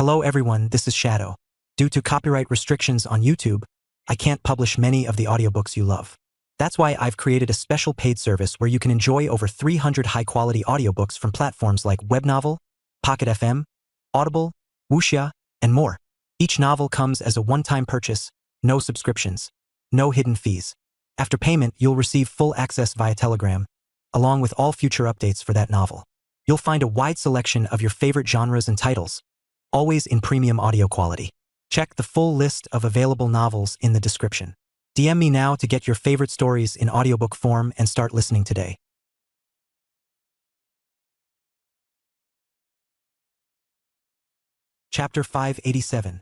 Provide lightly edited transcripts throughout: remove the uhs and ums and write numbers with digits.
Hello everyone, this is Shadow. Due to copyright restrictions on YouTube, I can't publish many of the audiobooks you love. That's why I've created a special paid service where you can enjoy over 300 high-quality audiobooks from platforms like Webnovel, Pocket FM, Audible, Wuxia, and more. Each novel comes as a one-time purchase, no subscriptions, no hidden fees. After payment, you'll receive full access via Telegram, along with all future updates for that novel. You'll find a wide selection of your favorite genres and titles, always in premium audio quality. Check the full list of available novels in the description. DM me now to get your favorite stories in audiobook form and start listening today. Chapter 587.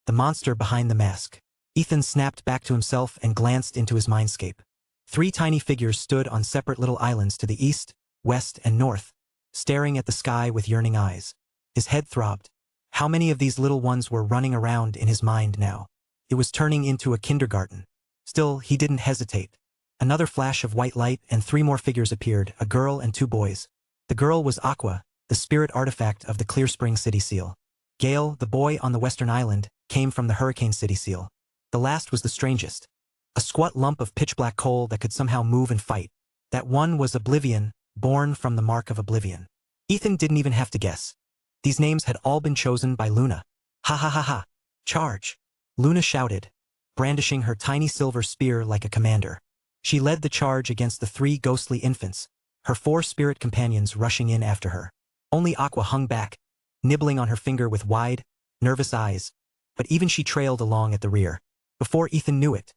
The Monster Behind the Mask. Ethan snapped back to himself and glanced into his mindscape. 3 tiny figures stood on separate little islands to the east, west, and north, staring at the sky with yearning eyes. His head throbbed. How many of these little ones were running around in his mind now? It was turning into a kindergarten. Still, he didn't hesitate. Another flash of white light and 3 more figures appeared, a girl and 2 boys. The girl was Aqua, the spirit artifact of the Clear Spring City Seal. Gale, the boy on the western island, came from the Hurricane City Seal. The last was the strangest. A squat lump of pitch-black coal that could somehow move and fight. That one was Oblivion, born from the mark of Oblivion. Ethan didn't even have to guess. These names had all been chosen by Luna. Ha ha ha ha. Charge! Luna shouted, brandishing her tiny silver spear like a commander. She led the charge against the 3 ghostly infants, her 4 spirit companions rushing in after her. Only Aqua hung back, nibbling on her finger with wide, nervous eyes, but even she trailed along at the rear. Before Ethan knew it,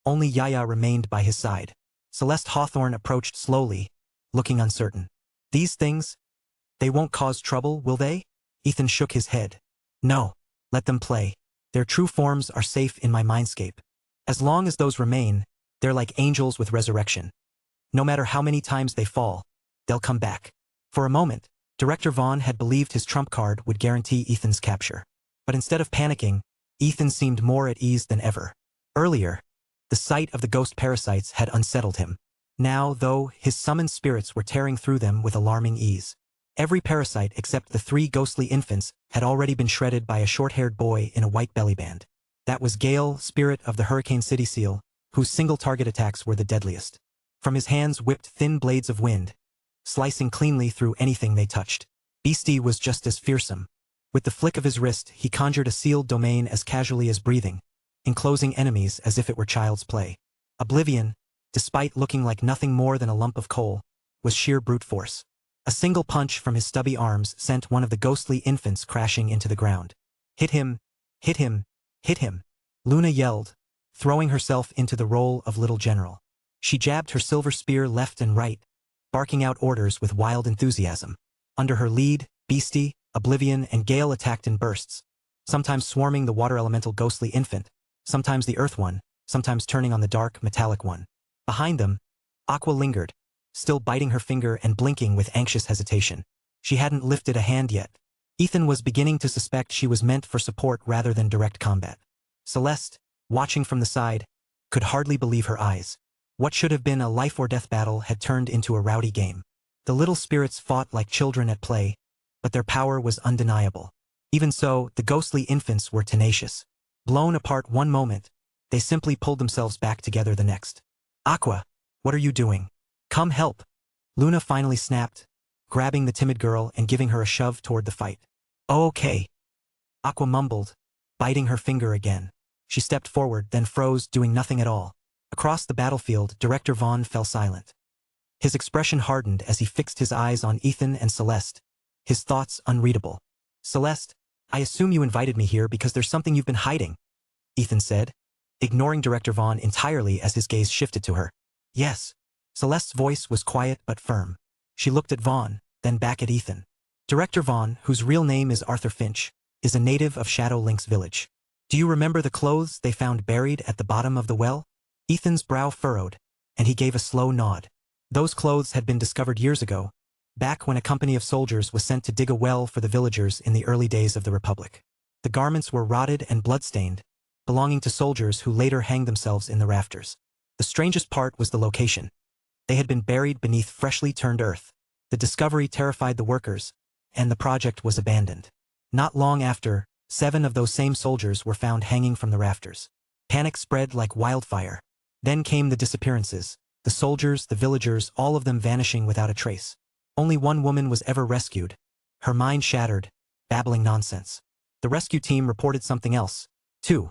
only Yaya remained by his side. Celeste Hawthorne approached slowly, looking uncertain. These things? They won't cause trouble, will they? Ethan shook his head. No, let them play. Their true forms are safe in my mindscape. As long as those remain, they're like angels with resurrection. No matter how many times they fall, they'll come back. For a moment, Director Vaughn had believed his trump card would guarantee Ethan's capture. But instead of panicking, Ethan seemed more at ease than ever. Earlier, the sight of the ghost parasites had unsettled him. Now, though, his summoned spirits were tearing through them with alarming ease. Every parasite except the 3 ghostly infants had already been shredded by a short-haired boy in a white bellyband. That was Gale, spirit of the Hurricane City Seal, whose single-target attacks were the deadliest. From his hands whipped thin blades of wind, slicing cleanly through anything they touched. Beastie was just as fearsome. With the flick of his wrist, he conjured a sealed domain as casually as breathing, enclosing enemies as if it were child's play. Oblivion, despite looking like nothing more than a lump of coal, was sheer brute force. A single punch from his stubby arms sent one of the ghostly infants crashing into the ground. Hit him, hit him, hit him, Luna yelled, throwing herself into the role of little general. She jabbed her silver spear left and right, barking out orders with wild enthusiasm. Under her lead, Beastie, Oblivion, and Gale attacked in bursts, sometimes swarming the water elemental ghostly infant, sometimes the earth one, sometimes turning on the dark, metallic one. Behind them, Aqua lingered, still biting her finger and blinking with anxious hesitation. She hadn't lifted a hand yet. Ethan was beginning to suspect she was meant for support rather than direct combat. Celeste, watching from the side, could hardly believe her eyes. What should have been a life-or-death battle had turned into a rowdy game. The little spirits fought like children at play, but their power was undeniable. Even so, the ghostly infants were tenacious. Blown apart one moment, they simply pulled themselves back together the next. Aqua, what are you doing? Come help. Luna finally snapped, grabbing the timid girl and giving her a shove toward the fight. Oh, okay. Aqua mumbled, biting her finger again. She stepped forward, then froze, doing nothing at all. Across the battlefield, Director Vaughn fell silent. His expression hardened as he fixed his eyes on Ethan and Celeste, his thoughts unreadable. Celeste, I assume you invited me here because there's something you've been hiding, Ethan said, ignoring Director Vaughn entirely as his gaze shifted to her. Yes. Celeste's voice was quiet but firm. She looked at Vaughn, then back at Ethan. Director Vaughn, whose real name is Arthur Finch, is a native of Shadow Link's village. Do you remember the clothes they found buried at the bottom of the well? Ethan's brow furrowed, and he gave a slow nod. Those clothes had been discovered years ago, back when a company of soldiers was sent to dig a well for the villagers in the early days of the Republic. The garments were rotted and blood-stained, belonging to soldiers who later hanged themselves in the rafters. The strangest part was the location. They had been buried beneath freshly turned earth. The discovery terrified the workers, and the project was abandoned. Not long after, 7 of those same soldiers were found hanging from the rafters. Panic spread like wildfire. Then came the disappearances. The soldiers, the villagers, all of them vanishing without a trace. Only one woman was ever rescued. Her mind shattered, babbling nonsense. The rescue team reported something else, too.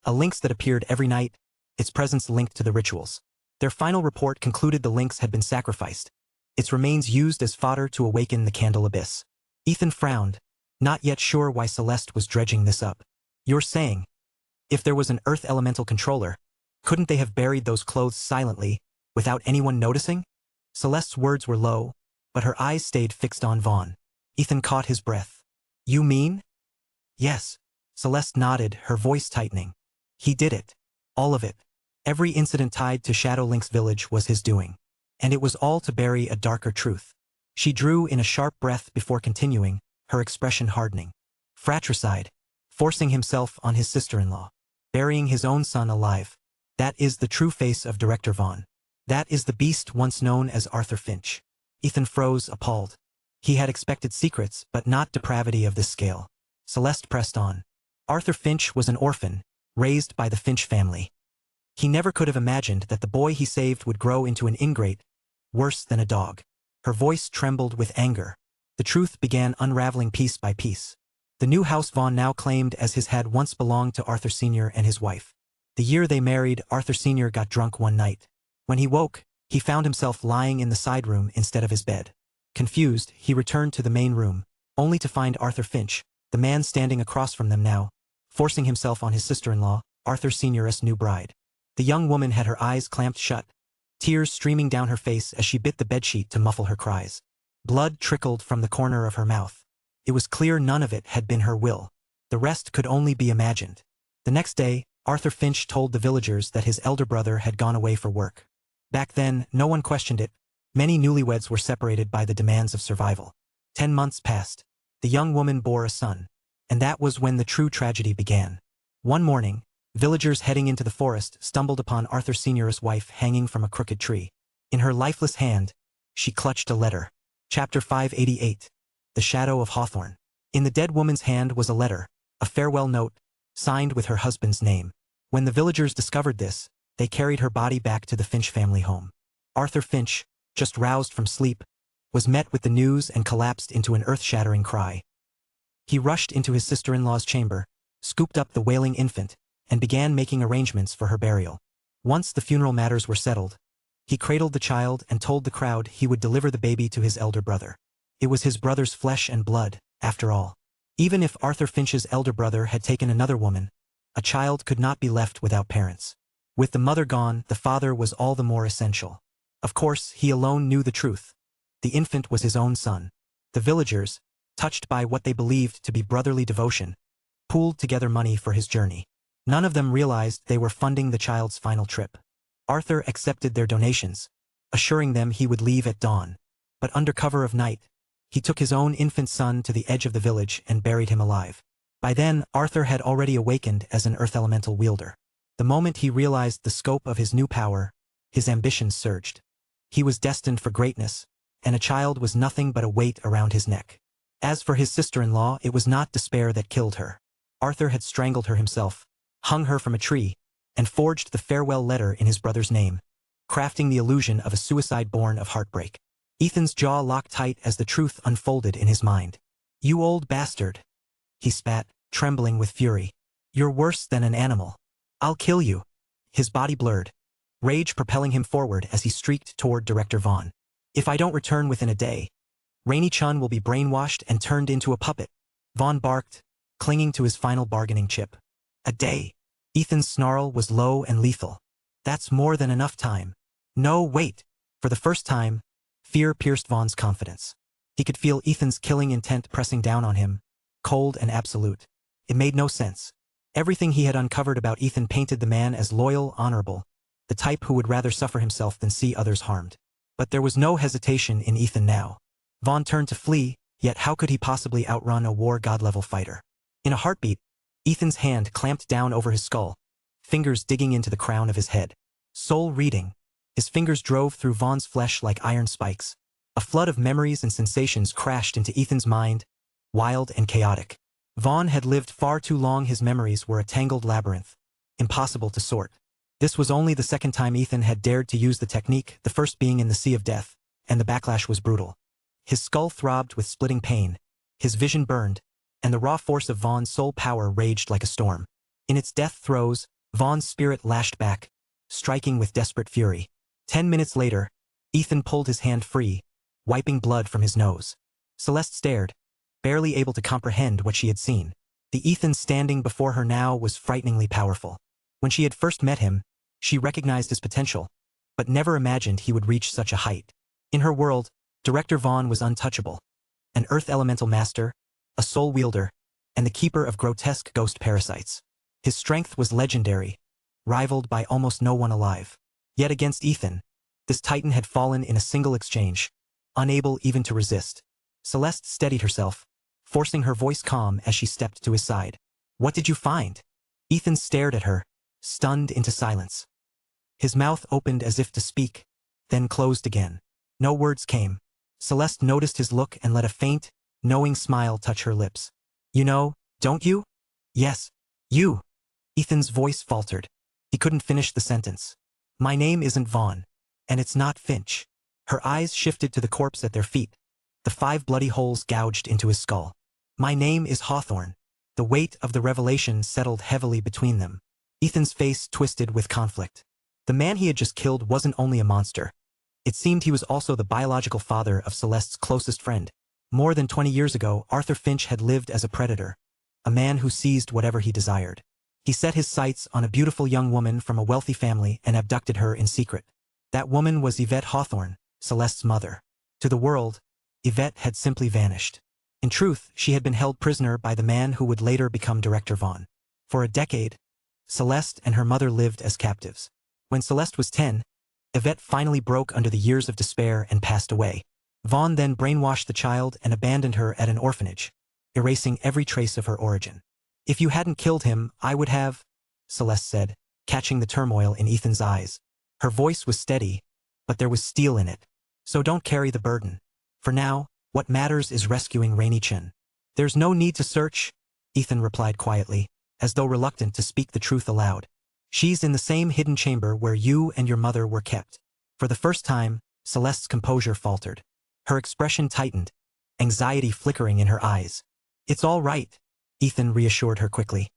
A lynx that appeared every night, its presence linked to the rituals. Their final report concluded the lynx had been sacrificed, its remains used as fodder to awaken the Candle Abyss. Ethan frowned, not yet sure why Celeste was dredging this up. You're saying, if there was an Earth Elemental controller, couldn't they have buried those clothes silently, without anyone noticing? Celeste's words were low, but her eyes stayed fixed on Vaughn. Ethan caught his breath. You mean? Yes. Celeste nodded, her voice tightening. He did it. All of it. Every incident tied to Shadow Lynx Village was his doing. And it was all to bury a darker truth. She drew in a sharp breath before continuing, her expression hardening. Fratricide. Forcing himself on his sister-in-law. Burying his own son alive. That is the true face of Director Vaughn. That is the beast once known as Arthur Finch. Ethan froze, appalled. He had expected secrets, but not depravity of this scale. Celeste pressed on. Arthur Finch was an orphan, raised by the Finch family. He never could have imagined that the boy he saved would grow into an ingrate, worse than a dog. Her voice trembled with anger. The truth began unraveling piece by piece. The new house Vaughn now claimed as his had once belonged to Arthur Sr. and his wife. The year they married, Arthur Sr. got drunk one night. When he woke, he found himself lying in the side room instead of his bed. Confused, he returned to the main room, only to find Arthur Finch, the man standing across from them now, forcing himself on his sister-in-law, Arthur Sr.'s new bride. The young woman had her eyes clamped shut, tears streaming down her face as she bit the bedsheet to muffle her cries. Blood trickled from the corner of her mouth. It was clear none of it had been her will. The rest could only be imagined. The next day, Arthur Finch told the villagers that his elder brother had gone away for work. Back then, no one questioned it. Many newlyweds were separated by the demands of survival. 10 months passed. The young woman bore a son. And that was when the true tragedy began. One morning, villagers heading into the forest stumbled upon Arthur Sr.'s wife hanging from a crooked tree. In her lifeless hand, she clutched a letter. Chapter 588. The Shadow of Hawthorne. In the dead woman's hand was a letter, a farewell note, signed with her husband's name. When the villagers discovered this, they carried her body back to the Finch family home. Arthur Finch, just roused from sleep, was met with the news and collapsed into an earth-shattering cry. He rushed into his sister-in-law's chamber, scooped up the wailing infant, and began making arrangements for her burial. Once the funeral matters were settled, he cradled the child and told the crowd he would deliver the baby to his elder brother. It was his brother's flesh and blood, after all. Even if Arthur Finch's elder brother had taken another woman, a child could not be left without parents. With the mother gone, the father was all the more essential. Of course, he alone knew the truth. The infant was his own son. The villagers, touched by what they believed to be brotherly devotion, pooled together money for his journey. None of them realized they were funding the child's final trip. Arthur accepted their donations, assuring them he would leave at dawn. But under cover of night, he took his own infant son to the edge of the village and buried him alive. By then, Arthur had already awakened as an Earth Elemental wielder. The moment he realized the scope of his new power, his ambitions surged. He was destined for greatness, and a child was nothing but a weight around his neck. As for his sister-in-law, it was not despair that killed her. Arthur had strangled her himself, hung her from a tree, and forged the farewell letter in his brother's name, crafting the illusion of a suicide born of heartbreak. Ethan's jaw locked tight as the truth unfolded in his mind. "You old bastard," he spat, trembling with fury. "You're worse than an animal. I'll kill you." His body blurred, rage propelling him forward as he streaked toward Director Vaughn. "If I don't return within a day, Rainy Chun will be brainwashed and turned into a puppet," Vaughn barked, clinging to his final bargaining chip. "A day." Ethan's snarl was low and lethal. "That's more than enough time." "No, wait." For the first time, fear pierced Vaughn's confidence. He could feel Ethan's killing intent pressing down on him, cold and absolute. It made no sense. Everything he had uncovered about Ethan painted the man as loyal, honorable, the type who would rather suffer himself than see others harmed. But there was no hesitation in Ethan now. Vaughn turned to flee, yet how could he possibly outrun a war god-level fighter? In a heartbeat, Ethan's hand clamped down over his skull, fingers digging into the crown of his head. Soul reading. His fingers drove through Vaughn's flesh like iron spikes. A flood of memories and sensations crashed into Ethan's mind, wild and chaotic. Vaughn had lived far too long. His memories were a tangled labyrinth, impossible to sort. This was only the second time Ethan had dared to use the technique, the first being in the Sea of Death, and the backlash was brutal. His skull throbbed with splitting pain, his vision burned, and the raw force of Vaughn's soul power raged like a storm. In its death throes, Vaughn's spirit lashed back, striking with desperate fury. 10 minutes later, Ethan pulled his hand free, wiping blood from his nose. Celeste stared, barely able to comprehend what she had seen. The Ethan standing before her now was frighteningly powerful. When she had first met him, she recognized his potential, but never imagined he would reach such a height. In her world, Director Vaughn was untouchable. An earth elemental master, a soul wielder, and the keeper of grotesque ghost parasites. His strength was legendary, rivaled by almost no one alive. Yet against Ethan, this titan had fallen in a single exchange, unable even to resist. Celeste steadied herself, forcing her voice calm as she stepped to his side. "What did you find?" Ethan stared at her, stunned into silence. His mouth opened as if to speak, then closed again. No words came. Celeste noticed his look and let a faint, knowing smile touch her lips. "You know, don't you?" "Yes, you." Ethan's voice faltered. He couldn't finish the sentence. "My name isn't Vaughn, and it's not Finch." Her eyes shifted to the corpse at their feet, the 5 bloody holes gouged into his skull. "My name is Hawthorne." The weight of the revelation settled heavily between them. Ethan's face twisted with conflict. The man he had just killed wasn't only a monster. It seemed he was also the biological father of Celeste's closest friend. More than 20 years ago, Arthur Finch had lived as a predator, a man who seized whatever he desired. He set his sights on a beautiful young woman from a wealthy family and abducted her in secret. That woman was Yvette Hawthorne, Celeste's mother. To the world, Yvette had simply vanished. In truth, she had been held prisoner by the man who would later become Director Vaughn. For a decade, Celeste and her mother lived as captives. When Celeste was 10, Yvette finally broke under the years of despair and passed away. Vaughn then brainwashed the child and abandoned her at an orphanage, erasing every trace of her origin. "If you hadn't killed him, I would have," Celeste said, catching the turmoil in Ethan's eyes. Her voice was steady, but there was steel in it. "So don't carry the burden. For now, what matters is rescuing Rainy Chin." "There's no need to search," Ethan replied quietly, as though reluctant to speak the truth aloud. "She's in the same hidden chamber where you and your mother were kept." For the first time, Celeste's composure faltered. Her expression tightened, anxiety flickering in her eyes. "It's all right," Ethan reassured her quickly.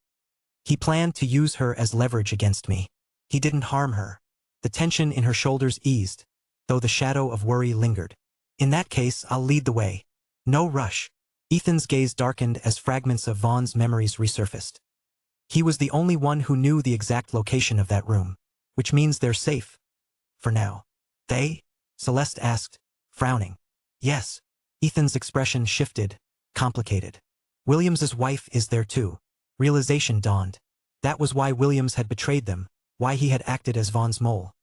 "He planned to use her as leverage against me. He didn't harm her." The tension in her shoulders eased, though the shadow of worry lingered. "In that case, I'll lead the way. No rush." Ethan's gaze darkened as fragments of Vaughn's memories resurfaced. He was the only one who knew the exact location of that room, which means they're safe. For now. "They?" Celeste asked, frowning. "Yes." Ethan's expression shifted, complicated. "Williams's wife is there too." Realization dawned. That was why Williams had betrayed them, why he had acted as Vaughn's mole.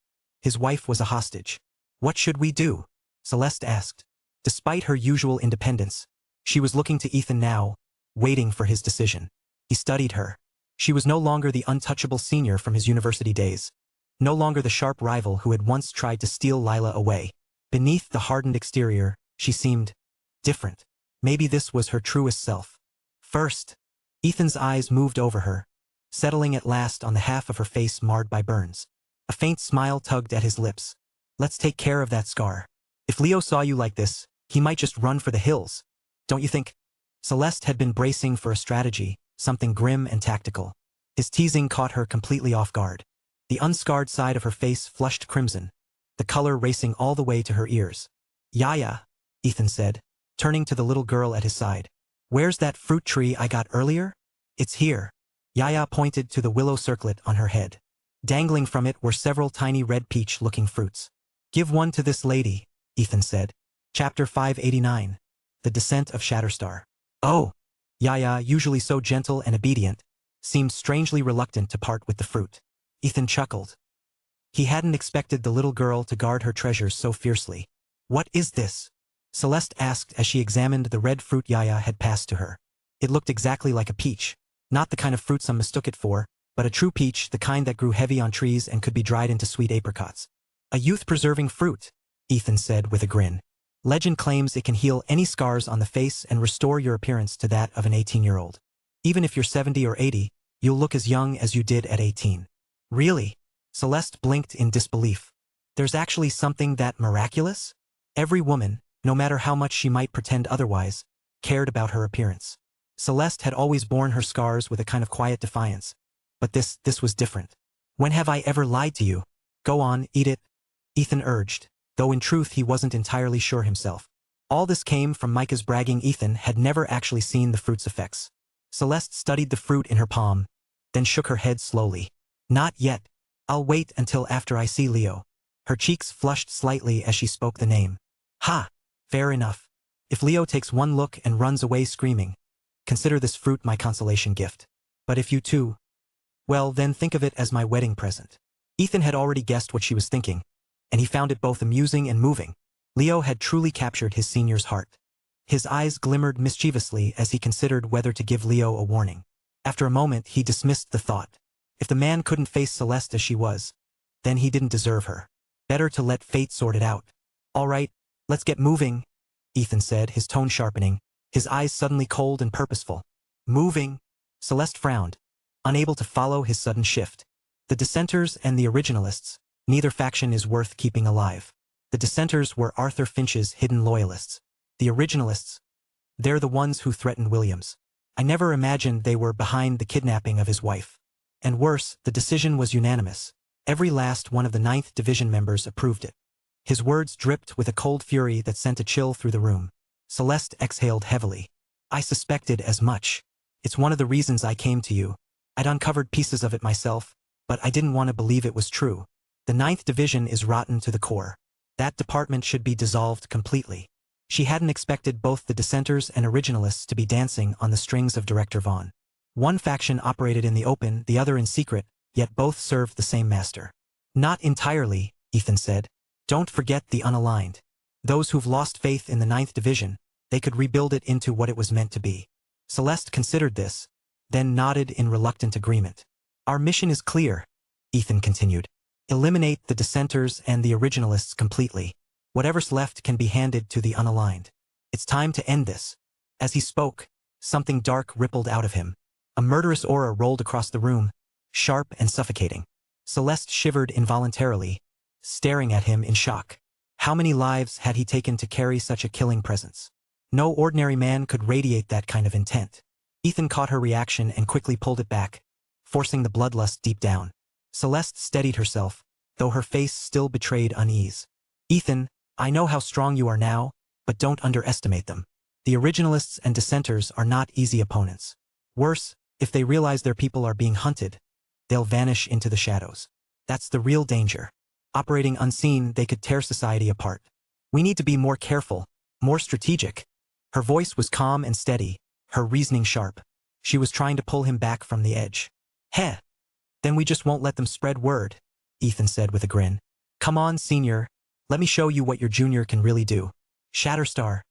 His wife was a hostage. "What should we do?" Celeste asked. Despite her usual independence, she was looking to Ethan now, waiting for his decision. He studied her. She was no longer the untouchable senior from his university days. No longer the sharp rival who had once tried to steal Lila away. Beneath the hardened exterior, she seemed different. Maybe this was her truest self. First, Ethan's eyes moved over her, settling at last on the half of her face marred by burns. A faint smile tugged at his lips. "Let's take care of that scar. If Leo saw you like this, he might just run for the hills. Don't you think?" Celeste had been bracing for a strategy, something grim and tactical. His teasing caught her completely off guard. The unscarred side of her face flushed crimson, the color racing all the way to her ears. "Yaya," Ethan said, turning to the little girl at his side. "Where's that fruit tree I got earlier?" "It's here." Yaya pointed to the willow circlet on her head. Dangling from it were several tiny red peach-looking fruits. "Give one to this lady," Ethan said. Chapter 589. The Descent of Shatterstar. "Oh!" Yaya, usually so gentle and obedient, seemed strangely reluctant to part with the fruit. Ethan chuckled. He hadn't expected the little girl to guard her treasures so fiercely. "What is this?" Celeste asked as she examined the red fruit Yaya had passed to her. It looked exactly like a peach. Not the kind of fruit some mistook it for, but a true peach, the kind that grew heavy on trees and could be dried into sweet apricots. "A youth-preserving fruit," Ethan said with a grin. "Legend claims it can heal any scars on the face and restore your appearance to that of an 18-year-old. Even if you're 70 or 80, you'll look as young as you did at 18. Really? Celeste blinked in disbelief. There's actually something that miraculous? Every woman, no matter how much she might pretend otherwise, cared about her appearance. Celeste had always borne her scars with a kind of quiet defiance. But this was different. When have I ever lied to you? Go on, eat it, Ethan urged, though in truth he wasn't entirely sure himself. All this came from Micah's bragging. Ethan had never actually seen the fruit's effects. Celeste studied the fruit in her palm, then shook her head slowly. Not yet. I'll wait until after I see Leo. Her cheeks flushed slightly as she spoke the name. Ha! Fair enough. If Leo takes one look and runs away screaming, consider this fruit my consolation gift. But if you too, well, then think of it as my wedding present. Ethan had already guessed what she was thinking, and he found it both amusing and moving. Leo had truly captured his senior's heart. His eyes glimmered mischievously as he considered whether to give Leo a warning. After a moment, he dismissed the thought. If the man couldn't face Celeste as she was, then he didn't deserve her. Better to let fate sort it out. All right, let's get moving, Ethan said, his tone sharpening, his eyes suddenly cold and purposeful. Moving? Celeste frowned, unable to follow his sudden shift. The dissenters and the originalists, neither faction is worth keeping alive. The dissenters were Arthur Finch's hidden loyalists. The originalists, they're the ones who threatened Williams. I never imagined they were behind the kidnapping of his wife. And worse, the decision was unanimous. Every last one of the 9th Division members approved it. His words dripped with a cold fury that sent a chill through the room. Celeste exhaled heavily. I suspected as much. It's one of the reasons I came to you. I'd uncovered pieces of it myself, but I didn't want to believe it was true. The 9th Division is rotten to the core. That department should be dissolved completely. She hadn't expected both the dissenters and originalists to be dancing on the strings of Director Vaughn. One faction operated in the open, the other in secret, yet both served the same master. Not entirely, Ethan said. Don't forget the unaligned. Those who've lost faith in the 9th Division, they could rebuild it into what it was meant to be. Celeste considered this, then nodded in reluctant agreement. Our mission is clear, Ethan continued. Eliminate the dissenters and the originalists completely. Whatever's left can be handed to the unaligned. It's time to end this. As he spoke, something dark rippled out of him. A murderous aura rolled across the room, sharp and suffocating. Celeste shivered involuntarily, staring at him in shock. How many lives had he taken to carry such a killing presence? No ordinary man could radiate that kind of intent. Ethan caught her reaction and quickly pulled it back, forcing the bloodlust deep down. Celeste steadied herself, though her face still betrayed unease. Ethan, I know how strong you are now, but don't underestimate them. The originalists and dissenters are not easy opponents. Worse, if they realize their people are being hunted, they'll vanish into the shadows. That's the real danger. Operating unseen, they could tear society apart. We need to be more careful, more strategic. Her voice was calm and steady, her reasoning sharp. She was trying to pull him back from the edge. Heh. Then we just won't let them spread word, Ethan said with a grin. Come on, senior. Let me show you what your junior can really do. Shatterstar.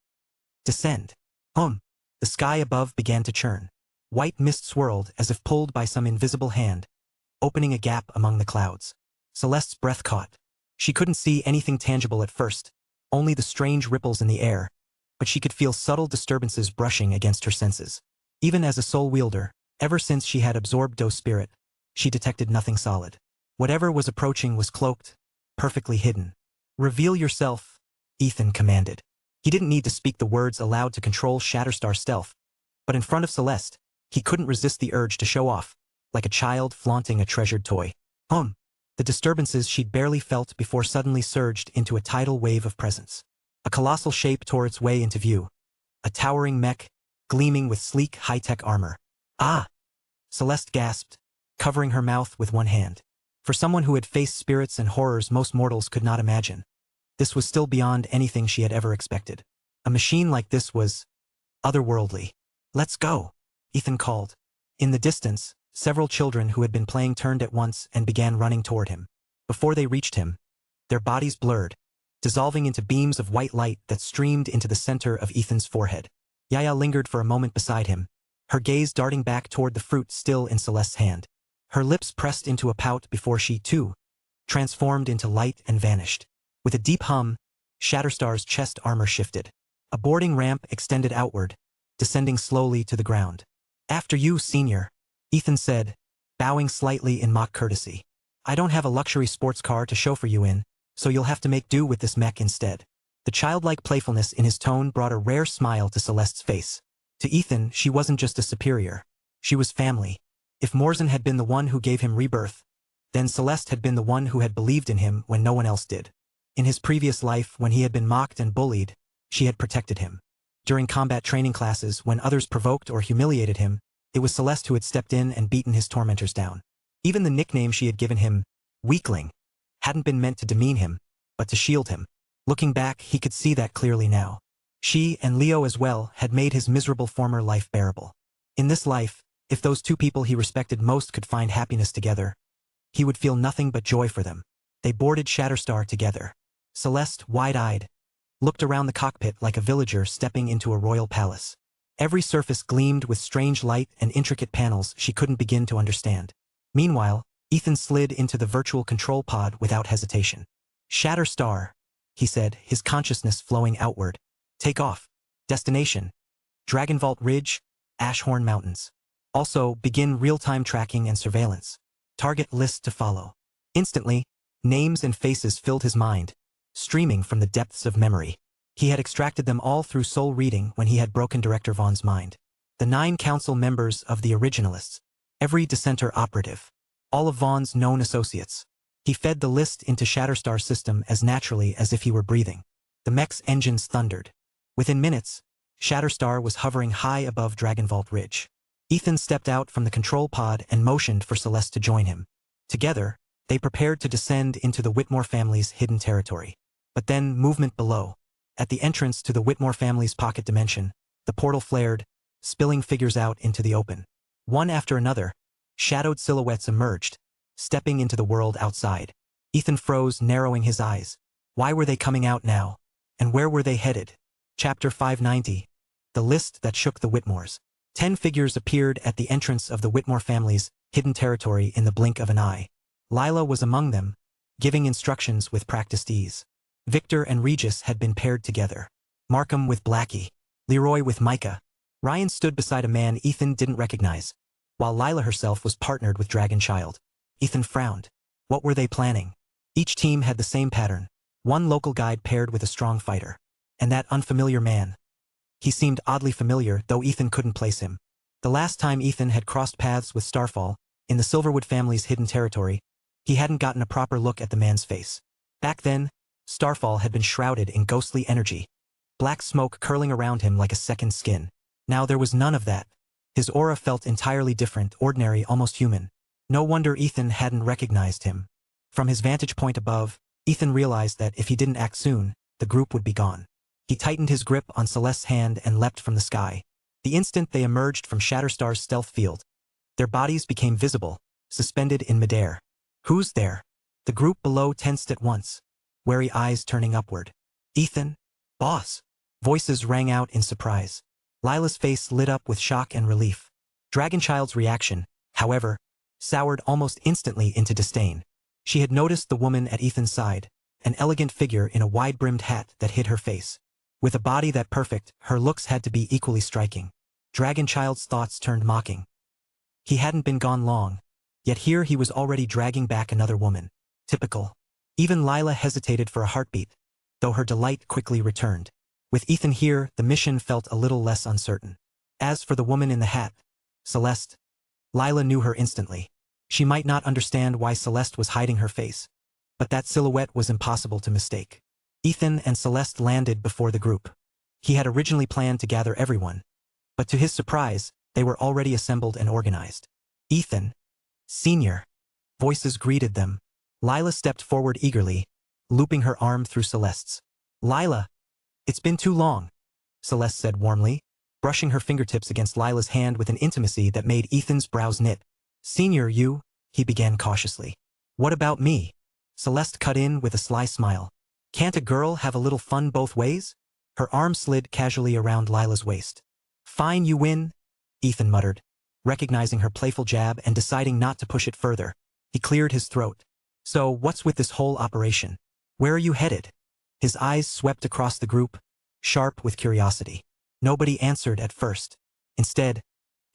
Descend. The sky above began to churn. White mist swirled as if pulled by some invisible hand, opening a gap among the clouds. Celeste's breath caught. She couldn't see anything tangible at first, only the strange ripples in the air, but she could feel subtle disturbances brushing against her senses. Even as a soul wielder, ever since she had absorbed Doe's spirit, she detected nothing solid. Whatever was approaching was cloaked, perfectly hidden. Reveal yourself, Ethan commanded. He didn't need to speak the words aloud to control Shatterstar's stealth, but in front of Celeste, he couldn't resist the urge to show off, like a child flaunting a treasured toy. The disturbances she'd barely felt before suddenly surged into a tidal wave of presence. A colossal shape tore its way into view. A towering mech, gleaming with sleek, high-tech armor. Ah! Celeste gasped, covering her mouth with one hand. For someone who had faced spirits and horrors most mortals could not imagine, this was still beyond anything she had ever expected. A machine like this was otherworldly. Let's go, Ethan called. In the distance, several children who had been playing turned at once and began running toward him. Before they reached him, their bodies blurred, dissolving into beams of white light that streamed into the center of Ethan's forehead. Yaya lingered for a moment beside him, her gaze darting back toward the fruit still in Celeste's hand. Her lips pressed into a pout before she, too, transformed into light and vanished. With a deep hum, Shatterstar's chest armor shifted. A boarding ramp extended outward, descending slowly to the ground. After you, senior, Ethan said, bowing slightly in mock courtesy. I don't have a luxury sports car to chauffeur you in, so you'll have to make do with this mech instead. The childlike playfulness in his tone brought a rare smile to Celeste's face. To Ethan, she wasn't just a superior. She was family. If Morzin had been the one who gave him rebirth, then Celeste had been the one who had believed in him when no one else did. In his previous life, when he had been mocked and bullied, she had protected him. During combat training classes, when others provoked or humiliated him, it was Celeste who had stepped in and beaten his tormentors down. Even the nickname she had given him, Weakling, hadn't been meant to demean him, but to shield him. Looking back, he could see that clearly now. She, and Leo as well, had made his miserable former life bearable. In this life, if those two people he respected most could find happiness together, he would feel nothing but joy for them. They boarded Shatterstar together. Celeste, wide-eyed, looked around the cockpit like a villager stepping into a royal palace. Every surface gleamed with strange light and intricate panels she couldn't begin to understand. Meanwhile, Ethan slid into the virtual control pod without hesitation. Shatterstar, he said, his consciousness flowing outward. Take off. Destination: Dragonvault Ridge, Ashhorn Mountains. Also, begin real-time tracking and surveillance. Target list to follow. Instantly, names and faces filled his mind, streaming from the depths of memory. He had extracted them all through soul reading when he had broken Director Vaughn's mind. The 9 council members of the Originalists, every dissenter operative, all of Vaughn's known associates. He fed the list into Shatterstar's system as naturally as if he were breathing. The mech's engines thundered. Within minutes, Shatterstar was hovering high above Dragonvault Ridge. Ethan stepped out from the control pod and motioned for Celeste to join him. Together, they prepared to descend into the Whitmore family's hidden territory. But then, movement below. At the entrance to the Whitmore family's pocket dimension, the portal flared, spilling figures out into the open. One after another, shadowed silhouettes emerged, stepping into the world outside. Ethan froze, narrowing his eyes. Why were they coming out now? And where were they headed? Chapter 590. The List That Shook the Whitmores. 10 figures appeared at the entrance of the Whitmore family's hidden territory in the blink of an eye. Lila was among them, giving instructions with practiced ease. Victor and Regis had been paired together. Markham with Blackie. Leroy with Micah. Ryan stood beside a man Ethan didn't recognize, while Lila herself was partnered with Dragonchild. Ethan frowned. What were they planning? Each team had the same pattern. One local guide paired with a strong fighter. And that unfamiliar man. He seemed oddly familiar, though Ethan couldn't place him. The last time Ethan had crossed paths with Starfall, in the Silverwood family's hidden territory, he hadn't gotten a proper look at the man's face. Back then, Starfall had been shrouded in ghostly energy, black smoke curling around him like a second skin. Now there was none of that. His aura felt entirely different, ordinary, almost human. No wonder Ethan hadn't recognized him. From his vantage point above, Ethan realized that if he didn't act soon, the group would be gone. He tightened his grip on Celeste's hand and leapt from the sky. The instant they emerged from Shatterstar's stealth field, their bodies became visible, suspended in midair. Who's there? The group below tensed at once, wary eyes turning upward. Ethan? Boss? Voices rang out in surprise. Lila's face lit up with shock and relief. Dragonchild's reaction, however, soured almost instantly into disdain. She had noticed the woman at Ethan's side, an elegant figure in a wide-brimmed hat that hid her face. With a body that perfect, her looks had to be equally striking. Dragonchild's thoughts turned mocking. He hadn't been gone long, yet here he was already dragging back another woman. Typical. Even Lila hesitated for a heartbeat, though her delight quickly returned. With Ethan here, the mission felt a little less uncertain. As for the woman in the hat, Celeste, Lila knew her instantly. She might not understand why Celeste was hiding her face, but that silhouette was impossible to mistake. Ethan and Celeste landed before the group. He had originally planned to gather everyone, but to his surprise, they were already assembled and organized. Ethan, Senior. Voices greeted them. Lila stepped forward eagerly, looping her arm through Celeste's. Lila, it's been too long, Celeste said warmly, brushing her fingertips against Lila's hand with an intimacy that made Ethan's brows knit. Senior, you, he began cautiously. What about me? Celeste cut in with a sly smile. Can't a girl have a little fun both ways? Her arm slid casually around Lila's waist. Fine, you win, Ethan muttered, recognizing her playful jab and deciding not to push it further. He cleared his throat. So, what's with this whole operation? Where are you headed? His eyes swept across the group, sharp with curiosity. Nobody answered at first. Instead,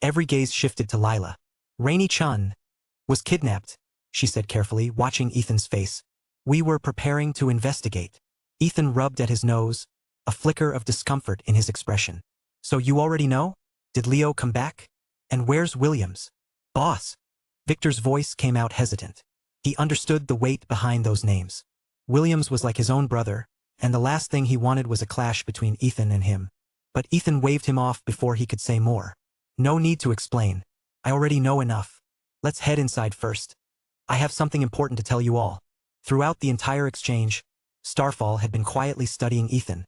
Every gaze shifted to Lila. Rainey-chan was kidnapped, she said carefully, watching Ethan's face. We were preparing to investigate. Ethan rubbed at his nose, a flicker of discomfort in his expression. So you already know? Did Leo come back? And where's Williams? Boss. Victor's voice came out hesitant. He understood the weight behind those names. Williams was like his own brother, and the last thing he wanted was a clash between Ethan and him. But Ethan waved him off before he could say more. No need to explain. I already know enough. Let's head inside first. I have something important to tell you all. Throughout the entire exchange, Starfall had been quietly studying Ethan,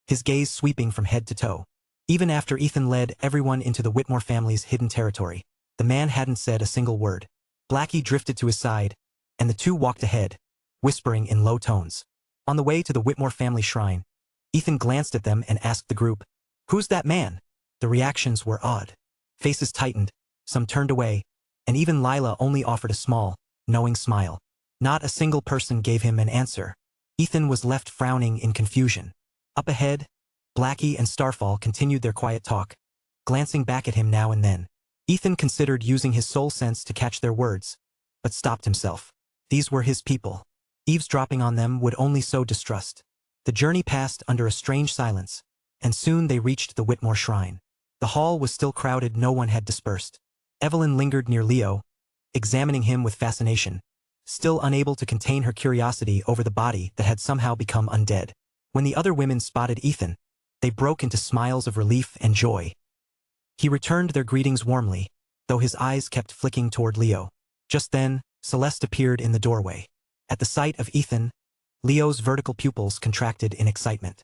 his gaze sweeping from head to toe. Even after Ethan led everyone into the Whitmore family's hidden territory, the man hadn't said a single word. Blackie drifted to his side, and the two walked ahead, whispering in low tones. On the way to the Whitmore family shrine, Ethan glanced at them and asked the group, "Who's that man?" The reactions were odd. Faces tightened, some turned away, and even Lila only offered a small, knowing smile. Not a single person gave him an answer. Ethan was left frowning in confusion. Up ahead, Blackie and Starfall continued their quiet talk, glancing back at him now and then. Ethan considered using his soul sense to catch their words, but stopped himself. These were his people. Eavesdropping on them would only sow distrust. The journey passed under a strange silence, and soon they reached the Whitmore shrine. The hall was still crowded, no one had dispersed. Evelyn lingered near Leo, examining him with fascination, still unable to contain her curiosity over the body that had somehow become undead. When the other women spotted Ethan, they broke into smiles of relief and joy. He returned their greetings warmly, though his eyes kept flicking toward Leo. Just then, Celeste appeared in the doorway. At the sight of Ethan, Leo's vertical pupils contracted in excitement.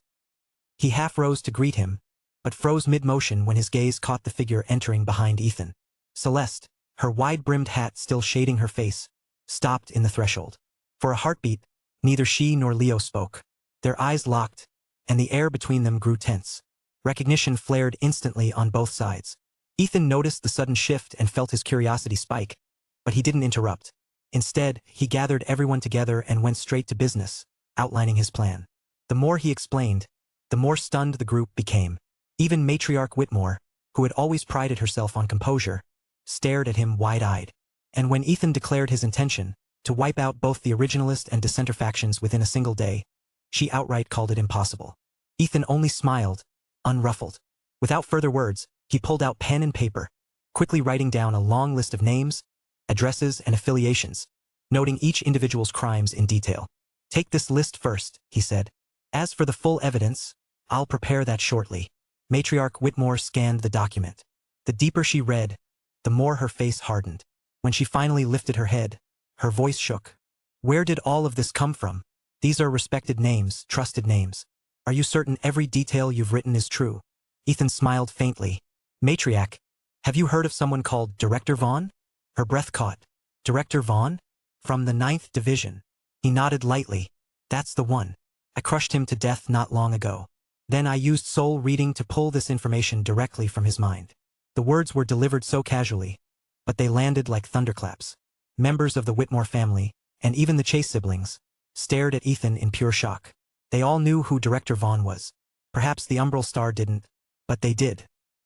He half rose to greet him, but froze mid-motion when his gaze caught the figure entering behind Ethan. Celeste, her wide-brimmed hat still shading her face, stopped in the threshold. For a heartbeat, neither she nor Leo spoke. Their eyes locked, and the air between them grew tense. Recognition flared instantly on both sides. Ethan noticed the sudden shift and felt his curiosity spike, but he didn't interrupt. Instead, he gathered everyone together and went straight to business, outlining his plan. The more he explained, the more stunned the group became. Even Matriarch Whitmore, who had always prided herself on composure, stared at him wide-eyed. And when Ethan declared his intention to wipe out both the originalist and dissenter factions within a single day, she outright called it impossible. Ethan only smiled, unruffled. Without further words, he pulled out pen and paper, quickly writing down a long list of names, addresses, and affiliations, noting each individual's crimes in detail. Take this list first, he said. As for the full evidence, I'll prepare that shortly. Matriarch Whitmore scanned the document. The deeper she read, the more her face hardened. When she finally lifted her head, her voice shook. Where did all of this come from? These are respected names, trusted names. Are you certain every detail you've written is true? Ethan smiled faintly. Matriarch, have you heard of someone called Director Vaughn? Her breath caught. Director Vaughn? From the 9th Division. He nodded lightly. That's the one. I crushed him to death not long ago. Then I used soul reading to pull this information directly from his mind. The words were delivered so casually, but they landed like thunderclaps. Members of the Whitmore family, and even the Chase siblings, stared at Ethan in pure shock. They all knew who Director Vaughn was. Perhaps the Umbral Star didn't, but they did.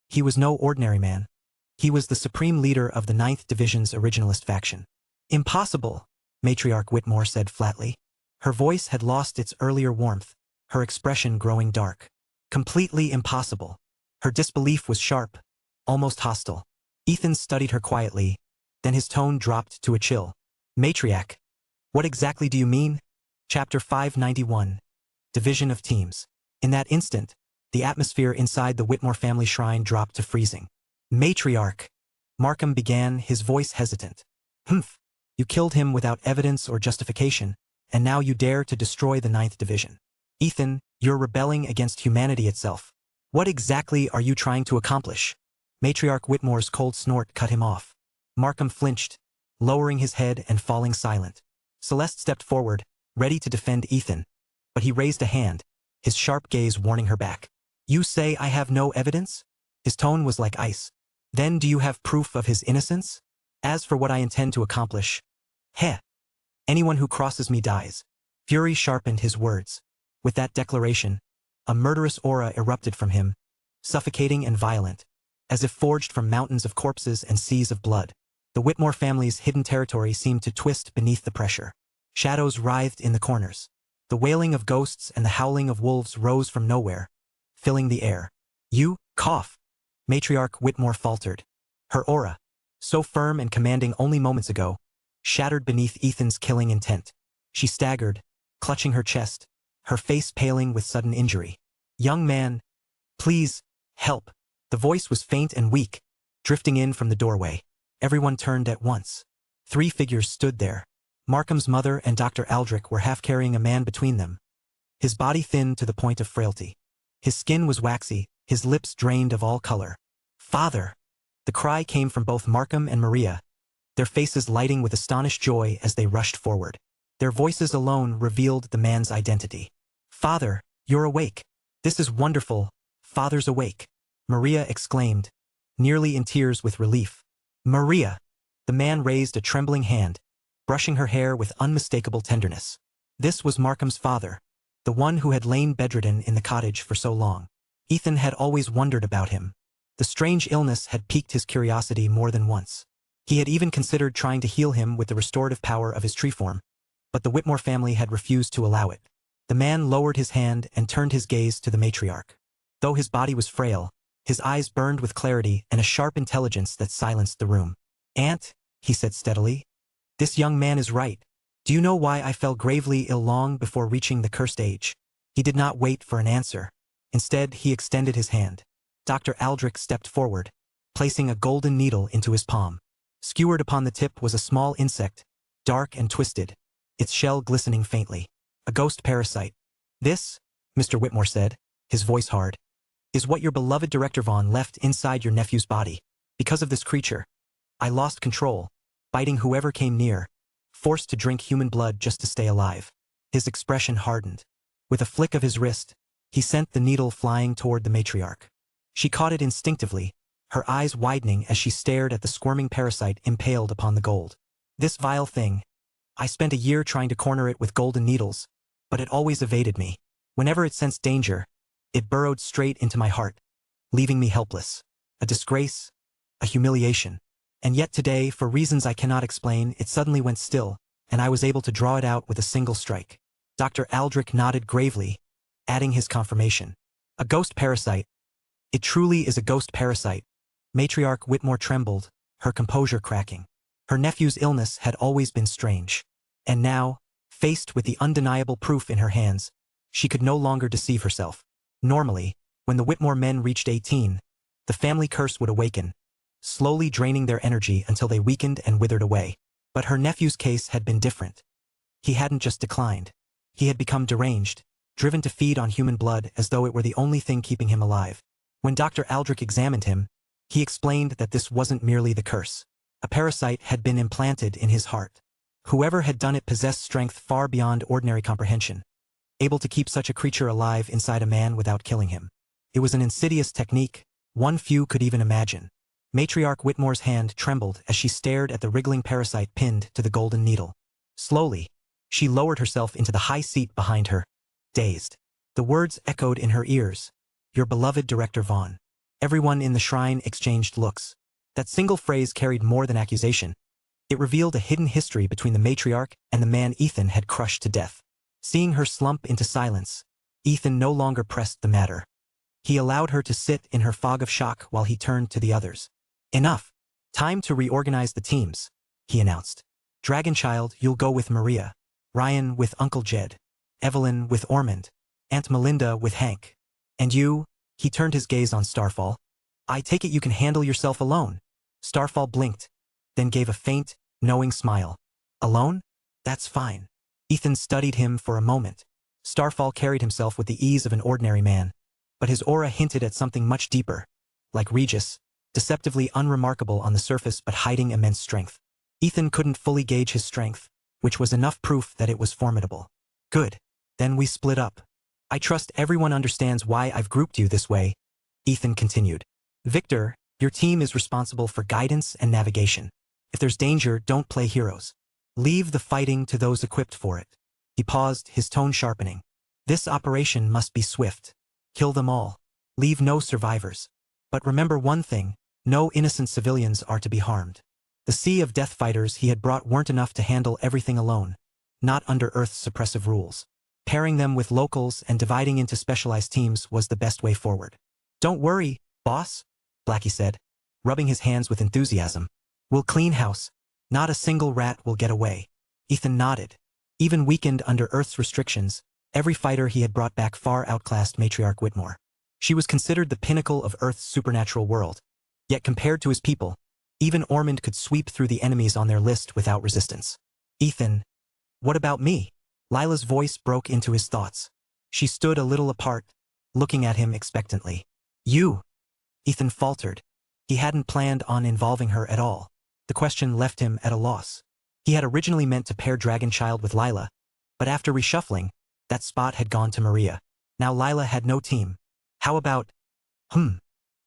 He was no ordinary man. He was the supreme leader of the 9th Division's originalist faction. Impossible, Matriarch Whitmore said flatly. Her voice had lost its earlier warmth, her expression growing dark. Completely impossible. Her disbelief was sharp, almost hostile. Ethan studied her quietly, then his tone dropped to a chill. Matriarch, what exactly do you mean? Chapter 591. Division of Teams. In that instant, the atmosphere inside the Whitmore family shrine dropped to freezing. Matriarch, Markham began, his voice hesitant. Humph, you killed him without evidence or justification, and now you dare to destroy the 9th Division. Ethan, you're rebelling against humanity itself. What exactly are you trying to accomplish? Matriarch Whitmore's cold snort cut him off. Markham flinched, lowering his head and falling silent. Celeste stepped forward, ready to defend Ethan, but he raised a hand, his sharp gaze warning her back. You say I have no evidence? His tone was like ice. Then do you have proof of his innocence? As for what I intend to accomplish, anyone who crosses me dies. Fury sharpened his words. With that declaration, a murderous aura erupted from him, suffocating and violent. as if forged from mountains of corpses and seas of blood. The Whitmore family's hidden territory seemed to twist beneath the pressure. Shadows writhed in the corners. The wailing of ghosts and the howling of wolves rose from nowhere, filling the air. "You, cough!" Matriarch Whitmore faltered. Her aura, so firm and commanding only moments ago, shattered beneath Ethan's killing intent. She staggered, clutching her chest, her face paling with sudden injury. "Young man, please, help." The voice was faint and weak, drifting in from the doorway. Everyone turned at once. 3 figures stood there. Markham's mother and Dr. Aldrich were half carrying a man between them, his body thin to the point of frailty. His skin was waxy, his lips drained of all color. "Father!" The cry came from both Markham and Maria, their faces lighting with astonished joy as they rushed forward. Their voices alone revealed the man's identity. "Father, you're awake. This is wonderful. Father's awake," Maria exclaimed, nearly in tears with relief. "Maria!" The man raised a trembling hand, brushing her hair with unmistakable tenderness. This was Markham's father, the one who had lain bedridden in the cottage for so long. Ethan had always wondered about him. The strange illness had piqued his curiosity more than once. He had even considered trying to heal him with the restorative power of his tree form, but the Whitmore family had refused to allow it. The man lowered his hand and turned his gaze to the matriarch. Though his body was frail, his eyes burned with clarity and a sharp intelligence that silenced the room. "Aunt," he said steadily, "this young man is right. Do you know why I fell gravely ill long before reaching the cursed age?" He did not wait for an answer. Instead, he extended his hand. Dr. Aldrich stepped forward, placing a golden needle into his palm. Skewered upon the tip was a small insect, dark and twisted, its shell glistening faintly. A ghost parasite. "This," Mr. Whitmore said, his voice hard, "is what your beloved Director Vaughn left inside your nephew's body. Because of this creature, I lost control, biting whoever came near, forced to drink human blood just to stay alive." His expression hardened. With a flick of his wrist, he sent the needle flying toward the matriarch. She caught it instinctively, her eyes widening as she stared at the squirming parasite impaled upon the gold. "This vile thing. I spent a year trying to corner it with golden needles, but it always evaded me. Whenever it sensed danger, it burrowed straight into my heart, leaving me helpless. A disgrace, a humiliation. And yet today, for reasons I cannot explain, it suddenly went still, and I was able to draw it out with a single strike." Dr. Aldrich nodded gravely, adding his confirmation. "A ghost parasite. It truly is a ghost parasite." Matriarch Whitmore trembled, her composure cracking. Her nephew's illness had always been strange. And now, faced with the undeniable proof in her hands, she could no longer deceive herself. Normally, when the Whitmore men reached 18, the family curse would awaken, slowly draining their energy until they weakened and withered away. But her nephew's case had been different. He hadn't just declined. He had become deranged, driven to feed on human blood as though it were the only thing keeping him alive. When Dr. Aldrich examined him, he explained that this wasn't merely the curse. A parasite had been implanted in his heart. Whoever had done it possessed strength far beyond ordinary comprehension, able to keep such a creature alive inside a man without killing him. It was an insidious technique, one few could even imagine. Matriarch Whitmore's hand trembled as she stared at the wriggling parasite pinned to the golden needle. Slowly, she lowered herself into the high seat behind her, dazed. The words echoed in her ears. "Your beloved Director Vaughn." Everyone in the shrine exchanged looks. That single phrase carried more than accusation. It revealed a hidden history between the matriarch and the man Ethan had crushed to death. Seeing her slump into silence, Ethan no longer pressed the matter. He allowed her to sit in her fog of shock while he turned to the others. "Enough. Time to reorganize the teams," he announced. "Dragonchild, you'll go with Maria. Ryan with Uncle Jed. Evelyn with Ormond. Aunt Melinda with Hank. And you," he turned his gaze on Starfall. "I take it you can handle yourself alone." Starfall blinked, then gave a faint, knowing smile. "Alone? That's fine." Ethan studied him for a moment. Starfall carried himself with the ease of an ordinary man, but his aura hinted at something much deeper, like Regis, deceptively unremarkable on the surface but hiding immense strength. Ethan couldn't fully gauge his strength, which was enough proof that it was formidable. "Good. Then we split up. I trust everyone understands why I've grouped you this way," Ethan continued. "Victor, your team is responsible for guidance and navigation. If there's danger, don't play heroes. Leave the fighting to those equipped for it." He paused, his tone sharpening. "This operation must be swift. Kill them all. Leave no survivors. But remember one thing, no innocent civilians are to be harmed. The sea of death fighters he had brought weren't enough to handle everything alone, not under Earth's suppressive rules. Pairing them with locals and dividing into specialized teams was the best way forward. Don't worry, boss, Blackie said, rubbing his hands with enthusiasm. We'll clean house. Not a single rat will get away. Ethan nodded. Even weakened under Earth's restrictions, every fighter he had brought back far outclassed Matriarch Whitmore. She was considered the pinnacle of Earth's supernatural world. Yet compared to his people, even Ormond could sweep through the enemies on their list without resistance. Ethan, what about me? Lila's voice broke into his thoughts. She stood a little apart, looking at him expectantly. You? Ethan faltered. He hadn't planned on involving her at all. The question left him at a loss. He had originally meant to pair Dragonchild with Lila, but after reshuffling, that spot had gone to Maria. Now Lila had no team. How about…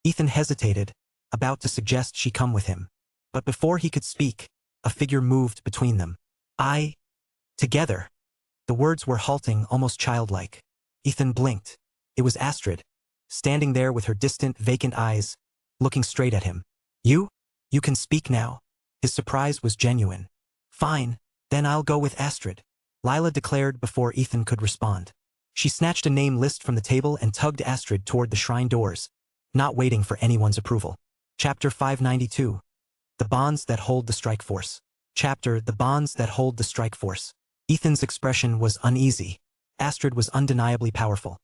Ethan hesitated, about to suggest she come with him. But before he could speak, a figure moved between them. Together. The words were halting, almost childlike. Ethan blinked. It was Astrid, standing there with her distant, vacant eyes, looking straight at him. You can speak now. His surprise was genuine. Fine, then I'll go with Astrid, Lila declared before Ethan could respond. She snatched a name list from the table and tugged Astrid toward the shrine doors, not waiting for anyone's approval. Chapter 592. The Bonds That Hold the Strike Force. Chapter The Bonds That Hold the Strike Force. Ethan's expression was uneasy. Astrid was undeniably powerful,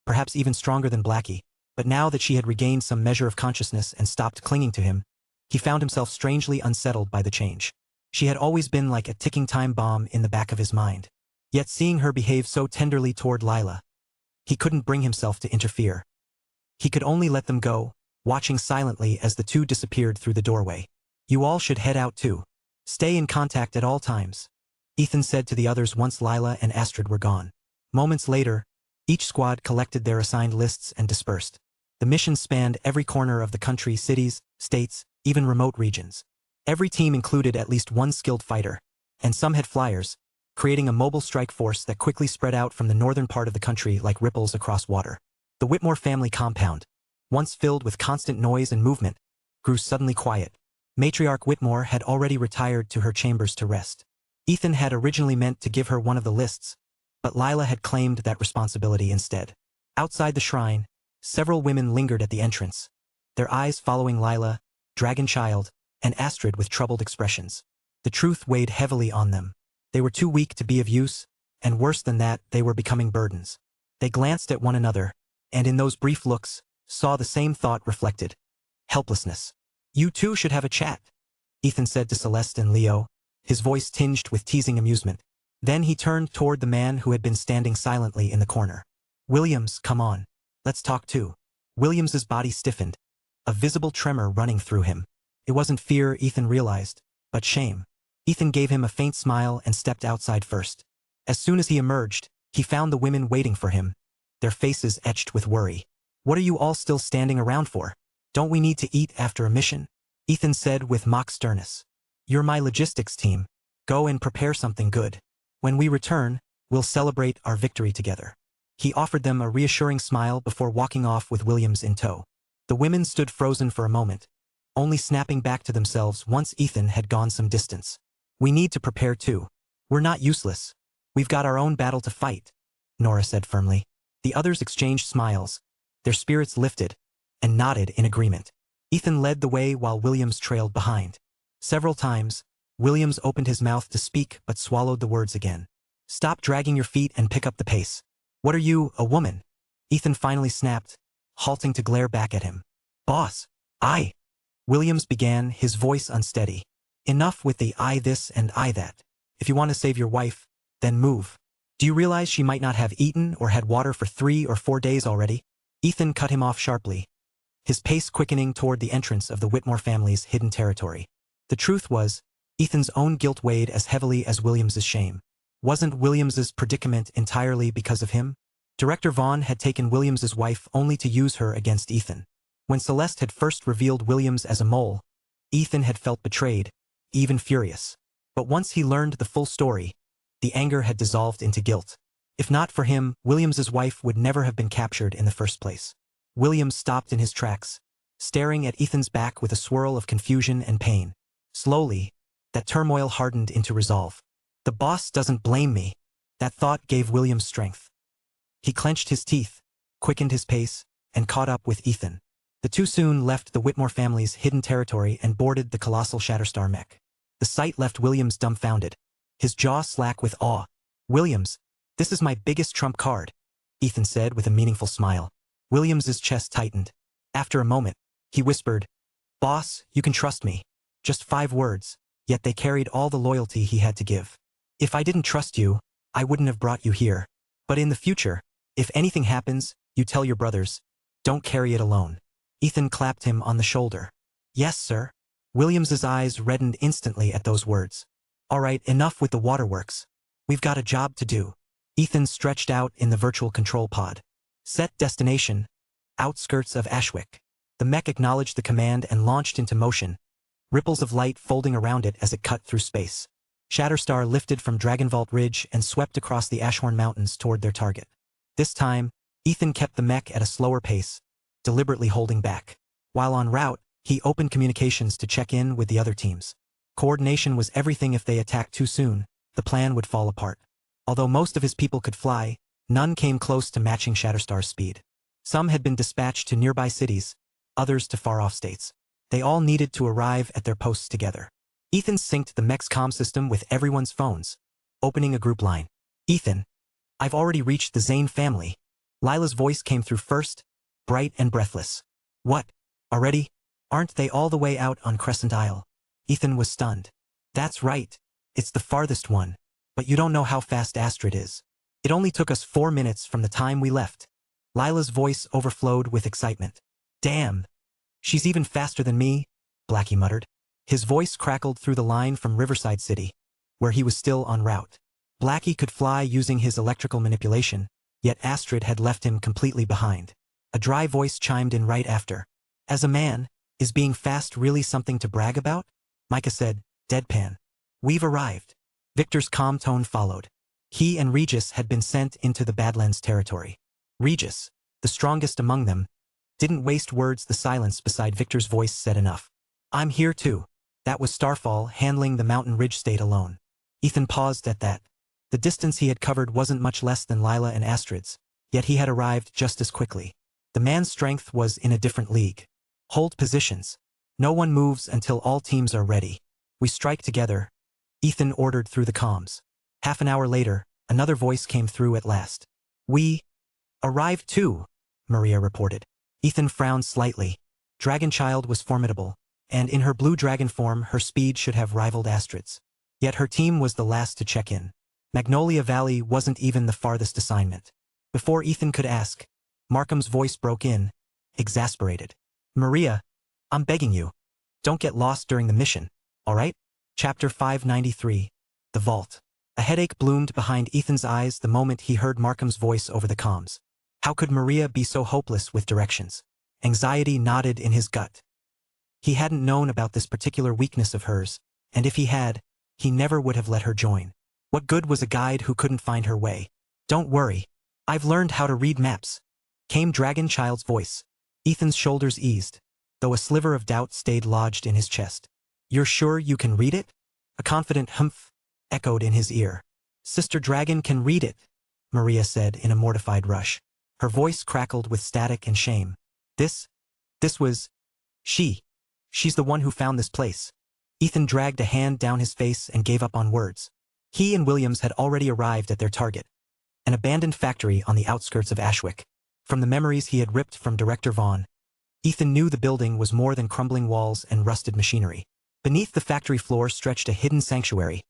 perhaps even stronger than Blackie, but now that she had regained some measure of consciousness and stopped clinging to him, he found himself strangely unsettled by the change. She had always been like a ticking time bomb in the back of his mind. Yet seeing her behave so tenderly toward Lila, he couldn't bring himself to interfere. He could only let them go, watching silently as the two disappeared through the doorway. You all should head out too. Stay in contact at all times, Ethan said to the others once Lila and Astrid were gone. Moments later, each squad collected their assigned lists and dispersed. The mission spanned every corner of the country, cities, states, even remote regions. Every team included at least one skilled fighter, and some had flyers, creating a mobile strike force that quickly spread out from the northern part of the country like ripples across water. The Whitmore family compound, once filled with constant noise and movement, grew suddenly quiet. Matriarch Whitmore had already retired to her chambers to rest. Ethan had originally meant to give her one of the lists, but Lila had claimed that responsibility instead. Outside the shrine, several women lingered at the entrance, their eyes following Lila, Dragonchild, and Astrid with troubled expressions. The truth weighed heavily on them. They were too weak to be of use, and worse than that, they were becoming burdens. They glanced at one another, and in those brief looks, saw the same thought reflected. Helplessness. You two should have a chat, Ethan said to Celeste and Leo, his voice tinged with teasing amusement. Then he turned toward the man who had been standing silently in the corner. Williams, come on. Let's talk too. Williams's body stiffened, a visible tremor running through him. It wasn't fear, Ethan realized, but shame. Ethan gave him a faint smile and stepped outside first. As soon as he emerged, he found the women waiting for him, their faces etched with worry. What are you all still standing around for? Don't we need to eat after a mission? Ethan said with mock sternness. You're my logistics team. Go and prepare something good. When we return, we'll celebrate our victory together. He offered them a reassuring smile before walking off with Williams in tow. The women stood frozen for a moment, only snapping back to themselves once Ethan had gone some distance. We need to prepare too. We're not useless. We've got our own battle to fight, Nora said firmly. The others exchanged smiles, their spirits lifted, and nodded in agreement. Ethan led the way while Williams trailed behind. Several times, Williams opened his mouth to speak but swallowed the words again. Stop dragging your feet and pick up the pace. What are you, a woman? Ethan finally snapped, halting to glare back at him. Boss, Williams began, his voice unsteady. Enough with the I this and I that. If you want to save your wife, then move. Do you realize she might not have eaten or had water for 3 or 4 days already? Ethan cut him off sharply, his pace quickening toward the entrance of the Whitmore family's hidden territory. The truth was, Ethan's own guilt weighed as heavily as Williams's shame. Wasn't Williams's predicament entirely because of him? Director Vaughn had taken Williams's wife only to use her against Ethan. When Celeste had first revealed Williams as a mole, Ethan had felt betrayed, even furious. But once he learned the full story, the anger had dissolved into guilt. If not for him, Williams's wife would never have been captured in the first place. Williams stopped in his tracks, staring at Ethan's back with a swirl of confusion and pain. Slowly, that turmoil hardened into resolve. The boss doesn't blame me. That thought gave William strength. He clenched his teeth, quickened his pace, and caught up with Ethan. The two soon left the Whitmore family's hidden territory and boarded the colossal Shatterstar mech. The sight left Williams dumbfounded, his jaw slack with awe. "Williams, this is my biggest trump card," Ethan said with a meaningful smile. Williams's chest tightened. After a moment, he whispered, "Boss, you can trust me." Just 5 words, yet they carried all the loyalty he had to give. "If I didn't trust you, I wouldn't have brought you here. But in the future, if anything happens, you tell your brothers. Don't carry it alone." Ethan clapped him on the shoulder. "Yes, sir." Williams's eyes reddened instantly at those words. "All right, enough with the waterworks. We've got a job to do." Ethan stretched out in the virtual control pod. "Set destination, outskirts of Ashwick." The mech acknowledged the command and launched into motion, ripples of light folding around it as it cut through space. Shatterstar lifted from Dragonvault Ridge and swept across the Ashhorn Mountains toward their target. This time, Ethan kept the mech at a slower pace, deliberately holding back. While en route, he opened communications to check in with the other teams. Coordination was everything. If they attacked too soon, the plan would fall apart. Although most of his people could fly, none came close to matching Shatterstar's speed. Some had been dispatched to nearby cities, others to far-off states. They all needed to arrive at their posts together. Ethan synced the mech's comm system with everyone's phones, opening a group line. "Ethan, I've already reached the Zane family." Lila's voice came through first, bright and breathless. "What? Already? Aren't they all the way out on Crescent Isle?" Ethan was stunned. "That's right. It's the farthest one. But you don't know how fast Astrid is. It only took us 4 minutes from the time we left." Lila's voice overflowed with excitement. "Damn. She's even faster than me," Blackie muttered. His voice crackled through the line from Riverside City, where he was still en route. Blackie could fly using his electrical manipulation, yet Astrid had left him completely behind. A dry voice chimed in right after. "As a man, is being fast really something to brag about?" Micah said, deadpan. "We've arrived." Victor's calm tone followed. He and Regis had been sent into the Badlands territory. Regis, the strongest among them, didn't waste words. The silence beside Victor's voice said enough. "I'm here too." That was Starfall handling the Mountain Ridge state alone. Ethan paused at that. The distance he had covered wasn't much less than Lila and Astrid's, yet he had arrived just as quickly. The man's strength was in a different league. "Hold positions. No one moves until all teams are ready. We strike together," Ethan ordered through the comms. Half an hour later, another voice came through at last. "We arrived too," Maria reported. Ethan frowned slightly. Dragonchild was formidable, and in her blue dragon form her speed should have rivaled Astrid's. Yet her team was the last to check in. Magnolia Valley wasn't even the farthest assignment. Before Ethan could ask, Markham's voice broke in, exasperated. "Maria, I'm begging you. Don't get lost during the mission, all right?" Chapter 593. The Vault. A headache bloomed behind Ethan's eyes the moment he heard Markham's voice over the comms. How could Maria be so hopeless with directions? Anxiety knotted in his gut. He hadn't known about this particular weakness of hers, and if he had, he never would have let her join. What good was a guide who couldn't find her way? "Don't worry. I've learned how to read maps," came Dragonchild's voice. Ethan's shoulders eased, though a sliver of doubt stayed lodged in his chest. "You're sure you can read it?" A confident humph echoed in his ear. "Sister Dragon can read it," Maria said in a mortified rush. Her voice crackled with static and shame. This was... She's the one who found this place." Ethan dragged a hand down his face and gave up on words. He and Williams had already arrived at their target, an abandoned factory on the outskirts of Ashwick. From the memories he had ripped from Director Vaughn, Ethan knew the building was more than crumbling walls and rusted machinery. Beneath the factory floor stretched a hidden sanctuary,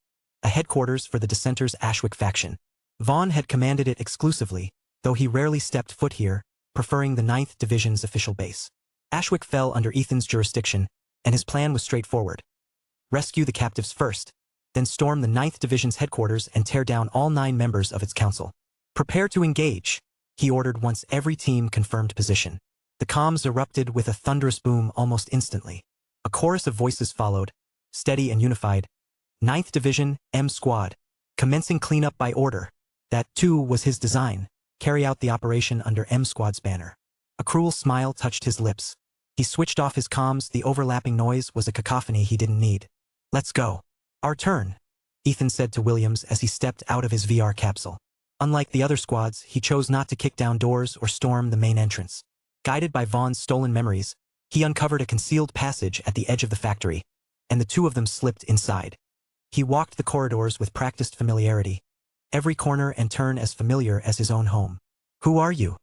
a headquarters for the Dissenters' Ashwick faction. Vaughn had commanded it exclusively, though he rarely stepped foot here, preferring the 9th Division's official base. Ashwick fell under Ethan's jurisdiction, and his plan was straightforward. Rescue the captives first, then storm the 9th Division's headquarters and tear down all 9 members of its council. "Prepare to engage," he ordered once every team confirmed position. The comms erupted with a thunderous boom almost instantly. A chorus of voices followed, steady and unified. 9th Division, M Squad. Commencing cleanup by order. That, too, was his design. Carry out the operation under M Squad's banner. A cruel smile touched his lips. He switched off his comms. The overlapping noise was a cacophony he didn't need. "Let's go. Our turn," Ethan said to Williams as he stepped out of his VR capsule. Unlike the other squads, he chose not to kick down doors or storm the main entrance. Guided by Vaughn's stolen memories, he uncovered a concealed passage at the edge of the factory, and the two of them slipped inside. He walked the corridors with practiced familiarity, every corner and turn as familiar as his own home. "Who are you?"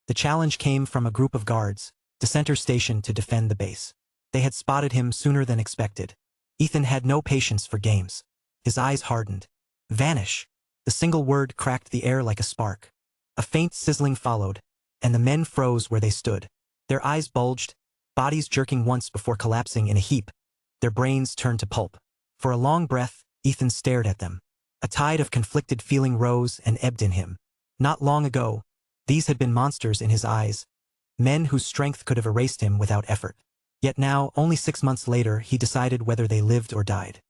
The challenge came from a group of guards, the center station to defend the base. They had spotted him sooner than expected. Ethan had no patience for games. His eyes hardened. "Vanish." The single word cracked the air like a spark. A faint sizzling followed, and the men froze where they stood. Their eyes bulged, bodies jerking once before collapsing in a heap. Their brains turned to pulp. For a long breath, Ethan stared at them. A tide of conflicted feeling rose and ebbed in him. Not long ago, these had been monsters in his eyes, men whose strength could have erased him without effort. Yet now, only 6 months later, he decided whether they lived or died.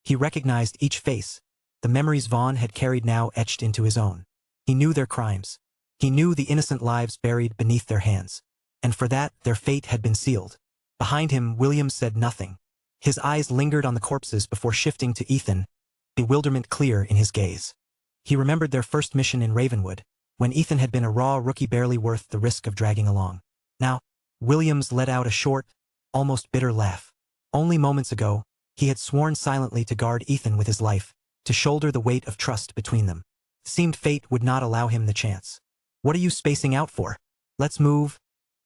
He recognized each face, the memories Vaughn had carried now etched into his own. He knew their crimes. He knew the innocent lives buried beneath their hands. And for that, their fate had been sealed. Behind him, Williams said nothing. His eyes lingered on the corpses before shifting to Ethan, bewilderment clear in his gaze. He remembered their first mission in Ravenwood, when Ethan had been a raw rookie barely worth the risk of dragging along. Now, Williams let out a short, almost bitter laugh. Only moments ago, he had sworn silently to guard Ethan with his life, to shoulder the weight of trust between them. It seemed fate would not allow him the chance. "What are you spacing out for? Let's move,"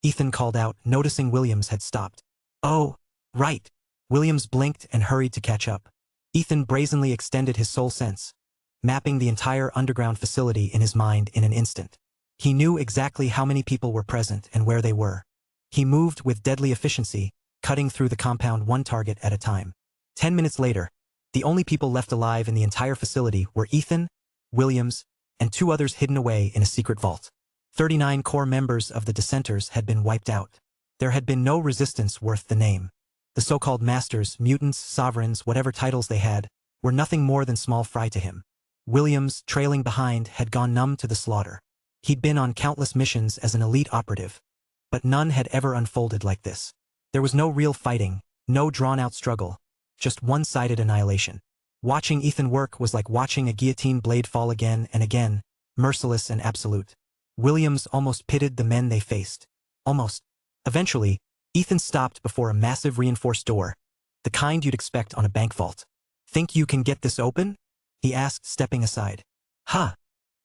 Ethan called out, noticing Williams had stopped. "Oh, right." Williams blinked and hurried to catch up. Ethan brazenly extended his soul sense, mapping the entire underground facility in his mind in an instant. He knew exactly how many people were present and where they were. He moved with deadly efficiency, cutting through the compound one target at a time. 10 minutes later, the only people left alive in the entire facility were Ethan, Williams, and 2 others hidden away in a secret vault. 39 core members of the dissenters had been wiped out. There had been no resistance worth the name. The so-called masters, mutants, sovereigns, whatever titles they had, were nothing more than small fry to him. Williams, trailing behind, had gone numb to the slaughter. He'd been on countless missions as an elite operative, but none had ever unfolded like this. There was no real fighting, no drawn-out struggle, just one-sided annihilation. Watching Ethan work was like watching a guillotine blade fall again and again, merciless and absolute. Williams almost pitied the men they faced. Almost. Eventually, Ethan stopped before a massive reinforced door, the kind you'd expect on a bank vault. "Think you can get this open?" he asked, stepping aside. "Huh."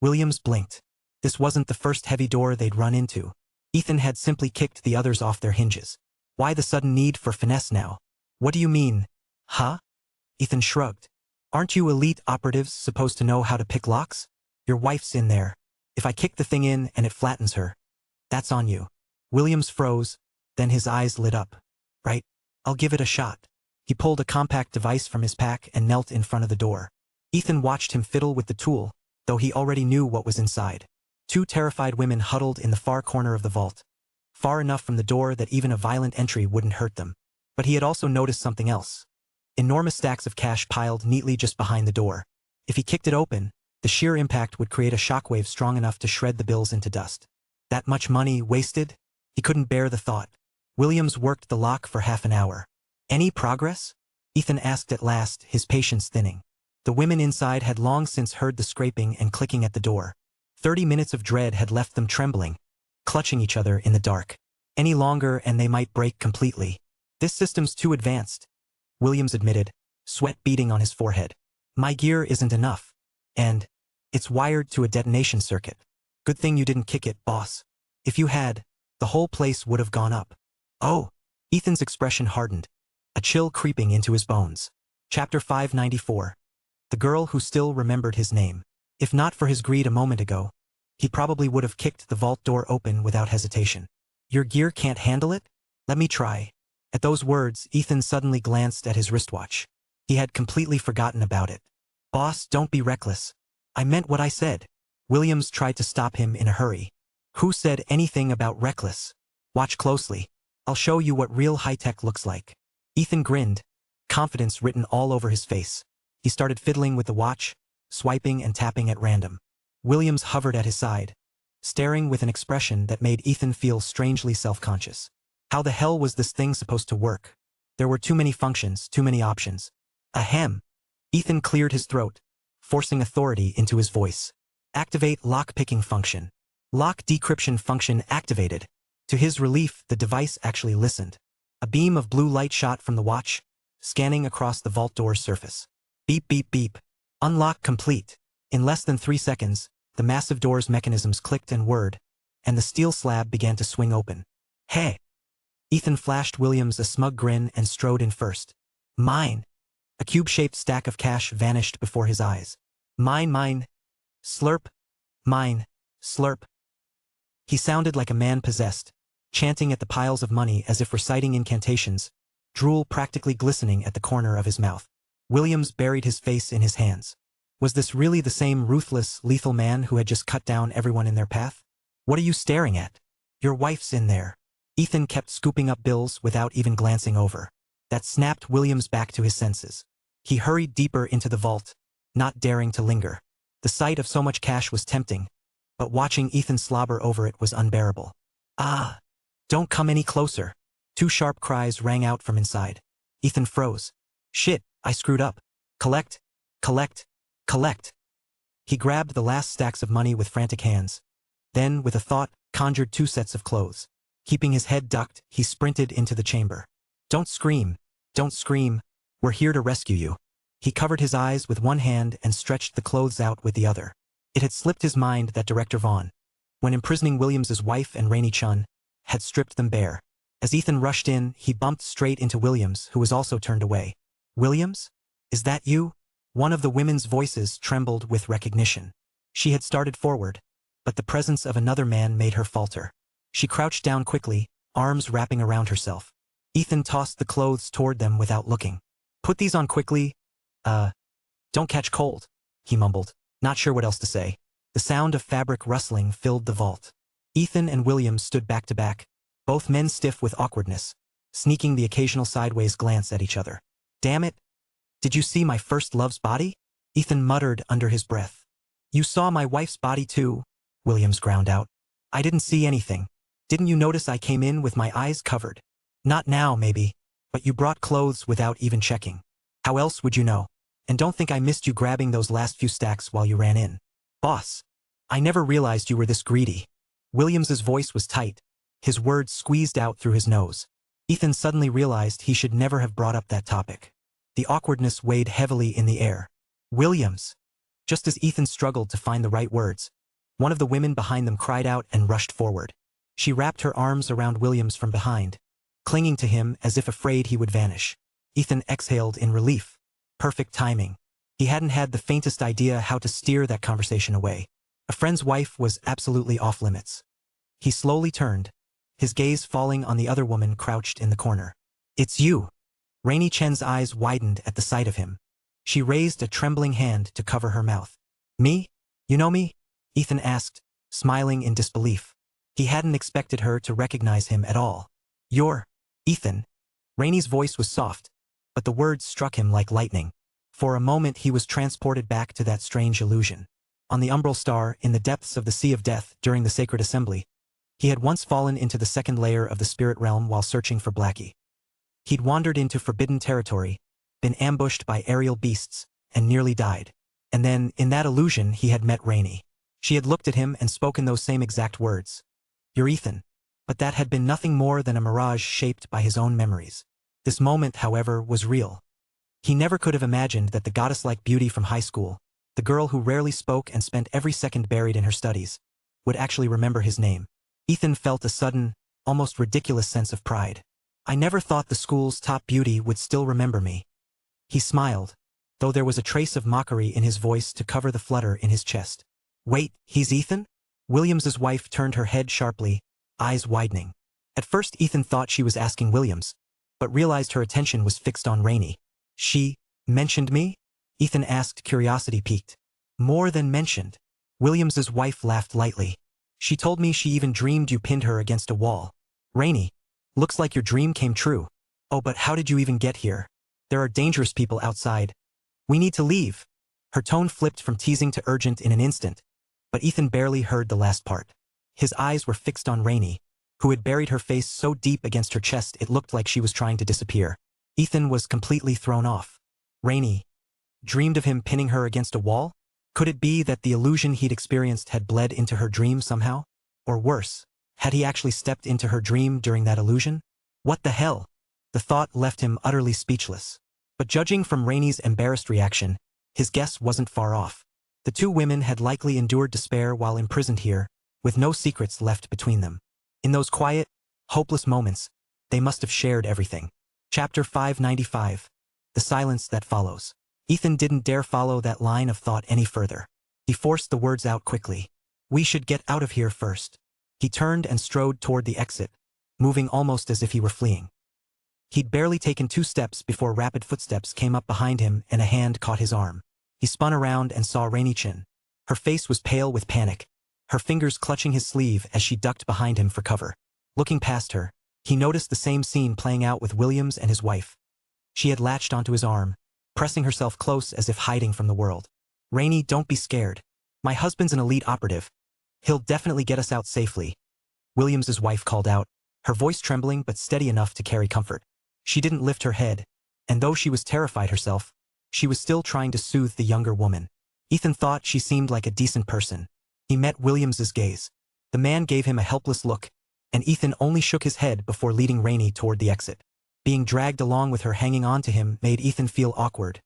Williams blinked. This wasn't the first heavy door they'd run into. Ethan had simply kicked the others off their hinges. Why the sudden need for finesse now? "What do you mean? Huh?" Ethan shrugged. "Aren't you elite operatives supposed to know how to pick locks? Your wife's in there. If I kick the thing in and it flattens her, that's on you." Williams froze, then his eyes lit up. "Right, I'll give it a shot." He pulled a compact device from his pack and knelt in front of the door. Ethan watched him fiddle with the tool, though he already knew what was inside. 2 terrified women huddled in the far corner of the vault, far enough from the door that even a violent entry wouldn't hurt them. But he had also noticed something else. Enormous stacks of cash piled neatly just behind the door. If he kicked it open, the sheer impact would create a shockwave strong enough to shred the bills into dust. That much money wasted? He couldn't bear the thought. Williams worked the lock for half an hour. "Any progress?" Ethan asked at last, his patience thinning. The women inside had long since heard the scraping and clicking at the door. 30 minutes of dread had left them trembling, clutching each other in the dark. Any longer and they might break completely. "This system's too advanced," Williams admitted, sweat beading on his forehead. "My gear isn't enough. And it's wired to a detonation circuit. Good thing you didn't kick it, boss. If you had, the whole place would have gone up." "Oh." Ethan's expression hardened, a chill creeping into his bones. Chapter 594. The girl who still remembered his name. If not for his greed a moment ago, he probably would have kicked the vault door open without hesitation. "Your gear can't handle it? Let me try." At those words, Ethan suddenly glanced at his wristwatch. He had completely forgotten about it. "Boss, don't be reckless. I meant what I said." Williams tried to stop him in a hurry. "Who said anything about reckless? Watch closely. I'll show you what real high-tech looks like." Ethan grinned, confidence written all over his face. He started fiddling with the watch, swiping and tapping at random. Williams hovered at his side, staring with an expression that made Ethan feel strangely self-conscious. How the hell was this thing supposed to work? There were too many functions, too many options. Ahem. Ethan cleared his throat, forcing authority into his voice. Activate lock-picking function. Lock decryption function activated. To his relief, the device actually listened. A beam of blue light shot from the watch, scanning across the vault door's surface. Beep beep beep. Unlock complete. In less than 3 seconds, the massive door's mechanisms clicked and whirred, and the steel slab began to swing open. Hey! Ethan flashed Williams a smug grin and strode in first. Mine! A cube-shaped stack of cash vanished before his eyes. Mine. Slurp. Mine. Slurp. He sounded like a man possessed, chanting at the piles of money as if reciting incantations, drool practically glistening at the corner of his mouth. Williams buried his face in his hands. Was this really the same ruthless, lethal man who had just cut down everyone in their path? What are you staring at? Your wife's in there. Ethan kept scooping up bills without even glancing over. That snapped Williams back to his senses. He hurried deeper into the vault, not daring to linger. The sight of so much cash was tempting, but watching Ethan slobber over it was unbearable. Ah! Don't come any closer. 2 sharp cries rang out from inside. Ethan froze. Shit, I screwed up. Collect. He grabbed the last stacks of money with frantic hands. Then, with a thought, conjured 2 sets of clothes. Keeping his head ducked, he sprinted into the chamber. Don't scream. We're here to rescue you. He covered his eyes with one hand and stretched the clothes out with the other. It had slipped his mind that Director Vaughn, when imprisoning Williams's wife and Rainey Chun, had stripped them bare. As Ethan rushed in, he bumped straight into Williams, who was also turned away. Williams? Is that you? One of the women's voices trembled with recognition. She had started forward, but the presence of another man made her falter. She crouched down quickly, arms wrapping around herself. Ethan tossed the clothes toward them without looking. Put these on quickly. Don't catch cold, he mumbled, not sure what else to say. The sound of fabric rustling filled the vault. Ethan and Williams stood back to back, both men stiff with awkwardness, sneaking the occasional sideways glance at each other. Damn it! Did you see my first love's body? Ethan muttered under his breath. You saw my wife's body too, Williams ground out. I didn't see anything. Didn't you notice I came in with my eyes covered? Not now, maybe, but you brought clothes without even checking. How else would you know? And don't think I missed you grabbing those last few stacks while you ran in. Boss, I never realized you were this greedy. Williams's voice was tight, his words squeezed out through his nose. Ethan suddenly realized he should never have brought up that topic. The awkwardness weighed heavily in the air. Williams! Just as Ethan struggled to find the right words, one of the women behind them cried out and rushed forward. She wrapped her arms around Williams from behind, clinging to him as if afraid he would vanish. Ethan exhaled in relief. Perfect timing. He hadn't had the faintest idea how to steer that conversation away. A friend's wife was absolutely off limits. He slowly turned, his gaze falling on the other woman crouched in the corner. It's you. Rainey Chen's eyes widened at the sight of him. She raised a trembling hand to cover her mouth. Me? You know me? Ethan asked, smiling in disbelief. He hadn't expected her to recognize him at all. You're Ethan. Rainey's voice was soft, but the words struck him like lightning. For a moment he was transported back to that strange illusion. On the umbral star, in the depths of the Sea of Death during the Sacred Assembly, he had once fallen into the second layer of the spirit realm while searching for Blackie. He'd wandered into forbidden territory, been ambushed by aerial beasts, and nearly died. And then, in that illusion, he had met Rainey. She had looked at him and spoken those same exact words. You're Ethan. But that had been nothing more than a mirage shaped by his own memories. This moment, however, was real. He never could have imagined that the goddess-like beauty from high school, the girl who rarely spoke and spent every second buried in her studies, would actually remember his name. Ethan felt a sudden, almost ridiculous sense of pride. I never thought the school's top beauty would still remember me. He smiled, though there was a trace of mockery in his voice to cover the flutter in his chest. Wait, he's Ethan? Williams's wife turned her head sharply, eyes widening. At first Ethan thought she was asking Williams, but realized her attention was fixed on Rainey. She mentioned me? Ethan asked, curiosity piqued. More than mentioned. Williams's wife laughed lightly. She told me she even dreamed you pinned her against a wall. Rainey, looks like your dream came true. Oh, but how did you even get here? There are dangerous people outside. We need to leave. Her tone flipped from teasing to urgent in an instant, but Ethan barely heard the last part. His eyes were fixed on Rainey, who had buried her face so deep against her chest it looked like she was trying to disappear. Ethan was completely thrown off. Rainey dreamed of him pinning her against a wall? Could it be that the illusion he'd experienced had bled into her dream somehow? Or worse, had he actually stepped into her dream during that illusion? What the hell? The thought left him utterly speechless. But judging from Rainey's embarrassed reaction, his guess wasn't far off. The two women had likely endured despair while imprisoned here, with no secrets left between them. In those quiet, hopeless moments, they must have shared everything. Chapter 595. The Silence That Follows. Ethan didn't dare follow that line of thought any further. He forced the words out quickly. We should get out of here first. He turned and strode toward the exit, moving almost as if he were fleeing. He'd barely taken 2 steps before rapid footsteps came up behind him and a hand caught his arm. He spun around and saw Rainey Chin. Her face was pale with panic, her fingers clutching his sleeve as she ducked behind him for cover. Looking past her, he noticed the same scene playing out with Williams and his wife. She had latched onto his arm, pressing herself close as if hiding from the world. Rainey, don't be scared. My husband's an elite operative. He'll definitely get us out safely. Williams's wife called out, her voice trembling but steady enough to carry comfort. She didn't lift her head, and though she was terrified herself, she was still trying to soothe the younger woman. Ethan thought she seemed like a decent person. He met Williams's gaze. The man gave him a helpless look, and Ethan only shook his head before leading Rainey toward the exit. Being dragged along with her hanging on to him made Ethan feel awkward,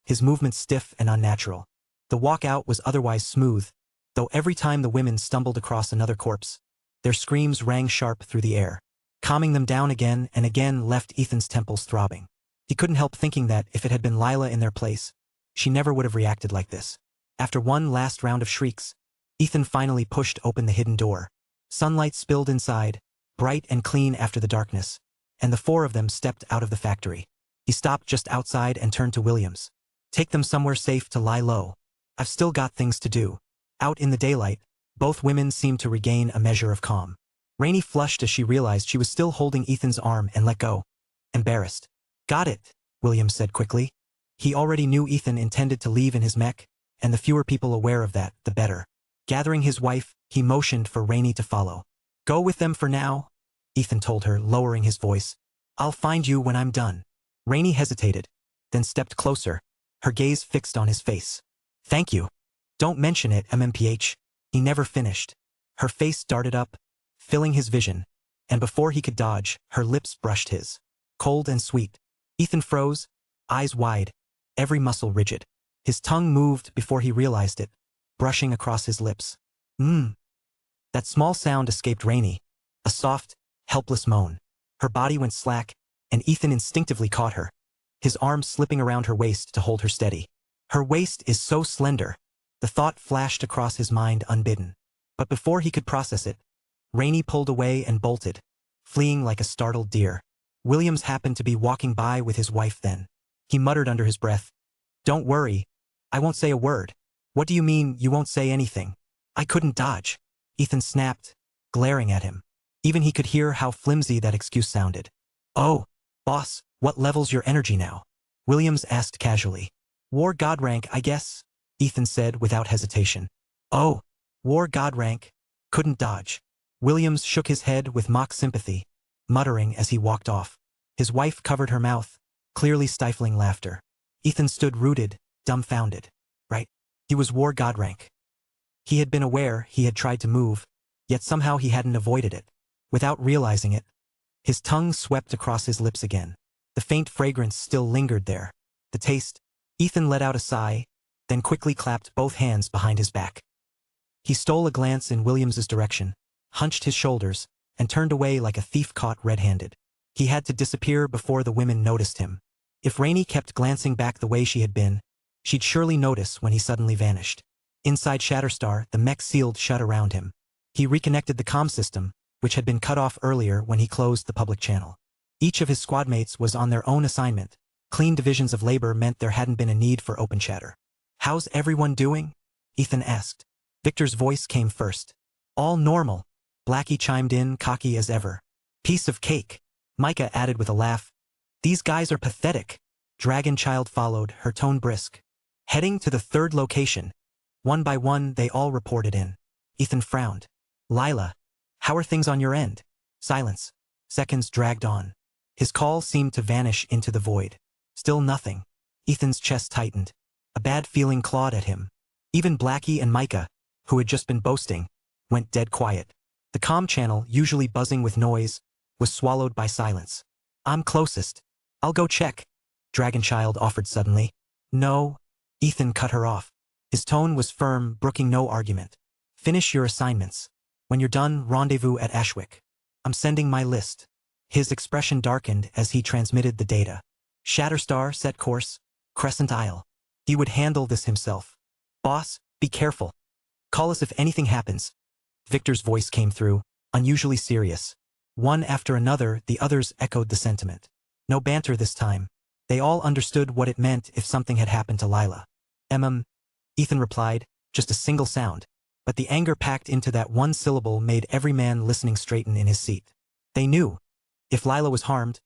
his movements stiff and unnatural. The walk out was otherwise smooth, though every time the women stumbled across another corpse, their screams rang sharp through the air. Calming them down again and again left Ethan's temples throbbing. He couldn't help thinking that if it had been Lila in their place, she never would have reacted like this. After one last round of shrieks, Ethan finally pushed open the hidden door. Sunlight spilled inside, bright and clean after the darkness, and the 4 of them stepped out of the factory. He stopped just outside and turned to Williams. Take them somewhere safe to lie low. I've still got things to do. Out in the daylight, both women seemed to regain a measure of calm. Rainey flushed as she realized she was still holding Ethan's arm and let go. Embarrassed. Got it, Williams said quickly. He already knew Ethan intended to leave in his mech, and the fewer people aware of that, the better. Gathering his wife, he motioned for Rainey to follow. Go with them for now, Ethan told her, lowering his voice. I'll find you when I'm done. Rainey hesitated, then stepped closer, her gaze fixed on his face. Thank you. Don't mention it, MMPH. He never finished. Her face darted up, filling his vision, and before he could dodge, her lips brushed his. Cold and sweet. Ethan froze, eyes wide, every muscle rigid. His tongue moved before he realized it, brushing across his lips. That small sound escaped Rainey, a soft, helpless moan. Her body went slack, and Ethan instinctively caught her, his arms slipping around her waist to hold her steady. Her waist is so slender. The thought flashed across his mind unbidden. But before he could process it, Rainey pulled away and bolted, fleeing like a startled deer. Williams happened to be walking by with his wife then. He muttered under his breath, Don't worry, I won't say a word. What do you mean you won't say anything? I couldn't dodge. Ethan snapped, glaring at him. Even he could hear how flimsy that excuse sounded. Oh, boss, what level's your energy now? Williams asked casually. War God rank, I guess, Ethan said without hesitation. Oh, War God rank. Couldn't dodge. Williams shook his head with mock sympathy, muttering as he walked off. His wife covered her mouth, clearly stifling laughter. Ethan stood rooted, dumbfounded. Right? He was War God rank. He had been aware he had tried to move, yet somehow he hadn't avoided it. Without realizing it, his tongue swept across his lips again. The faint fragrance still lingered there. The taste. Ethan let out a sigh, then quickly clapped both hands behind his back. He stole a glance in Williams's direction, hunched his shoulders, and turned away like a thief caught red-handed. He had to disappear before the women noticed him. If Rainey kept glancing back the way she had been, she'd surely notice when he suddenly vanished. Inside Shatterstar, the mech sealed shut around him. He reconnected the comm system, which had been cut off earlier when he closed the public channel. Each of his squadmates was on their own assignment. Clean divisions of labor meant there hadn't been a need for open chatter. How's everyone doing? Ethan asked. Victor's voice came first. All normal. Blackie chimed in, cocky as ever. Piece of cake. Micah added with a laugh. These guys are pathetic. Dragonchild followed, her tone brisk. Heading to the 3rd location. One by one, they all reported in. Ethan frowned. Lila, how are things on your end? Silence. Seconds dragged on. His call seemed to vanish into the void. Still nothing. Ethan's chest tightened. A bad feeling clawed at him. Even Blackie and Micah, who had just been boasting, went dead quiet. The comm channel, usually buzzing with noise, was swallowed by silence. I'm closest. I'll go check, Dragonchild offered suddenly. No. Ethan cut her off. His tone was firm, brooking no argument. Finish your assignments. When you're done, rendezvous at Ashwick. I'm sending my list. His expression darkened as he transmitted the data. Shatterstar set course, Crescent Isle. He would handle this himself. Boss, be careful. Call us if anything happens. Victor's voice came through, unusually serious. One after another, the others echoed the sentiment. No banter this time. They all understood what it meant if something had happened to Lila. Ethan replied, just a single sound. But the anger packed into that one syllable made every man listening straighten in his seat. They knew. If Lila was harmed,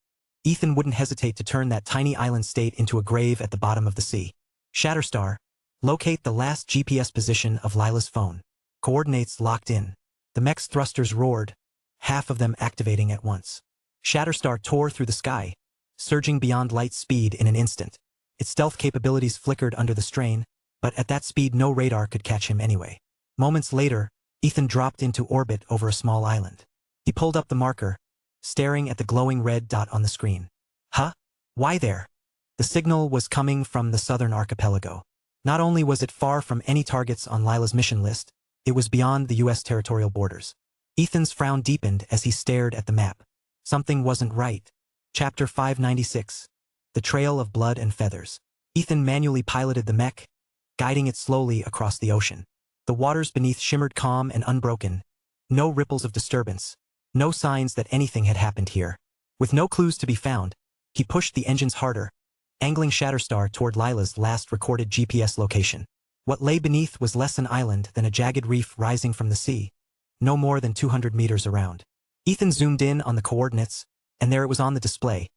Ethan wouldn't hesitate to turn that tiny island state into a grave at the bottom of the sea. Shatterstar, locate the last GPS position of Lila's phone. Coordinates locked in. The mech's thrusters roared, half of them activating at once. Shatterstar tore through the sky, surging beyond light speed in an instant. Its stealth capabilities flickered under the strain, but at that speed no radar could catch him anyway. Moments later, Ethan dropped into orbit over a small island. He pulled up the marker, staring at the glowing red dot on the screen. Huh? Why there? The signal was coming from the southern archipelago. Not only was it far from any targets on Lila's mission list, it was beyond the U.S. territorial borders. Ethan's frown deepened as he stared at the map. Something wasn't right. Chapter 596. The Trail of Blood and Feathers. Ethan manually piloted the mech, guiding it slowly across the ocean. The waters beneath shimmered calm and unbroken. No ripples of disturbance. No signs that anything had happened here. With no clues to be found, he pushed the engines harder, angling Shatterstar toward Lila's last recorded GPS location. What lay beneath was less an island than a jagged reef rising from the sea, no more than 200 meters around. Ethan zoomed in on the coordinates, and there it was on the display.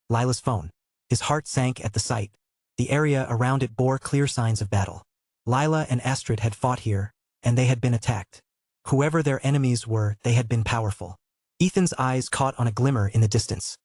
Lila's phone. His heart sank at the sight. The area around it bore clear signs of battle. Lila and Astrid had fought here, and they had been attacked. Whoever their enemies were, they had been powerful. Ethan's eyes caught on a glimmer in the distance.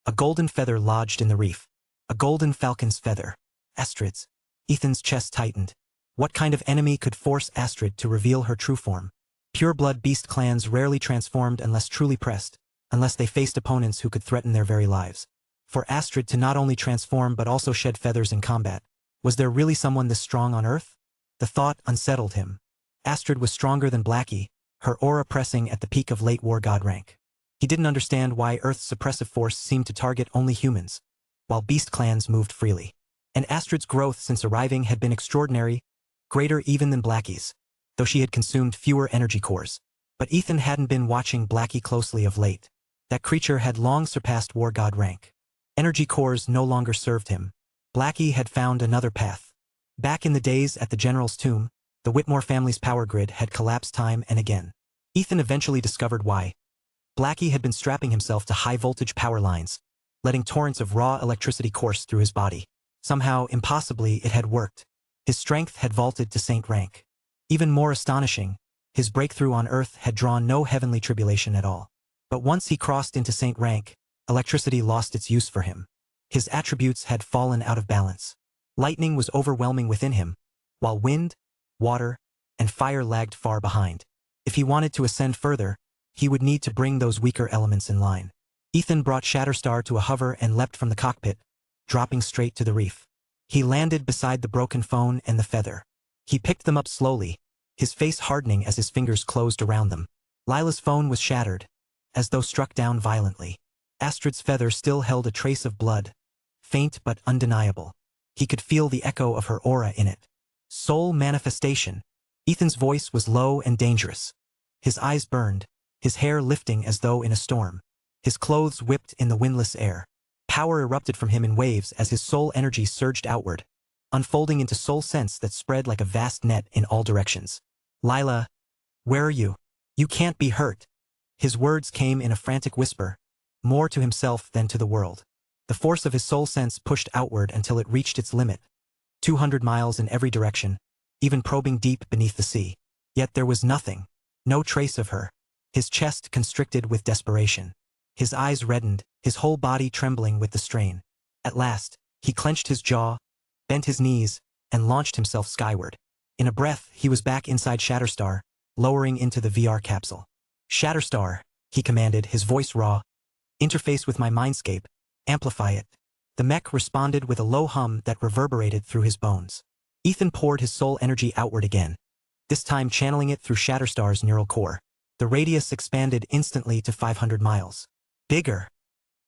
A golden feather lodged in the reef. A golden falcon's feather. Astrid's. Ethan's chest tightened. What kind of enemy could force Astrid to reveal her true form? Pure-blood beast clans rarely transformed unless truly pressed, unless they faced opponents who could threaten their very lives. For Astrid to not only transform but also shed feathers in combat, was there really someone this strong on Earth? The thought unsettled him. Astrid was stronger than Blackie, her aura pressing at the peak of late war god rank. He didn't understand why Earth's suppressive force seemed to target only humans, while beast clans moved freely. And Astrid's growth since arriving had been extraordinary, greater even than Blackie's, though she had consumed fewer energy cores. But Ethan hadn't been watching Blackie closely of late. That creature had long surpassed war god rank. Energy cores no longer served him. Blackie had found another path. Back in the days at the General's tomb, the Whitmore family's power grid had collapsed time and again. Ethan eventually discovered why. Blackie had been strapping himself to high-voltage power lines, letting torrents of raw electricity course through his body. Somehow, impossibly, it had worked. His strength had vaulted to saint rank. Even more astonishing, his breakthrough on Earth had drawn no heavenly tribulation at all. But once he crossed into saint rank, electricity lost its use for him. His attributes had fallen out of balance. Lightning was overwhelming within him, while wind, water, and fire lagged far behind. If he wanted to ascend further, he would need to bring those weaker elements in line. Ethan brought Shatterstar to a hover and leapt from the cockpit, dropping straight to the reef. He landed beside the broken phone and the feather. He picked them up slowly, his face hardening as his fingers closed around them. Lila's phone was shattered, as though struck down violently. Astrid's feather still held a trace of blood, faint but undeniable. He could feel the echo of her aura in it. Soul manifestation. Ethan's voice was low and dangerous. His eyes burned, his hair lifting as though in a storm. His clothes whipped in the windless air. Power erupted from him in waves as his soul energy surged outward, unfolding into soul sense that spread like a vast net in all directions. Lila, where are you? You can't be hurt. His words came in a frantic whisper, more to himself than to the world. The force of his soul sense pushed outward until it reached its limit, 200 miles in every direction, even probing deep beneath the sea. Yet there was nothing, no trace of her. his chest constricted with desperation. His eyes reddened, his whole body trembling with the strain. At last, he clenched his jaw, bent his knees, and launched himself skyward. In a breath, he was back inside Shatterstar, lowering into the VR capsule. "Shatterstar," he commanded, his voice raw. "Interface with my mindscape. Amplify it." The mech responded with a low hum that reverberated through his bones. Ethan poured his soul energy outward again, this time channeling it through Shatterstar's neural core. The radius expanded instantly to 500 miles. "Bigger,"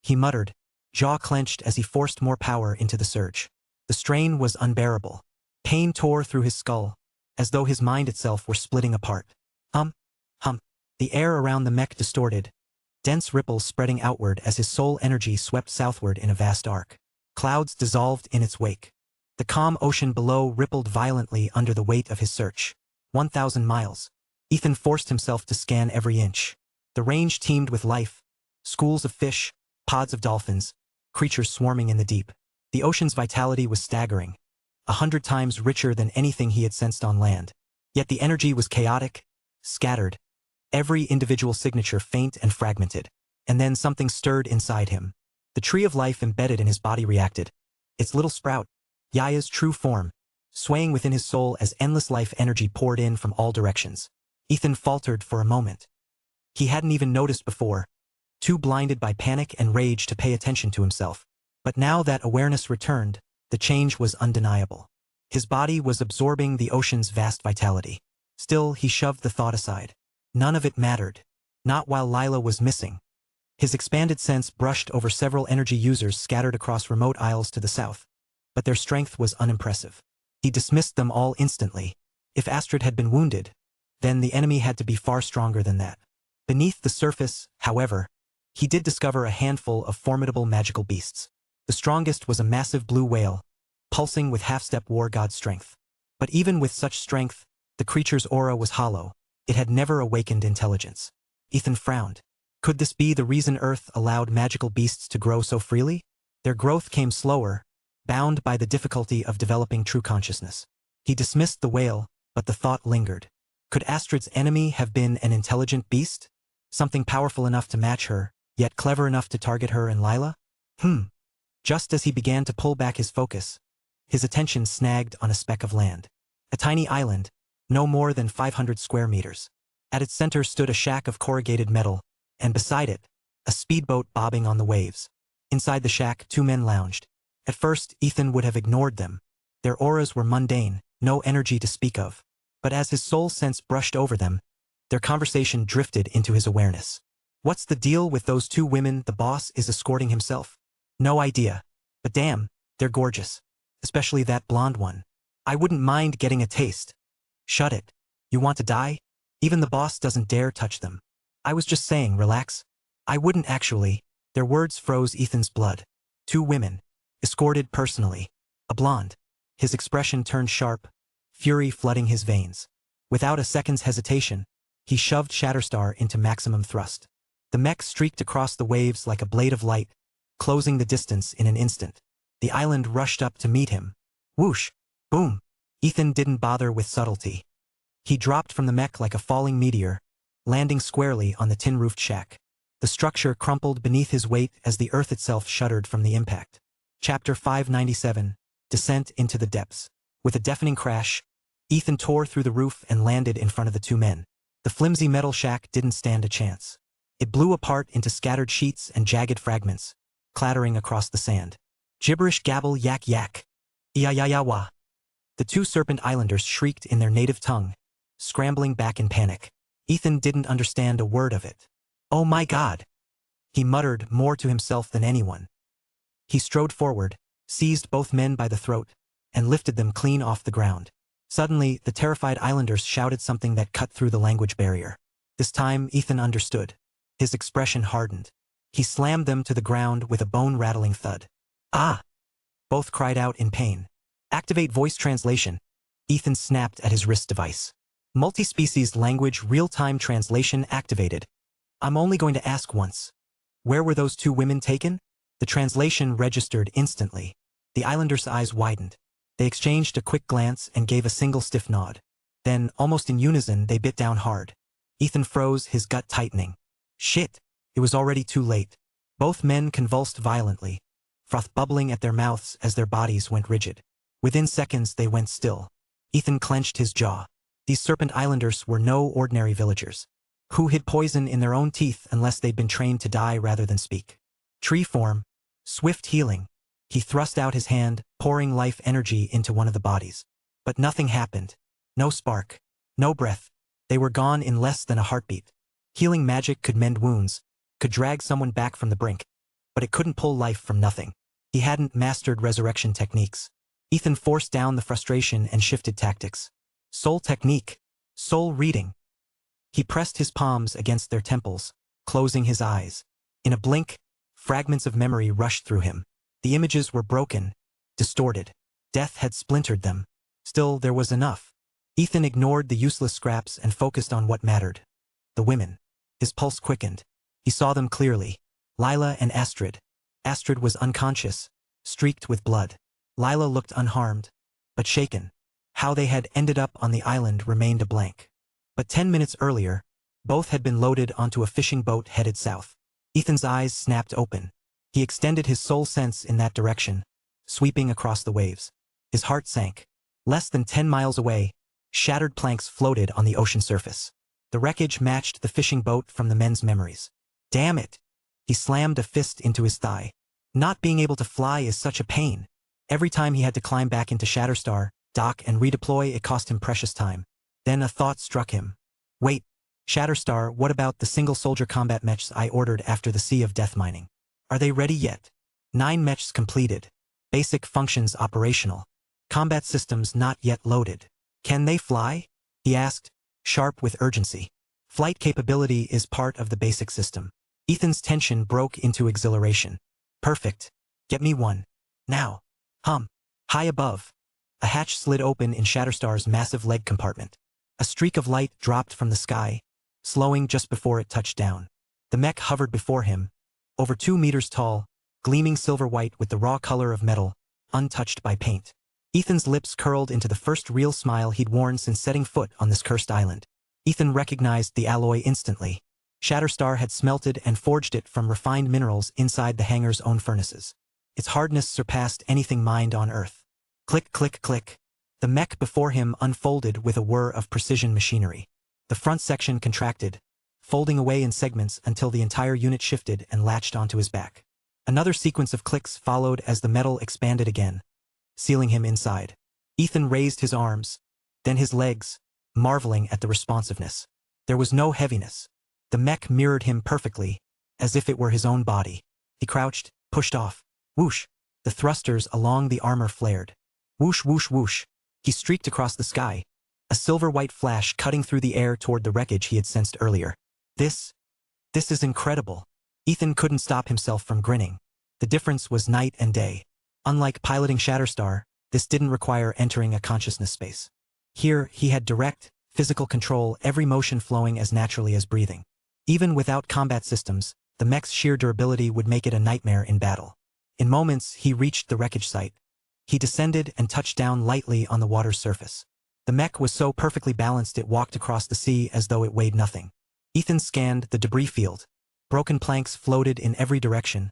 he muttered, jaw clenched as he forced more power into the surge. The strain was unbearable. Pain tore through his skull, as though his mind itself were splitting apart. Hum. The air around the mech distorted, dense ripples spreading outward as his soul energy swept southward in a vast arc. Clouds dissolved in its wake. The calm ocean below rippled violently under the weight of his search. 1,000 miles. Ethan forced himself to scan every inch. The range teemed with life. Schools of fish, pods of dolphins, creatures swarming in the deep. The ocean's vitality was staggering, 100 times richer than anything he had sensed on land. Yet the energy was chaotic, scattered, every individual signature faint and fragmented. And then something stirred inside him. The tree of life embedded in his body reacted. Its little sprout, Yaya's true form, swaying within his soul as endless life energy poured in from all directions. Ethan faltered for a moment. He hadn't even noticed before, too blinded by panic and rage to pay attention to himself. But now that awareness returned, the change was undeniable. His body was absorbing the ocean's vast vitality. Still, he shoved the thought aside. None of it mattered. Not while Lila was missing. His expanded sense brushed over several energy users scattered across remote isles to the south. But their strength was unimpressive. He dismissed them all instantly. If Astrid had been wounded, then the enemy had to be far stronger than that. Beneath the surface, however, he did discover a handful of formidable magical beasts. The strongest was a massive blue whale, pulsing with half-step war god strength. But even with such strength, the creature's aura was hollow. It had never awakened intelligence. Ethan frowned. Could this be the reason Earth allowed magical beasts to grow so freely? Their growth came slower, bound by the difficulty of developing true consciousness. He dismissed the whale, but the thought lingered. Could Astrid's enemy have been an intelligent beast? Something powerful enough to match her, yet clever enough to target her and Lila? Just as he began to pull back his focus, his attention snagged on a speck of land. A tiny island, no more than 500 square meters. At its center stood a shack of corrugated metal, and beside it, a speedboat bobbing on the waves. Inside the shack, 2 men lounged. At first, Ethan would have ignored them. Their auras were mundane, no energy to speak of. But as his soul sense brushed over them, their conversation drifted into his awareness. What's the deal with those 2 women the boss is escorting himself? No idea. But damn, they're gorgeous. Especially that blonde one. I wouldn't mind getting a taste. Shut it. You want to die? Even the boss doesn't dare touch them. I was just saying, relax. I wouldn't actually. Their words froze Ethan's blood. 2 women. Escorted personally. A blonde. His expression turned sharp, fury flooding his veins. Without a second's hesitation, he shoved Shatterstar into maximum thrust. The mech streaked across the waves like a blade of light, closing the distance in an instant. The island rushed up to meet him. Whoosh! Boom! Ethan didn't bother with subtlety. He dropped from the mech like a falling meteor, landing squarely on the tin-roofed shack. The structure crumpled beneath his weight as the earth itself shuddered from the impact. Chapter 597, Descent into the Depths. With a deafening crash, Ethan tore through the roof and landed in front of the 2 men. The flimsy metal shack didn't stand a chance. It blew apart into scattered sheets and jagged fragments, clattering across the sand. Gibberish gabble yak yak. Iya-ya-ya-wa. The 2 Serpent Islanders shrieked in their native tongue, scrambling back in panic. Ethan didn't understand a word of it. Oh my God! He muttered more to himself than anyone. He strode forward, seized both men by the throat, and lifted them clean off the ground. Suddenly, the terrified islanders shouted something that cut through the language barrier. This time, Ethan understood. His expression hardened. He slammed them to the ground with a bone-rattling thud. Ah! Both cried out in pain. Activate voice translation. Ethan snapped at his wrist device. Multi-species language real-time translation activated. I'm only going to ask once. Where were those 2 women taken? The translation registered instantly. The islanders' eyes widened. They exchanged a quick glance and gave a single stiff nod. Then, almost in unison, they bit down hard. Ethan froze, his gut tightening. Shit! It was already too late. Both men convulsed violently, froth bubbling at their mouths as their bodies went rigid. Within seconds they went still. Ethan clenched his jaw. These Serpent Islanders were no ordinary villagers, who hid poison in their own teeth unless they'd been trained to die rather than speak. Tree form. Swift healing. He thrust out his hand, pouring life energy into one of the bodies. But nothing happened. No spark. No breath. They were gone in less than a heartbeat. Healing magic could mend wounds, could drag someone back from the brink, but it couldn't pull life from nothing. He hadn't mastered resurrection techniques. Ethan forced down the frustration and shifted tactics. Soul technique. Soul reading. He pressed his palms against their temples, closing his eyes. In a blink, fragments of memory rushed through him. The images were broken, distorted. Death had splintered them. Still, there was enough. Ethan ignored the useless scraps and focused on what mattered. The women. His pulse quickened. He saw them clearly. Lila and Astrid. Astrid was unconscious, streaked with blood. Lila looked unharmed, but shaken. How they had ended up on the island remained a blank. But 10 minutes earlier, both had been loaded onto a fishing boat headed south. Ethan's eyes snapped open. He extended his soul sense in that direction, sweeping across the waves. His heart sank. Less than 10 miles away, shattered planks floated on the ocean surface. The wreckage matched the fishing boat from the men's memories. Damn it! He slammed a fist into his thigh. Not being able to fly is such a pain. Every time he had to climb back into Shatterstar, dock and redeploy, it cost him precious time. Then a thought struck him. Wait, Shatterstar, what about the single soldier combat mechs I ordered after the Sea of Death mining? Are they ready yet? 9 mechs completed. Basic functions operational. Combat systems not yet loaded. Can they fly? He asked, sharp with urgency. Flight capability is part of the basic system. Ethan's tension broke into exhilaration. Perfect. Get me one. Now. High above. A hatch slid open in Shatterstar's massive leg compartment. A streak of light dropped from the sky, slowing just before it touched down. The mech hovered before him, over 2 meters tall, gleaming silver white with the raw color of metal, untouched by paint. Ethan's lips curled into the first real smile he'd worn since setting foot on this cursed island. Ethan recognized the alloy instantly. Shatterstar had smelted and forged it from refined minerals inside the hangar's own furnaces. Its hardness surpassed anything mined on Earth. Click, click, click. The mech before him unfolded with a whir of precision machinery. The front section contracted, folding away in segments until the entire unit shifted and latched onto his back. Another sequence of clicks followed as the metal expanded again, sealing him inside. Ethan raised his arms, then his legs, marveling at the responsiveness. There was no heaviness. The mech mirrored him perfectly, as if it were his own body. He crouched, pushed off. Whoosh! The thrusters along the armor flared. Whoosh, whoosh, whoosh. He streaked across the sky, a silver-white flash cutting through the air toward the wreckage he had sensed earlier. This is incredible. Ethan couldn't stop himself from grinning. The difference was night and day. Unlike piloting Shatterstar, this didn't require entering a consciousness space. Here, he had direct, physical control, every motion flowing as naturally as breathing. Even without combat systems, the mech's sheer durability would make it a nightmare in battle. In moments, he reached the wreckage site. He descended and touched down lightly on the water's surface. The mech was so perfectly balanced it walked across the sea as though it weighed nothing. Ethan scanned the debris field. Broken planks floated in every direction,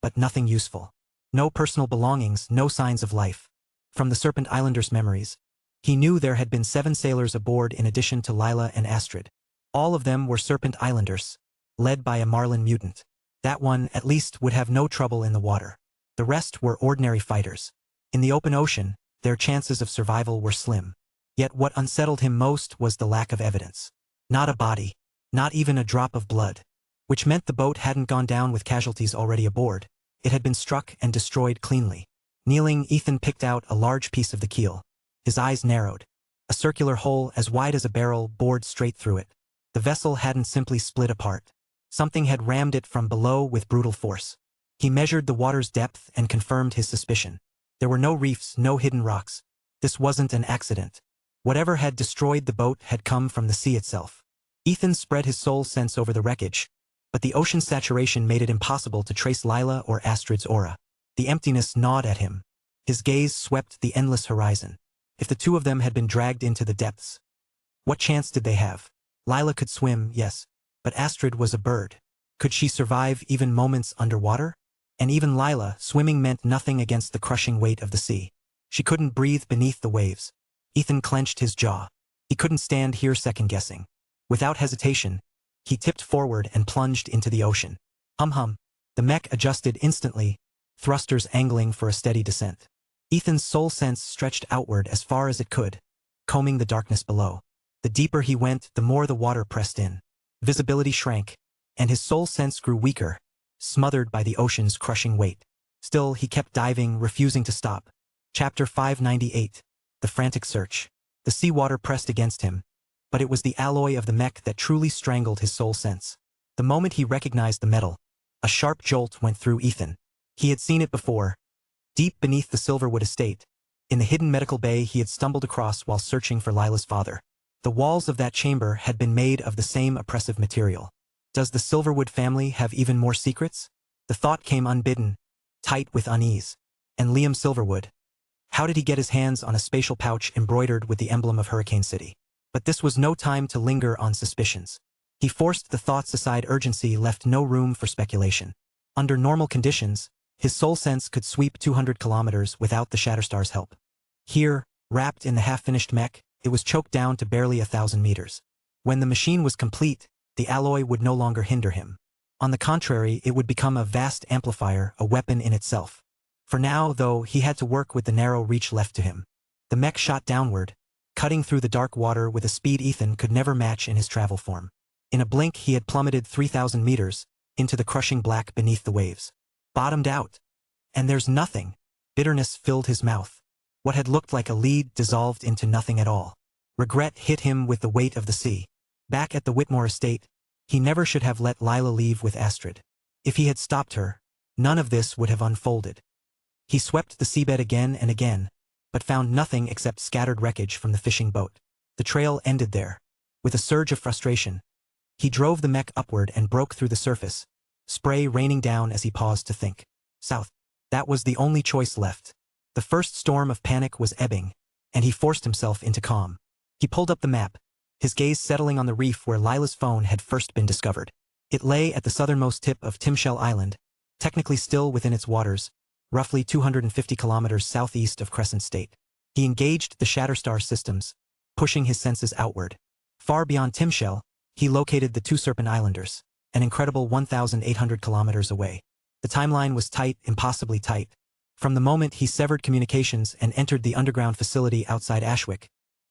but nothing useful. No personal belongings, no signs of life. From the Serpent Islanders' memories, he knew there had been 7 sailors aboard in addition to Lila and Astrid. All of them were Serpent Islanders, led by a Marlin mutant. That one, at least, would have no trouble in the water. The rest were ordinary fighters. In the open ocean, their chances of survival were slim. Yet what unsettled him most was the lack of evidence. Not a body, not even a drop of blood. Which meant the boat hadn't gone down with casualties already aboard. It had been struck and destroyed cleanly. Kneeling, Ethan picked out a large piece of the keel. His eyes narrowed. A circular hole as wide as a barrel bored straight through it. The vessel hadn't simply split apart. Something had rammed it from below with brutal force. He measured the water's depth and confirmed his suspicion. There were no reefs, no hidden rocks. This wasn't an accident. Whatever had destroyed the boat had come from the sea itself. Ethan spread his soul sense over the wreckage, but the ocean saturation made it impossible to trace Lila or Astrid's aura. The emptiness gnawed at him. His gaze swept the endless horizon. If the 2 of them had been dragged into the depths, what chance did they have? Lila could swim, yes, but Astrid was a bird. Could she survive even moments underwater? And even Lila, swimming meant nothing against the crushing weight of the sea. She couldn't breathe beneath the waves. Ethan clenched his jaw. He couldn't stand here second-guessing. Without hesitation, he tipped forward and plunged into the ocean. Hum-hum. The mech adjusted instantly, thrusters angling for a steady descent. Ethan's soul sense stretched outward as far as it could, combing the darkness below. The deeper he went, the more the water pressed in. Visibility shrank, and his soul sense grew weaker, smothered by the ocean's crushing weight. Still, he kept diving, refusing to stop. Chapter 598. The Frantic Search. The seawater pressed against him, but it was the alloy of the mech that truly strangled his soul sense. The moment he recognized the metal, a sharp jolt went through Ethan. He had seen it before, deep beneath the Silverwood estate, in the hidden medical bay he had stumbled across while searching for Lila's father. The walls of that chamber had been made of the same oppressive material. Does the Silverwood family have even more secrets? The thought came unbidden, tight with unease. And Liam Silverwood. How did he get his hands on a spatial pouch embroidered with the emblem of Hurricane City? But this was no time to linger on suspicions. He forced the thoughts aside. Urgency left no room for speculation. Under normal conditions, his soul sense could sweep 200 kilometers without the Shatterstar's help. Here, wrapped in the half-finished mech, it was choked down to barely 1,000 meters. When the machine was complete, the alloy would no longer hinder him. On the contrary, it would become a vast amplifier, a weapon in itself. For now, though, he had to work with the narrow reach left to him. The mech shot downward, cutting through the dark water with a speed Ethan could never match in his travel form. In a blink he had plummeted 3,000 meters, into the crushing black beneath the waves. Bottomed out. And there's nothing. Bitterness filled his mouth. What had looked like a lead dissolved into nothing at all. Regret hit him with the weight of the sea. Back at the Whitmore estate, he never should have let Lila leave with Astrid. If he had stopped her, none of this would have unfolded. He swept the seabed again and again, but found nothing except scattered wreckage from the fishing boat. The trail ended there. With a surge of frustration, he drove the mech upward and broke through the surface, spray raining down as he paused to think. South. That was the only choice left. The first storm of panic was ebbing, and he forced himself into calm. He pulled up the map, his gaze settling on the reef where Lila's phone had first been discovered. It lay at the southernmost tip of Timshell Island, technically still within its waters, roughly 250 kilometers southeast of Crescent State. He engaged the Shatterstar systems, pushing his senses outward. Far beyond Timshell, he located the Two Serpent Islanders, an incredible 1,800 kilometers away. The timeline was tight, impossibly tight. From the moment he severed communications and entered the underground facility outside Ashwick,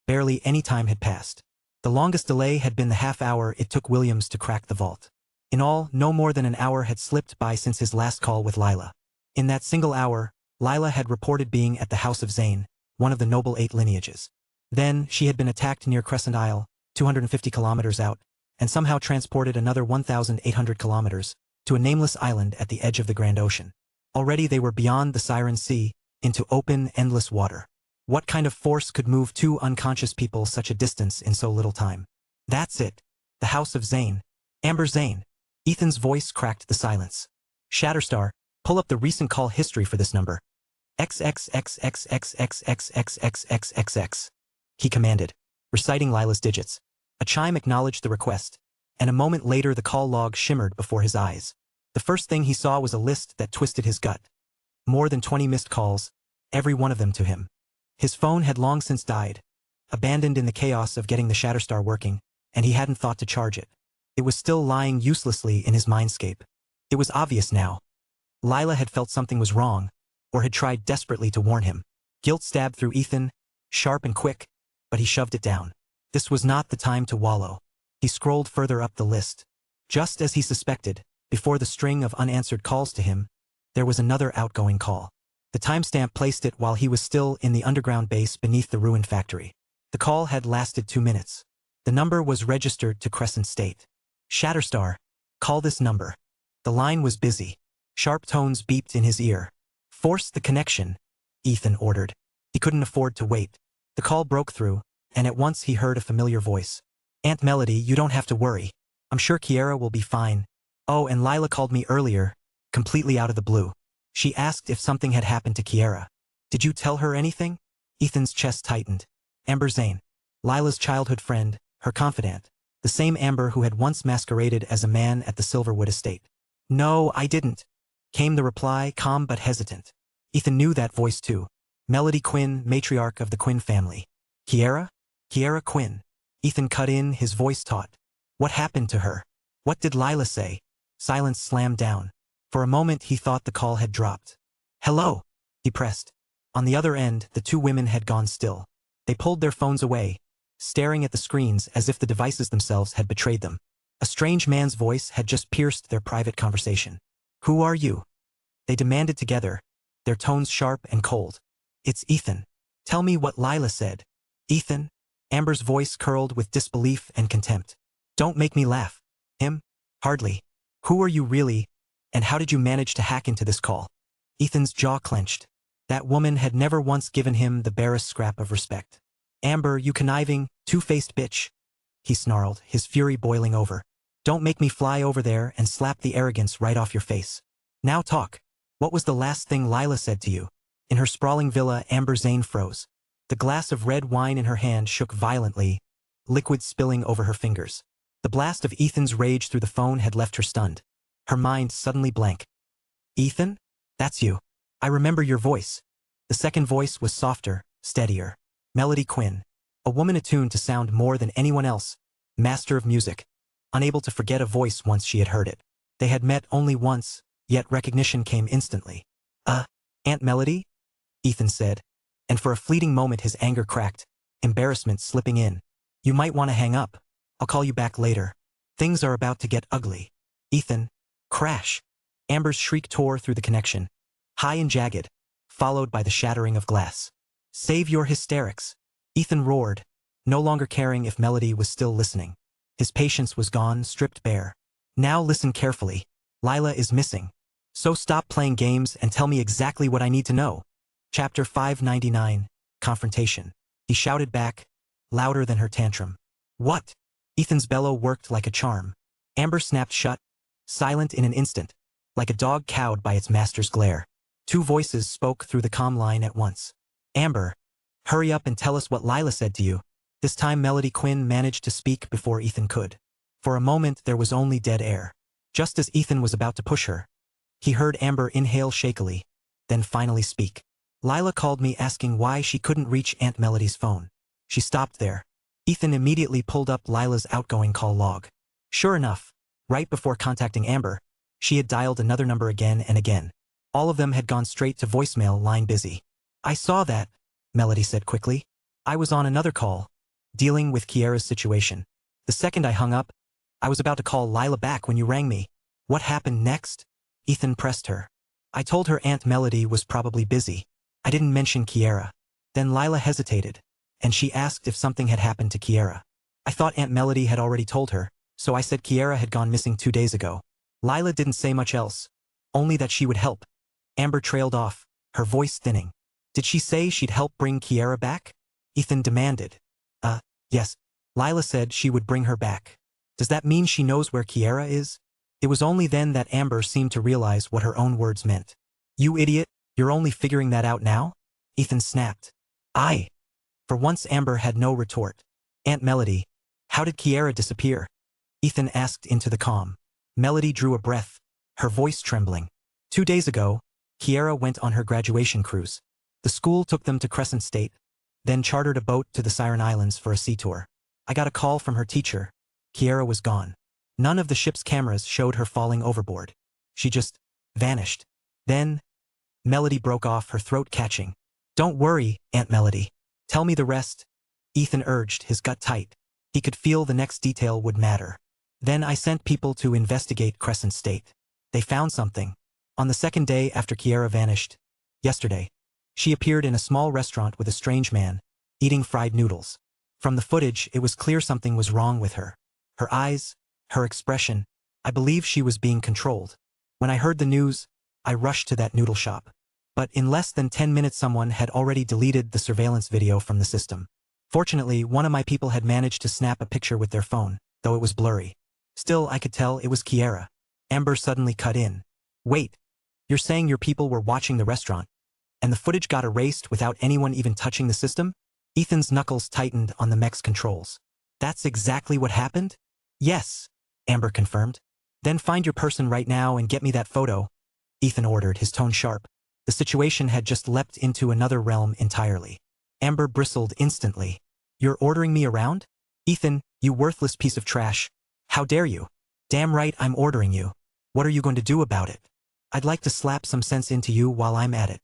barely any time had passed. The longest delay had been the half-hour it took Williams to crack the vault. In all, no more than an hour had slipped by since his last call with Lila. In that single hour, Lila had reported being at the House of Zane, one of the Noble Eight lineages. Then, she had been attacked near Crescent Isle, 250 kilometers out, and somehow transported another 1,800 kilometers, to a nameless island at the edge of the Grand Ocean. Already they were beyond the Siren Sea, into open, endless water. What kind of force could move two unconscious people such a distance in so little time? That's it. The House of Zane. Amber Zane. Ethan's voice cracked the silence. Shatterstar, pull up the recent call history for this number. XXXXXXXXXXXX, he commanded, reciting Lila's digits. A chime acknowledged the request, and a moment later the call log shimmered before his eyes. The first thing he saw was a list that twisted his gut. More than 20 missed calls, every one of them to him. His phone had long since died, abandoned in the chaos of getting the Shatterstar working, and he hadn't thought to charge it. It was still lying uselessly in his mindscape. It was obvious now. Lila had felt something was wrong, or had tried desperately to warn him. Guilt stabbed through Ethan, sharp and quick, but he shoved it down. This was not the time to wallow. He scrolled further up the list. Just as he suspected, before the string of unanswered calls to him, there was another outgoing call. The timestamp placed it while he was still in the underground base beneath the ruined factory. The call had lasted 2 minutes. The number was registered to Crescent State. Shatterstar, call this number. The line was busy. Sharp tones beeped in his ear. Force the connection, Ethan ordered. He couldn't afford to wait. The call broke through, and at once he heard a familiar voice. Aunt Melody, you don't have to worry. I'm sure Kiera will be fine. Oh, and Lila called me earlier, completely out of the blue. She asked if something had happened to Kiera. Did you tell her anything? Ethan's chest tightened. Amber Zane, Lila's childhood friend, her confidant, The same Amber who had once masqueraded as a man at the Silverwood estate. "No, I didn't," came the reply, calm but hesitant. Ethan knew that voice too. Melody Quinn, matriarch of the Quinn family. Kiera? Kiera Quinn. Ethan cut in, his voice taut. What happened to her? What did Lila say? Silence slammed down. For a moment he thought the call had dropped. "Hello," he pressed. On the other end, the two women had gone still. They pulled their phones away, staring at the screens as if the devices themselves had betrayed them. A strange man's voice had just pierced their private conversation. "Who are you?" they demanded together, their tones sharp and cold. "It's Ethan. Tell me what Lila said." "Ethan?" Amber's voice curled with disbelief and contempt. "Don't make me laugh." "Him? Hardly. Who are you really, and how did you manage to hack into this call?" Ethan's jaw clenched. That woman had never once given him the barest scrap of respect. "Amber, you conniving, two-faced bitch," he snarled, his fury boiling over. "Don't make me fly over there and slap the arrogance right off your face. Now talk. What was the last thing Lila said to you?" In her sprawling villa, Amber Zane froze. The glass of red wine in her hand shook violently, liquid spilling over her fingers. The blast of Ethan's rage through the phone had left her stunned. Her mind suddenly blank. "Ethan? That's you. I remember your voice." The second voice was softer, steadier. Melody Quinn. A woman attuned to sound more than anyone else. Master of music. Unable to forget a voice once she had heard it. They had met only once, yet recognition came instantly. Aunt Melody?" Ethan said, and for a fleeting moment his anger cracked, embarrassment slipping in. "You might want to hang up. I'll call you back later. Things are about to get ugly." "Ethan." Crash. Amber's shriek tore through the connection, high and jagged, followed by the shattering of glass. "Save your hysterics," Ethan roared, no longer caring if Melody was still listening. His patience was gone, stripped bare. "Now listen carefully. Lila is missing. So stop playing games and tell me exactly what I need to know." Chapter 599, Confrontation. He shouted back, louder than her tantrum. "What?" Ethan's bellow worked like a charm. Amber snapped shut, silent in an instant, like a dog cowed by its master's glare. Two voices spoke through the comm line at once. "Amber, hurry up and tell us what Lila said to you." This time Melody Quinn managed to speak before Ethan could. For a moment there was only dead air. Just as Ethan was about to push her, he heard Amber inhale shakily, then finally speak. "Lila called me asking why she couldn't reach Aunt Melody's phone." She stopped there. Ethan immediately pulled up Lila's outgoing call log. Sure enough, right before contacting Amber, she had dialed another number again and again. All of them had gone straight to voicemail, line busy. "I saw that," Melody said quickly. "I was on another call, dealing with Kiera's situation. The second I hung up, I was about to call Lila back when you rang me." "What happened next?" Ethan pressed her. "I told her Aunt Melody was probably busy. I didn't mention Kiera." Then Lila hesitated, and she asked if something had happened to Kiera. "I thought Aunt Melody had already told her, so I said Kiera had gone missing 2 days ago." Lila didn't say much else, only that she would help. Amber trailed off, her voice thinning. "Did she say she'd help bring Kiera back?" Ethan demanded. Yes. Lila said she would bring her back." "Does that mean she knows where Kiera is?" It was only then that Amber seemed to realize what her own words meant. "You idiot, you're only figuring that out now?" Ethan snapped. "I." For once Amber had no retort. "Aunt Melody, how did Kiera disappear?" Ethan asked into the calm. Melody drew a breath, her voice trembling. 2 days ago, Kiera went on her graduation cruise. The school took them to Crescent State, then chartered a boat to the Siren Islands for a sea tour. I got a call from her teacher. Kiera was gone. None of the ship's cameras showed her falling overboard. She just vanished. Then, Melody broke off, her throat catching. "Don't worry, Aunt Melody. Tell me the rest," Ethan urged, his gut tight. He could feel the next detail would matter. "Then I sent people to investigate Crescent State. They found something. On the second day after Kiera vanished, yesterday, she appeared in a small restaurant with a strange man, eating fried noodles. From the footage, it was clear something was wrong with her. Her eyes, her expression, I believe she was being controlled. When I heard the news, I rushed to that noodle shop. But in less than 10 minutes someone had already deleted the surveillance video from the system. Fortunately, one of my people had managed to snap a picture with their phone, though it was blurry. Still, I could tell it was Kiera." Amber suddenly cut in. "Wait, you're saying your people were watching the restaurant, and the footage got erased without anyone even touching the system?" Ethan's knuckles tightened on the mech's controls. "That's exactly what happened?" Yes, Amber confirmed. Then find your person right now and get me that photo, Ethan ordered, his tone sharp. The situation had just leapt into another realm entirely. Amber bristled instantly. You're ordering me around? Ethan, you worthless piece of trash. How dare you? Damn right I'm ordering you. What are you going to do about it? I'd like to slap some sense into you while I'm at it.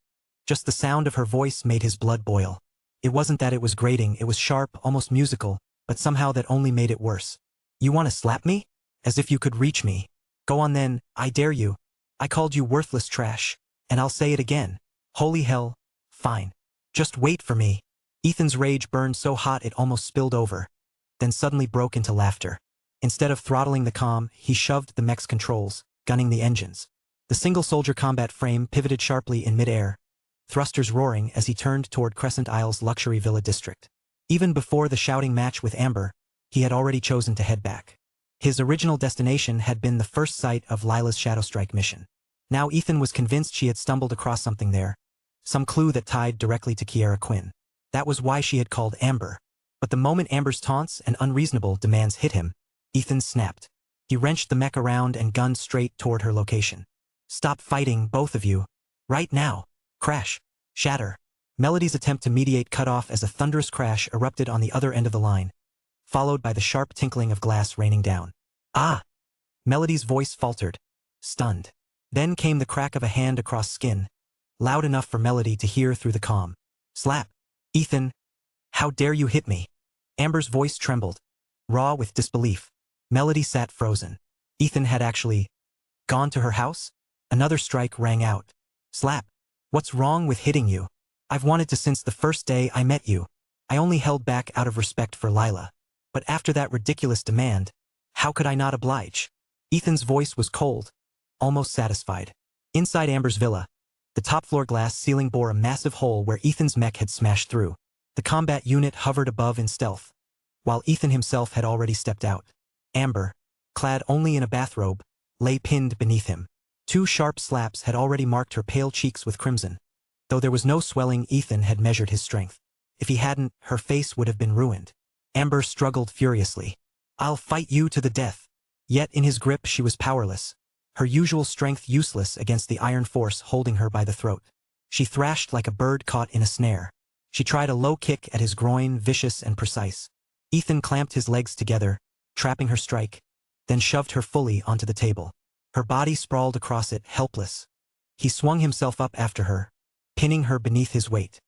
Just the sound of her voice made his blood boil. It wasn't that it was grating, it was sharp, almost musical, but somehow that only made it worse. You want to slap me? As if you could reach me. Go on then, I dare you. I called you worthless trash, and I'll say it again. Holy hell, fine. Just wait for me. Ethan's rage burned so hot it almost spilled over, then suddenly broke into laughter. Instead of throttling the comm, he shoved the mech's controls, gunning the engines. The single-soldier combat frame pivoted sharply in midair, thrusters roaring as he turned toward Crescent Isle's luxury villa district. Even before the shouting match with Amber, he had already chosen to head back. His original destination had been the first site of Lila's Shadowstrike mission. Now Ethan was convinced she had stumbled across something there, some clue that tied directly to Kiera Quinn. That was why she had called Amber. But the moment Amber's taunts and unreasonable demands hit him, Ethan snapped. He wrenched the mech around and gunned straight toward her location. Stop fighting, both of you. Right now. Crash. Shatter. Melody's attempt to mediate cut off as a thunderous crash erupted on the other end of the line, followed by the sharp tinkling of glass raining down. Ah! Melody's voice faltered, stunned. Then came the crack of a hand across skin, loud enough for Melody to hear through the comm. Slap. Ethan, how dare you hit me? Amber's voice trembled, raw with disbelief. Melody sat frozen. Ethan had actually gone to her house? Another strike rang out. Slap. What's wrong with hitting you? I've wanted to since the first day I met you. I only held back out of respect for Lila. But after that ridiculous demand, how could I not oblige? Ethan's voice was cold, almost satisfied. Inside Amber's villa, the top-floor glass ceiling bore a massive hole where Ethan's mech had smashed through. The combat unit hovered above in stealth, while Ethan himself had already stepped out. Amber, clad only in a bathrobe, lay pinned beneath him. 2 sharp slaps had already marked her pale cheeks with crimson. Though there was no swelling, Ethan had measured his strength. If he hadn't, her face would have been ruined. Amber struggled furiously. I'll fight you to the death. Yet in his grip she was powerless, her usual strength useless against the iron force holding her by the throat. She thrashed like a bird caught in a snare. She tried a low kick at his groin, vicious and precise. Ethan clamped his legs together, trapping her strike, then shoved her fully onto the table. Her body sprawled across it, helpless. He swung himself up after her, pinning her beneath his weight.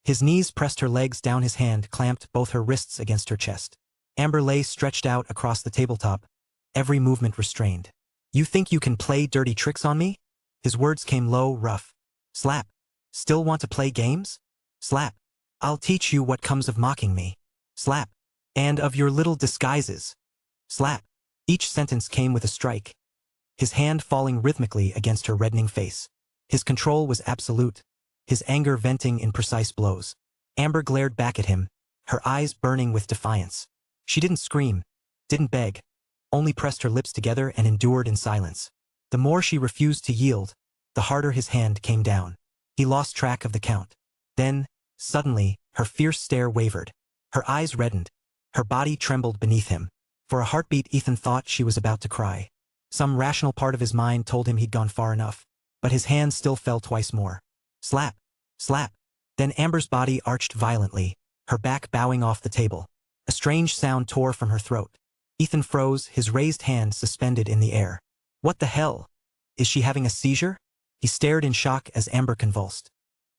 His knees pressed her legs down, his hand clamped both her wrists against her chest. Amber lay stretched out across the tabletop, every movement restrained. You think you can play dirty tricks on me? His words came low, rough. Slap. Still want to play games? Slap. I'll teach you what comes of mocking me. Slap. And of your little disguises. Slap. Each sentence came with a strike, his hand falling rhythmically against her reddening face. His control was absolute, his anger venting in precise blows. Amber glared back at him, her eyes burning with defiance. She didn't scream, didn't beg, only pressed her lips together and endured in silence. The more she refused to yield, the harder his hand came down. He lost track of the count. Then, suddenly, her fierce stare wavered. Her eyes reddened, her body trembled beneath him. For a heartbeat, Ethan thought she was about to cry. Some rational part of his mind told him he'd gone far enough, but his hand still fell twice more. Slap. Slap. Then Amber's body arched violently, her back bowing off the table. A strange sound tore from her throat. Ethan froze, his raised hand suspended in the air. What the hell? Is she having a seizure? He stared in shock as Amber convulsed.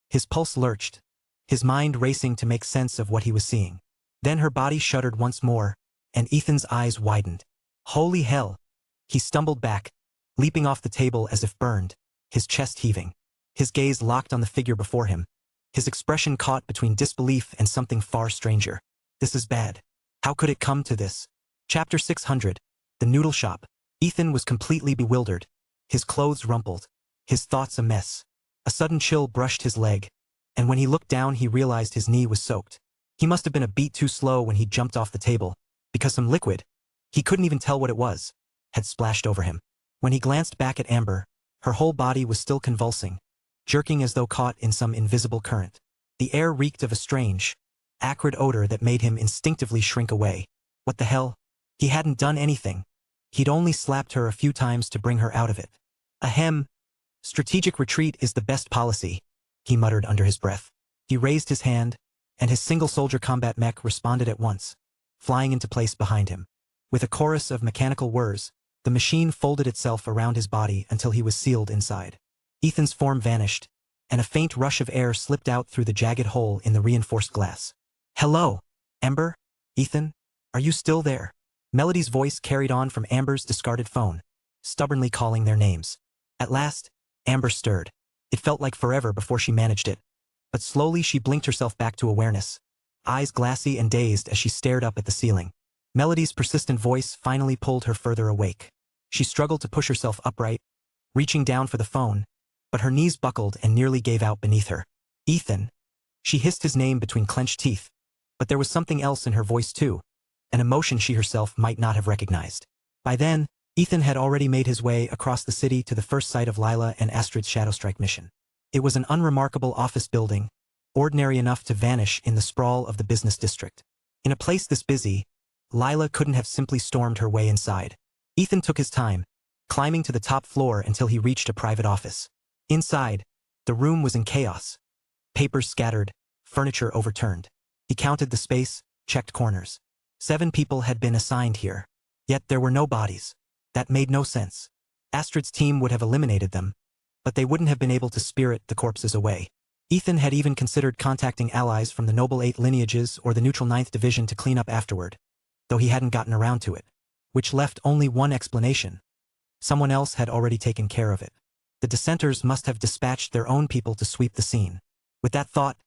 His pulse lurched, his mind racing to make sense of what he was seeing. Then her body shuddered once more, and Ethan's eyes widened. Holy hell! He stumbled back, leaping off the table as if burned, his chest heaving. His gaze locked on the figure before him, his expression caught between disbelief and something far stranger. This is bad. How could it come to this? Chapter 600. The Noodle Shop. Ethan was completely bewildered, his clothes rumpled, his thoughts a mess. A sudden chill brushed his leg, and when he looked down he realized his knee was soaked. He must have been a beat too slow when he jumped off the table, because some liquid, he couldn't even tell what it was, had splashed over him. When he glanced back at Amber, her whole body was still convulsing, jerking as though caught in some invisible current. The air reeked of a strange, acrid odor that made him instinctively shrink away. What the hell? He hadn't done anything. He'd only slapped her a few times to bring her out of it. Ahem. Strategic retreat is the best policy, he muttered under his breath. He raised his hand, and his single-soldier combat mech responded at once, flying into place behind him. With a chorus of mechanical whirs, the machine folded itself around his body until he was sealed inside. Ethan's form vanished, and a faint rush of air slipped out through the jagged hole in the reinforced glass. Hello, Amber? Ethan? Are you still there? Melody's voice carried on from Amber's discarded phone, stubbornly calling their names. At last, Amber stirred. It felt like forever before she managed it. But slowly she blinked herself back to awareness, eyes glassy and dazed as she stared up at the ceiling. Melody's persistent voice finally pulled her further awake. She struggled to push herself upright, reaching down for the phone, but her knees buckled and nearly gave out beneath her. Ethan. She hissed his name between clenched teeth, but there was something else in her voice too, an emotion she herself might not have recognized. By then, Ethan had already made his way across the city to the first site of Lila and Astrid's Shadowstrike mission. It was an unremarkable office building, ordinary enough to vanish in the sprawl of the business district. In a place this busy, Lila couldn't have simply stormed her way inside. Ethan took his time, climbing to the top floor until he reached a private office. Inside, the room was in chaos. Papers scattered, furniture overturned. He counted the space, checked corners. 7 people had been assigned here. Yet there were no bodies. That made no sense. Astrid's team would have eliminated them, but they wouldn't have been able to spirit the corpses away. Ethan had even considered contacting allies from the Noble 8 lineages or the Neutral 9th Division to clean up afterward, though he hadn't gotten around to it, which left only one explanation. Someone else had already taken care of it. The dissenters must have dispatched their own people to sweep the scene. With that thought,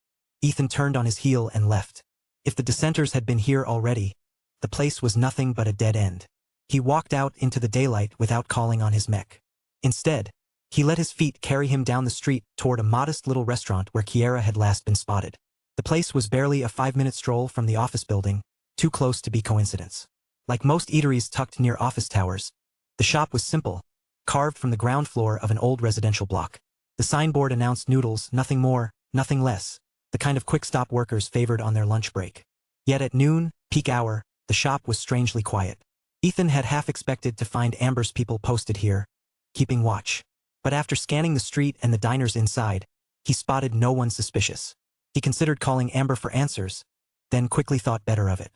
Ethan turned on his heel and left. If the dissenters had been here already, the place was nothing but a dead end. He walked out into the daylight without calling on his mech. Instead, he let his feet carry him down the street toward a modest little restaurant where Kiera had last been spotted. The place was barely a 5-minute stroll from the office building, too close to be coincidence. Like most eateries tucked near office towers, the shop was simple, carved from the ground floor of an old residential block. The signboard announced noodles, nothing more, nothing less, the kind of quick-stop workers favored on their lunch break. Yet at noon, peak hour, the shop was strangely quiet. Ethan had half expected to find Amber's people posted here, keeping watch. But after scanning the street and the diners inside, he spotted no one suspicious. He considered calling Amber for answers, then quickly thought better of it.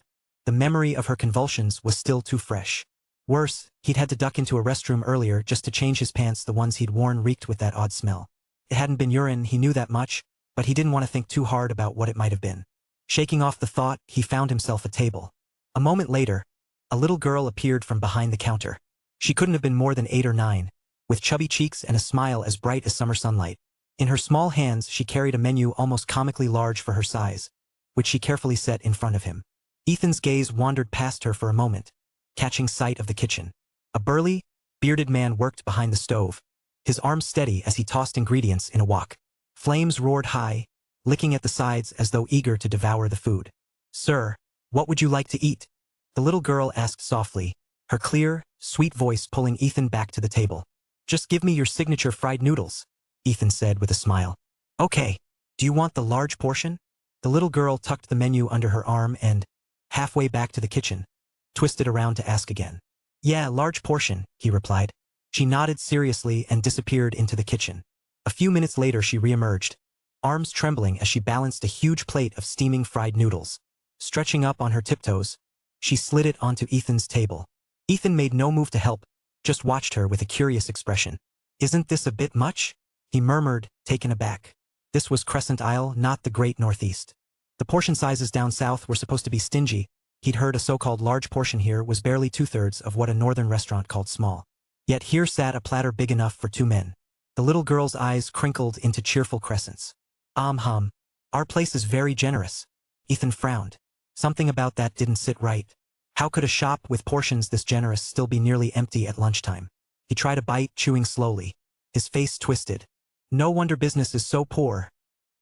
The memory of her convulsions was still too fresh. Worse, he'd had to duck into a restroom earlier just to change his pants. The ones he'd worn reeked with that odd smell. It hadn't been urine, he knew that much, but he didn't want to think too hard about what it might have been. Shaking off the thought, he found himself a table. A moment later, a little girl appeared from behind the counter. She couldn't have been more than 8 or 9, with chubby cheeks and a smile as bright as summer sunlight. In her small hands she carried a menu almost comically large for her size, which she carefully set in front of him. Ethan's gaze wandered past her for a moment, catching sight of the kitchen. A burly, bearded man worked behind the stove, his arms steady as he tossed ingredients in a wok. Flames roared high, licking at the sides as though eager to devour the food. "Sir, what would you like to eat?" the little girl asked softly, her clear, sweet voice pulling Ethan back to the table. "Just give me your signature fried noodles," Ethan said with a smile. "Okay, do you want the large portion?" The little girl tucked the menu under her arm and, halfway back to the kitchen, twisted around to ask again. "Yeah, large portion," he replied. She nodded seriously and disappeared into the kitchen. A few minutes later she reemerged, arms trembling as she balanced a huge plate of steaming fried noodles. Stretching up on her tiptoes, she slid it onto Ethan's table. Ethan made no move to help, just watched her with a curious expression. "Isn't this a bit much?" he murmured, taken aback. This was Crescent Isle, not the Great Northeast. The portion sizes down south were supposed to be stingy. He'd heard a so-called large portion here was barely 2/3 of what a northern restaurant called small. Yet here sat a platter big enough for 2 men. The little girl's eyes crinkled into cheerful crescents. Our place is very generous." Ethan frowned. Something about that didn't sit right. How could a shop with portions this generous still be nearly empty at lunchtime? He tried a bite, chewing slowly. His face twisted. "No wonder business is so poor.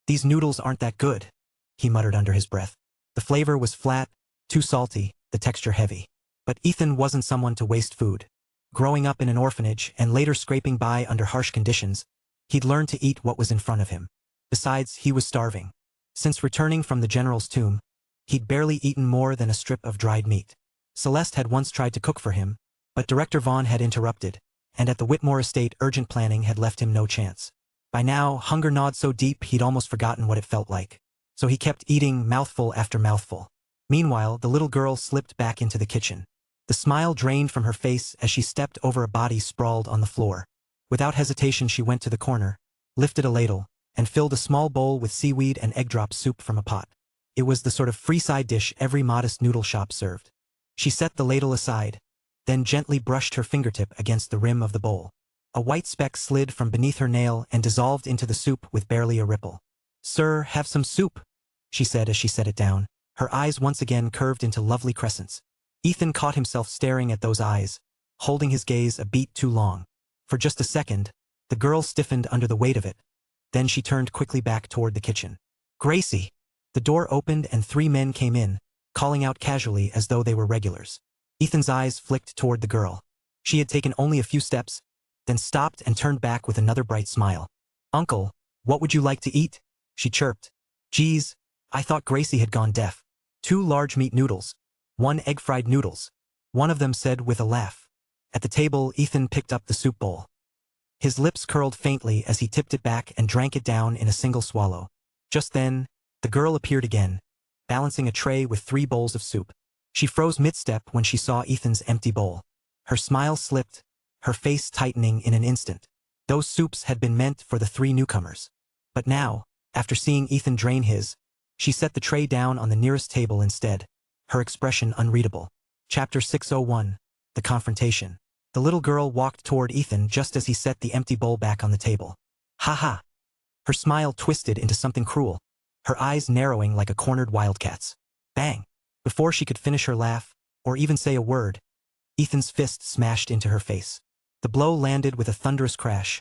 These noodles aren't that good," he muttered under his breath. The flavor was flat, too salty, the texture heavy. But Ethan wasn't someone to waste food. Growing up in an orphanage and later scraping by under harsh conditions, he'd learned to eat what was in front of him. Besides, he was starving. Since returning from the general's tomb, he'd barely eaten more than a strip of dried meat. Celeste had once tried to cook for him, but Director Vaughn had interrupted, and at the Whitmore estate urgent planning had left him no chance. By now, hunger gnawed so deep he'd almost forgotten what it felt like. So he kept eating mouthful after mouthful. Meanwhile, the little girl slipped back into the kitchen. The smile drained from her face as she stepped over a body sprawled on the floor. Without hesitation she went to the corner, lifted a ladle, and filled a small bowl with seaweed and egg drop soup from a pot. It was the sort of free side dish every modest noodle shop served. She set the ladle aside, then gently brushed her fingertip against the rim of the bowl. A white speck slid from beneath her nail and dissolved into the soup with barely a ripple. "Sir, have some soup," she said as she set it down, her eyes once again curved into lovely crescents. Ethan caught himself staring at those eyes, holding his gaze a beat too long. For just a second, the girl stiffened under the weight of it. Then she turned quickly back toward the kitchen. "Gracie!" The door opened and 3 men came in, calling out casually as though they were regulars. Ethan's eyes flicked toward the girl. She had taken only a few steps, then stopped and turned back with another bright smile. "Uncle, what would you like to eat?" she chirped. "Geez, I thought Gracie had gone deaf." 2 large meat noodles, 1 egg-fried noodles, one of them said with a laugh. At the table, Ethan picked up the soup bowl. His lips curled faintly as he tipped it back and drank it down in a single swallow. Just then, the girl appeared again, balancing a tray with 3 bowls of soup. She froze mid-step when she saw Ethan's empty bowl. Her smile slipped, her face tightening in an instant. Those soups had been meant for the 3 newcomers. But now, after seeing Ethan drain his, she set the tray down on the nearest table instead, her expression unreadable. Chapter 601. The Confrontation. The little girl walked toward Ethan just as he set the empty bowl back on the table. "Ha ha!" Her smile twisted into something cruel, her eyes narrowing like a cornered wildcat's. Bang! Before she could finish her laugh, or even say a word, Ethan's fist smashed into her face. The blow landed with a thunderous crash,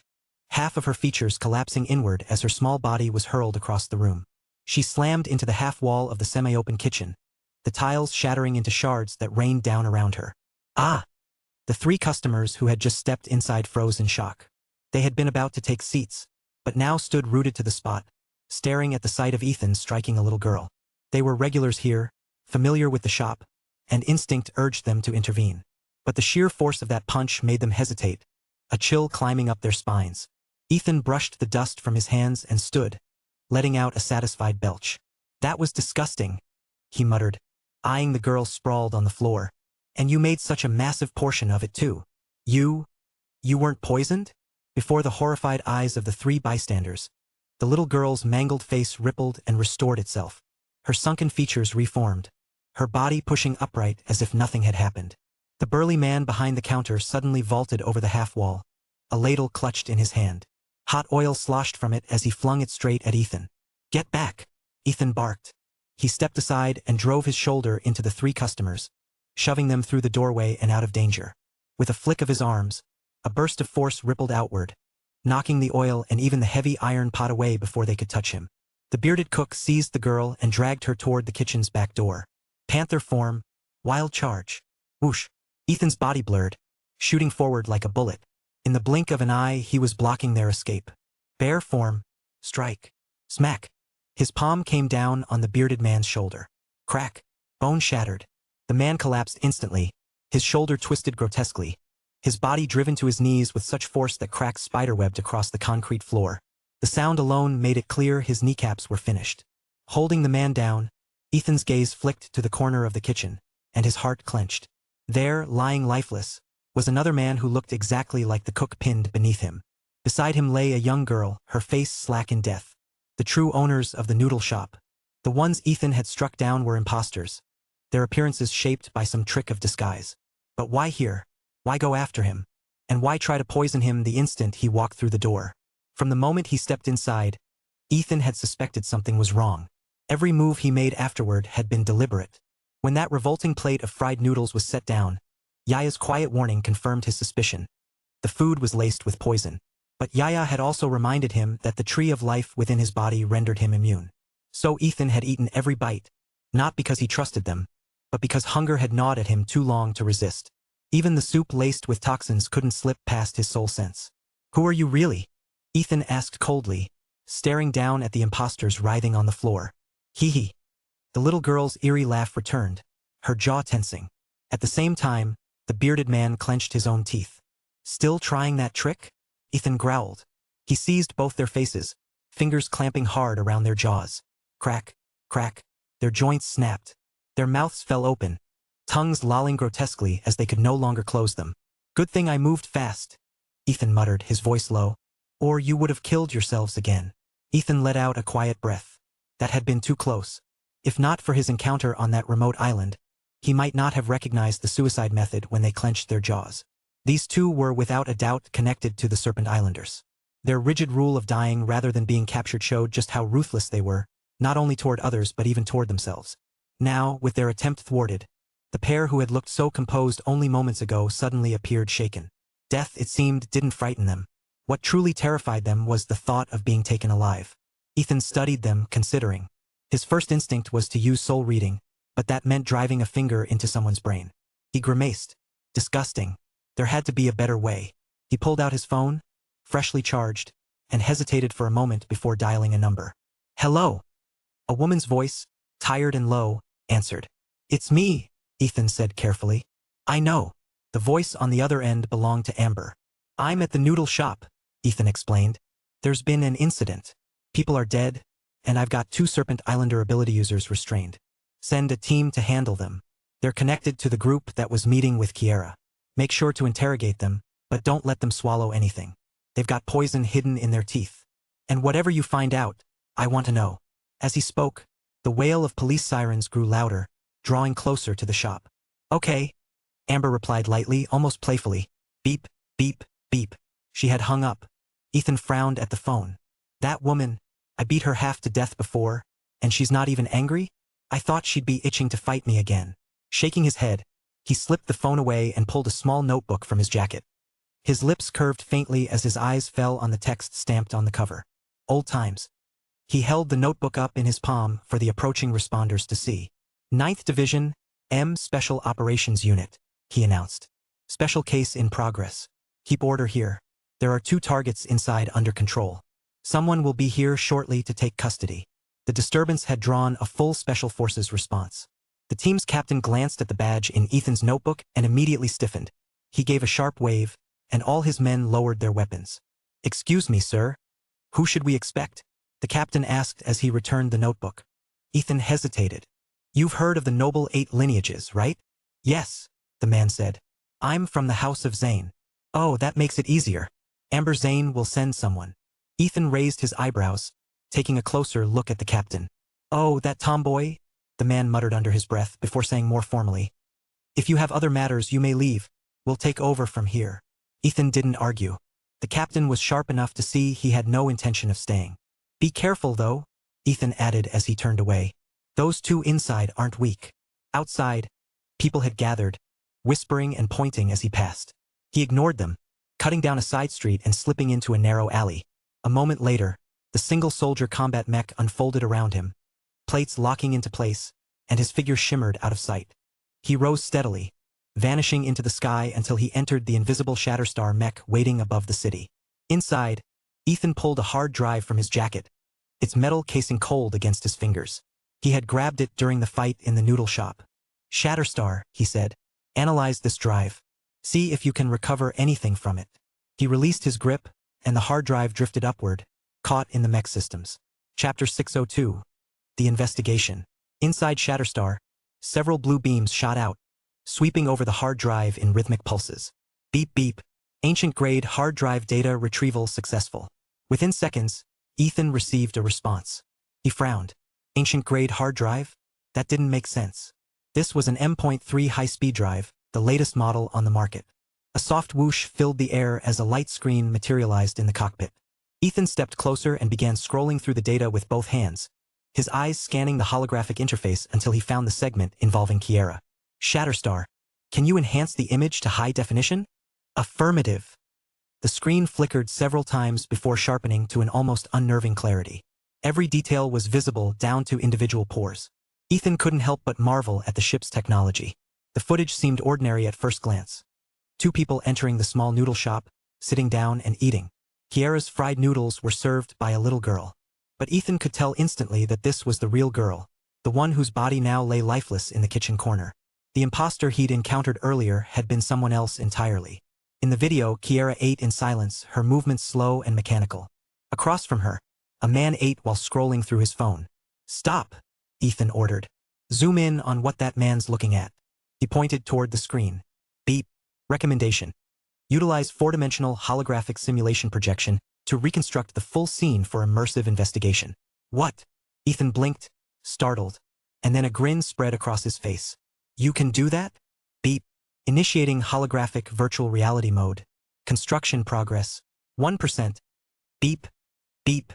half of her features collapsing inward as her small body was hurled across the room. She slammed into the half-wall of the semi-open kitchen, the tiles shattering into shards that rained down around her. "Ah!" The 3 customers who had just stepped inside froze in shock. They had been about to take seats, but now stood rooted to the spot, staring at the sight of Ethan striking a little girl. They were regulars here, familiar with the shop, and instinct urged them to intervene. But the sheer force of that punch made them hesitate, a chill climbing up their spines. Ethan brushed the dust from his hands and stood, letting out a satisfied belch. "That was disgusting," he muttered, eyeing the girl sprawled on the floor. "And you made such a massive portion of it too. You weren't poisoned?" Before the horrified eyes of the 3 bystanders, the little girl's mangled face rippled and restored itself. Her sunken features reformed, her body pushing upright as if nothing had happened. The burly man behind the counter suddenly vaulted over the half-wall, a ladle clutched in his hand. Hot oil sloshed from it as he flung it straight at Ethan. "Get back!" Ethan barked. He stepped aside and drove his shoulder into the 3 customers, shoving them through the doorway and out of danger. With a flick of his arms, a burst of force rippled outward, knocking the oil and even the heavy iron pot away before they could touch him. The bearded cook seized the girl and dragged her toward the kitchen's back door. Panther form, wild charge. Whoosh! Ethan's body blurred, shooting forward like a bullet. In the blink of an eye, he was blocking their escape. Bear form, strike. Smack! His palm came down on the bearded man's shoulder. Crack! Bone shattered. The man collapsed instantly, his shoulder twisted grotesquely, his body driven to his knees with such force that cracks spiderwebbed across the concrete floor. The sound alone made it clear his kneecaps were finished. Holding the man down, Ethan's gaze flicked to the corner of the kitchen, and his heart clenched. There, lying lifeless, was another man who looked exactly like the cook pinned beneath him. Beside him lay a young girl, her face slack in death. The true owners of the noodle shop. The ones Ethan had struck down were imposters, their appearances shaped by some trick of disguise. But why here? Why go after him? And why try to poison him the instant he walked through the door? From the moment he stepped inside, Ethan had suspected something was wrong. Every move he made afterward had been deliberate. When that revolting plate of fried noodles was set down, Yaya's quiet warning confirmed his suspicion. The food was laced with poison. But Yaya had also reminded him that the tree of life within his body rendered him immune. So Ethan had eaten every bite, not because he trusted them, but because hunger had gnawed at him too long to resist. Even the soup laced with toxins couldn't slip past his soul sense. "Who are you really?" Ethan asked coldly, staring down at the impostors writhing on the floor. "Hee hee." The little girl's eerie laugh returned, her jaw tensing. At the same time, the bearded man clenched his own teeth. Still trying that trick? Ethan growled. He seized both their faces, fingers clamping hard around their jaws. Crack, crack, their joints snapped. Their mouths fell open, tongues lolling grotesquely as they could no longer close them. Good thing I moved fast, Ethan muttered, his voice low. Or you would have killed yourselves again. Ethan let out a quiet breath. That had been too close. If not for his encounter on that remote island, he might not have recognized the suicide method when they clenched their jaws. These two were without a doubt connected to the Serpent Islanders. Their rigid rule of dying rather than being captured showed just how ruthless they were, not only toward others but even toward themselves. Now, with their attempt thwarted, the pair who had looked so composed only moments ago suddenly appeared shaken. Death, it seemed, didn't frighten them. What truly terrified them was the thought of being taken alive. Ethan studied them, considering. His first instinct was to use soul reading, but that meant driving a finger into someone's brain. He grimaced. Disgusting. There had to be a better way. He pulled out his phone, freshly charged, and hesitated for a moment before dialing a number. Hello. A woman's voice, tired and low, answered. It's me, Ethan said carefully. I know. The voice on the other end belonged to Amber. I'm at the noodle shop, Ethan explained. There's been an incident. People are dead, and I've got 2 Serpent Islander ability users restrained. Send a team to handle them. They're connected to the group that was meeting with Kiera. Make sure to interrogate them, but don't let them swallow anything. They've got poison hidden in their teeth. And whatever you find out, I want to know. As he spoke, the wail of police sirens grew louder, drawing closer to the shop. Okay, Amber replied lightly, almost playfully. Beep, beep, beep. She had hung up. Ethan frowned at the phone. That woman, I beat her half to death before, and she's not even angry? I thought she'd be itching to fight me again. Shaking his head, he slipped the phone away and pulled a small notebook from his jacket. His lips curved faintly as his eyes fell on the text stamped on the cover. Old times. He held the notebook up in his palm for the approaching responders to see. 9th Division, M Special Operations Unit, he announced. Special case in progress. Keep order here. There are 2 targets inside under control. Someone will be here shortly to take custody. The disturbance had drawn a full Special Forces response. The team's captain glanced at the badge in Ethan's notebook and immediately stiffened. He gave a sharp wave, and all his men lowered their weapons. Excuse me, sir. Who should we expect? The captain asked as he returned the notebook. Ethan hesitated. You've heard of the Noble 8 lineages, right? Yes, the man said. I'm from the House of Zane. Oh, that makes it easier. Amber Zane will send someone. Ethan raised his eyebrows, taking a closer look at the captain. Oh, that tomboy? The man muttered under his breath before saying more formally. If you have other matters, you may leave. We'll take over from here. Ethan didn't argue. The captain was sharp enough to see he had no intention of staying. Be careful, though, Ethan added as he turned away. Those 2 inside aren't weak. Outside, people had gathered, whispering and pointing as he passed. He ignored them, cutting down a side street and slipping into a narrow alley. A moment later, the single-soldier combat mech unfolded around him, plates locking into place, and his figure shimmered out of sight. He rose steadily, vanishing into the sky until he entered the invisible Shatterstar mech waiting above the city. Inside, Ethan pulled a hard drive from his jacket, its metal casing cold against his fingers. He had grabbed it during the fight in the noodle shop. Shatterstar, he said. Analyze this drive. See if you can recover anything from it. He released his grip, and the hard drive drifted upward, caught in the mech systems. Chapter 602. The Investigation. Inside Shatterstar, several blue beams shot out, sweeping over the hard drive in rhythmic pulses. Beep beep. Ancient-grade hard drive data retrieval successful. Within seconds, Ethan received a response. He frowned. Ancient-grade hard drive? That didn't make sense. This was an M.3 high-speed drive, the latest model on the market. A soft whoosh filled the air as a light screen materialized in the cockpit. Ethan stepped closer and began scrolling through the data with both hands, his eyes scanning the holographic interface until he found the segment involving Kiera. Shatterstar, can you enhance the image to high definition? Affirmative. The screen flickered several times before sharpening to an almost unnerving clarity. Every detail was visible down to individual pores. Ethan couldn't help but marvel at the ship's technology. The footage seemed ordinary at first glance. 2 people entering the small noodle shop, sitting down and eating. Kiera's fried noodles were served by a little girl. But Ethan could tell instantly that this was the real girl, the one whose body now lay lifeless in the kitchen corner. The imposter he'd encountered earlier had been someone else entirely. In the video, Kiera ate in silence, her movements slow and mechanical. Across from her, a man ate while scrolling through his phone. "Stop," Ethan ordered. "Zoom in on what that man's looking at." He pointed toward the screen. Beep. Recommendation. Utilize four-dimensional holographic simulation projection to reconstruct the full scene for immersive investigation. What? Ethan blinked, startled, and then a grin spread across his face. You can do that? Beep. Initiating holographic virtual reality mode. Construction progress. 1%. Beep. Beep.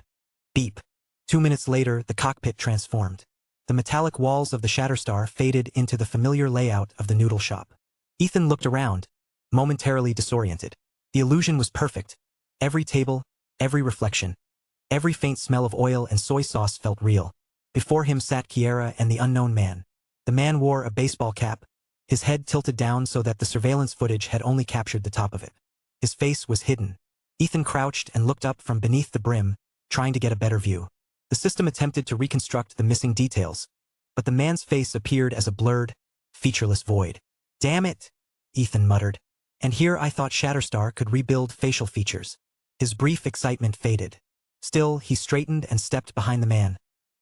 Beep. 2 minutes later, the cockpit transformed. The metallic walls of the Shatterstar faded into the familiar layout of the noodle shop. Ethan looked around, momentarily disoriented. The illusion was perfect. Every table, every reflection, every faint smell of oil and soy sauce felt real. Before him sat Kiera and the unknown man. The man wore a baseball cap, his head tilted down so that the surveillance footage had only captured the top of it. His face was hidden. Ethan crouched and looked up from beneath the brim, trying to get a better view. The system attempted to reconstruct the missing details, but the man's face appeared as a blurred, featureless void. "Damn it," Ethan muttered. "And here I thought Shatterstar could rebuild facial features." His brief excitement faded. Still, he straightened and stepped behind the man,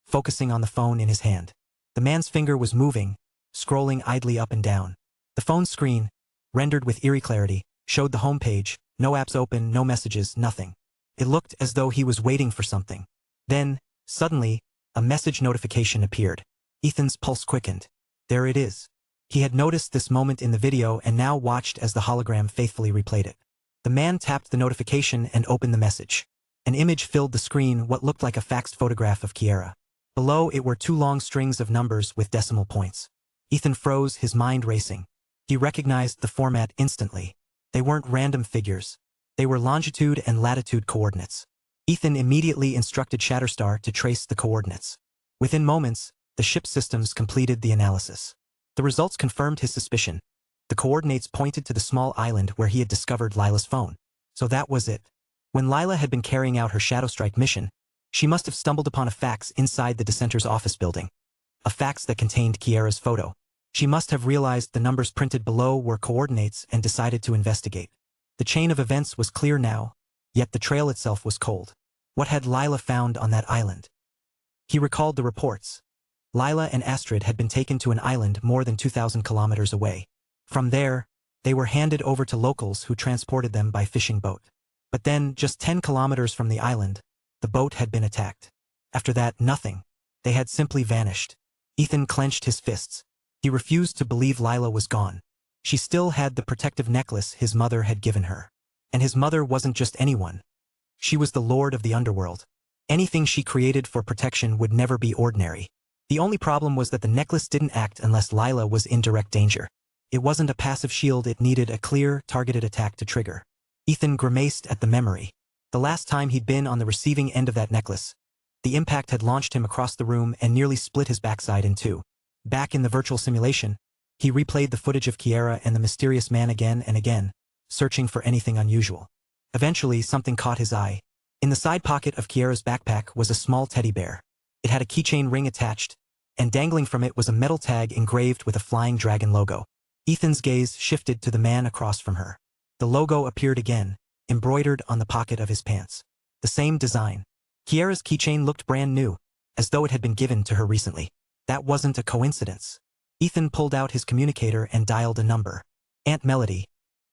focusing on the phone in his hand. The man's finger was moving, scrolling idly up and down. The phone screen, rendered with eerie clarity, showed the home page, no apps open, no messages, nothing. It looked as though he was waiting for something. Then, suddenly, a message notification appeared. Ethan's pulse quickened. There it is. He had noticed this moment in the video and now watched as the hologram faithfully replayed it. The man tapped the notification and opened the message. An image filled the screen, what looked like a faxed photograph of Kiera. Below it were 2 long strings of numbers with decimal points. Ethan froze, his mind racing. He recognized the format instantly. They weren't random figures. They were longitude and latitude coordinates. Ethan immediately instructed Shatterstar to trace the coordinates. Within moments, the ship systems completed the analysis. The results confirmed his suspicion. The coordinates pointed to the small island where he had discovered Lila's phone. So that was it. When Lila had been carrying out her Shadow Strike mission, she must have stumbled upon a fax inside the dissenter's office building. A fax that contained Kiera's photo. She must have realized the numbers printed below were coordinates and decided to investigate. The chain of events was clear now, yet the trail itself was cold. What had Lila found on that island? He recalled the reports. Lila and Astrid had been taken to an island more than 2,000 kilometers away. From there, they were handed over to locals who transported them by fishing boat. But then, just 10 kilometers from the island, the boat had been attacked. After that, nothing. They had simply vanished. Ethan clenched his fists. He refused to believe Lila was gone. She still had the protective necklace his mother had given her. And his mother wasn't just anyone. She was the lord of the underworld. Anything she created for protection would never be ordinary. The only problem was that the necklace didn't act unless Lila was in direct danger. It wasn't a passive shield, it needed a clear, targeted attack to trigger. Ethan grimaced at the memory. The last time he'd been on the receiving end of that necklace, the impact had launched him across the room and nearly split his backside in two. Back in the virtual simulation, he replayed the footage of Kiera and the mysterious man again and again, searching for anything unusual. Eventually, something caught his eye. In the side pocket of Kiera's backpack was a small teddy bear. It had a keychain ring attached, and dangling from it was a metal tag engraved with a flying dragon logo. Ethan's gaze shifted to the man across from her. The logo appeared again, embroidered on the pocket of his pants. The same design. Kiera's keychain looked brand new, as though it had been given to her recently. That wasn't a coincidence. Ethan pulled out his communicator and dialed a number. "Aunt Melody,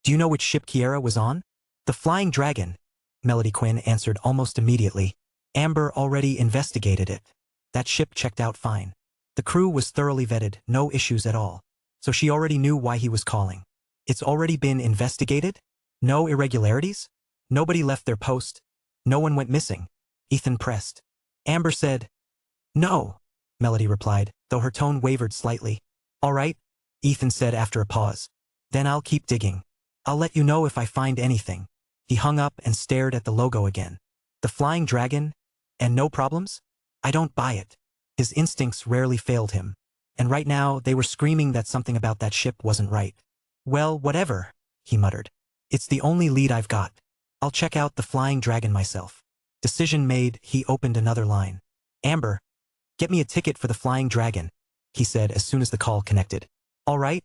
do you know which ship Kiera was on?" "The Flying Dragon," Melody Quinn answered almost immediately. "Amber already investigated it. That ship checked out fine. The crew was thoroughly vetted, no issues at all. So she already knew why he was calling." "It's already been investigated? No irregularities? Nobody left their post? No one went missing?" Ethan pressed. Amber said, "No," Melody replied, though her tone wavered slightly. "All right," Ethan said after a pause. "Then I'll keep digging. I'll let you know if I find anything." He hung up and stared at the logo again. "The Flying Dragon? And no problems? I don't buy it." His instincts rarely failed him. And right now, they were screaming that something about that ship wasn't right. "Well, whatever," he muttered. "It's the only lead I've got. I'll check out the Flying Dragon myself." Decision made, he opened another line. "Amber, get me a ticket for the Flying Dragon," he said as soon as the call connected. "All right,"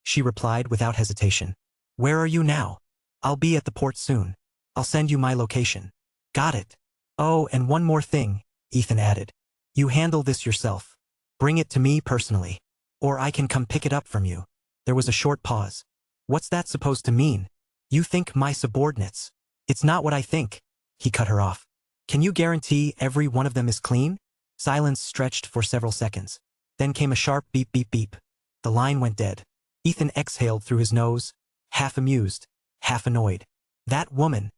she replied without hesitation. Where are you now? I'll be at the port soon. I'll send you my location. Got it. Oh, and one more thing, Ethan added. You handle this yourself. Bring it to me personally. Or I can come pick it up from you. There was a short pause. What's that supposed to mean? You think my subordinates? It's not what I think. He cut her off. Can you guarantee every one of them is clean? Silence stretched for several seconds. Then came a sharp beep beep beep. The line went dead. Ethan exhaled through his nose, half amused, half annoyed. That woman,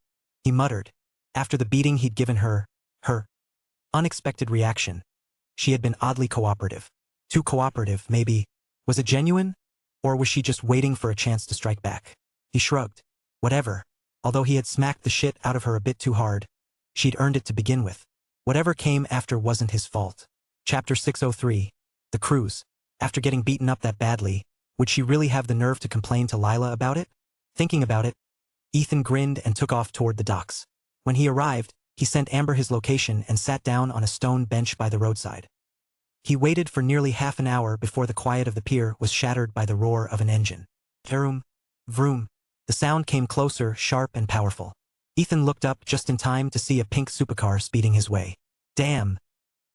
he muttered. After the beating he'd given her unexpected reaction. She had been oddly cooperative. Too cooperative, maybe. Was it genuine? Or was she just waiting for a chance to strike back? He shrugged. Whatever. Although he had smacked the shit out of her a bit too hard, she'd earned it to begin with. Whatever came after wasn't his fault. Chapter 603. The cruise. After getting beaten up that badly, would she really have the nerve to complain to Lila about it? Thinking about it, Ethan grinned and took off toward the docks. When he arrived, he sent Amber his location and sat down on a stone bench by the roadside. He waited for nearly half an hour before the quiet of the pier was shattered by the roar of an engine. Vroom, vroom. The sound came closer, sharp and powerful. Ethan looked up just in time to see a pink supercar speeding his way. Damn.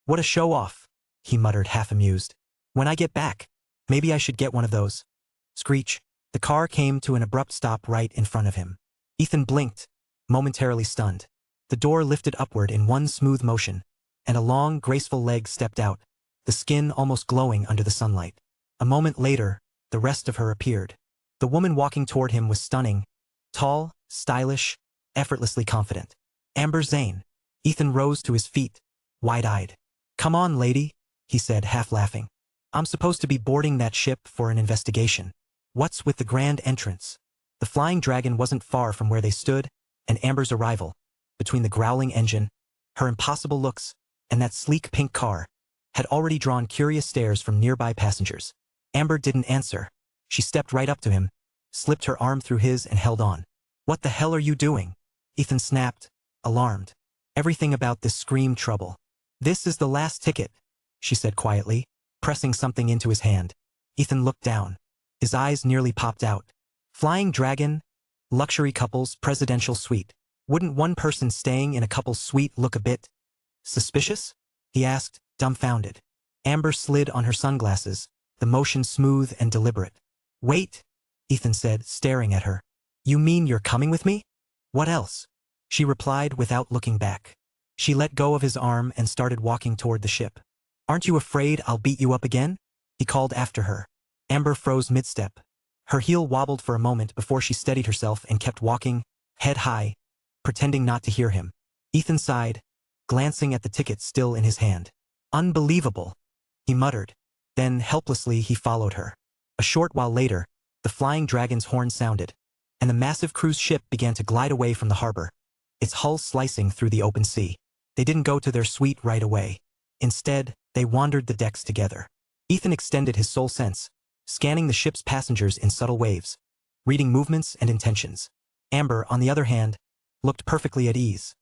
What a show-off, he muttered, half amused. When I get back, maybe I should get one of those. Screech. The car came to an abrupt stop right in front of him. Ethan blinked, momentarily stunned. The door lifted upward in one smooth motion, and a long, graceful leg stepped out, the skin almost glowing under the sunlight. A moment later, the rest of her appeared. The woman walking toward him was stunning, tall, stylish, effortlessly confident. Amber Zane. Ethan rose to his feet, wide-eyed. Come on, lady, he said, half laughing. I'm supposed to be boarding that ship for an investigation. What's with the grand entrance? The flying dragon wasn't far from where they stood, and Amber's arrival, between the growling engine, her impossible looks, and that sleek pink car, had already drawn curious stares from nearby passengers. Amber didn't answer. She stepped right up to him, slipped her arm through his and held on. What the hell are you doing? Ethan snapped, alarmed. Everything about this screamed trouble. This is the last ticket, she said quietly, pressing something into his hand. Ethan looked down. His eyes nearly popped out. Flying dragon, luxury couples, presidential suite. Wouldn't one person staying in a couple's suite look a bit suspicious? He asked, dumbfounded. Amber slid on her sunglasses, the motion smooth and deliberate. Wait, Ethan said, staring at her. You mean you're coming with me? What else? She replied without looking back. She let go of his arm and started walking toward the ship. Aren't you afraid I'll beat you up again? He called after her. Amber froze mid-step. Her heel wobbled for a moment before she steadied herself and kept walking, head high, pretending not to hear him. Ethan sighed, glancing at the ticket still in his hand. Unbelievable, he muttered. Then, helplessly, he followed her. A short while later, the flying dragon's horn sounded, and the massive cruise ship began to glide away from the harbor, its hull slicing through the open sea. They didn't go to their suite right away. Instead, they wandered the decks together. Ethan extended his sole sense, scanning the ship's passengers in subtle waves, reading movements and intentions. Amber, on the other hand, looked perfectly at ease,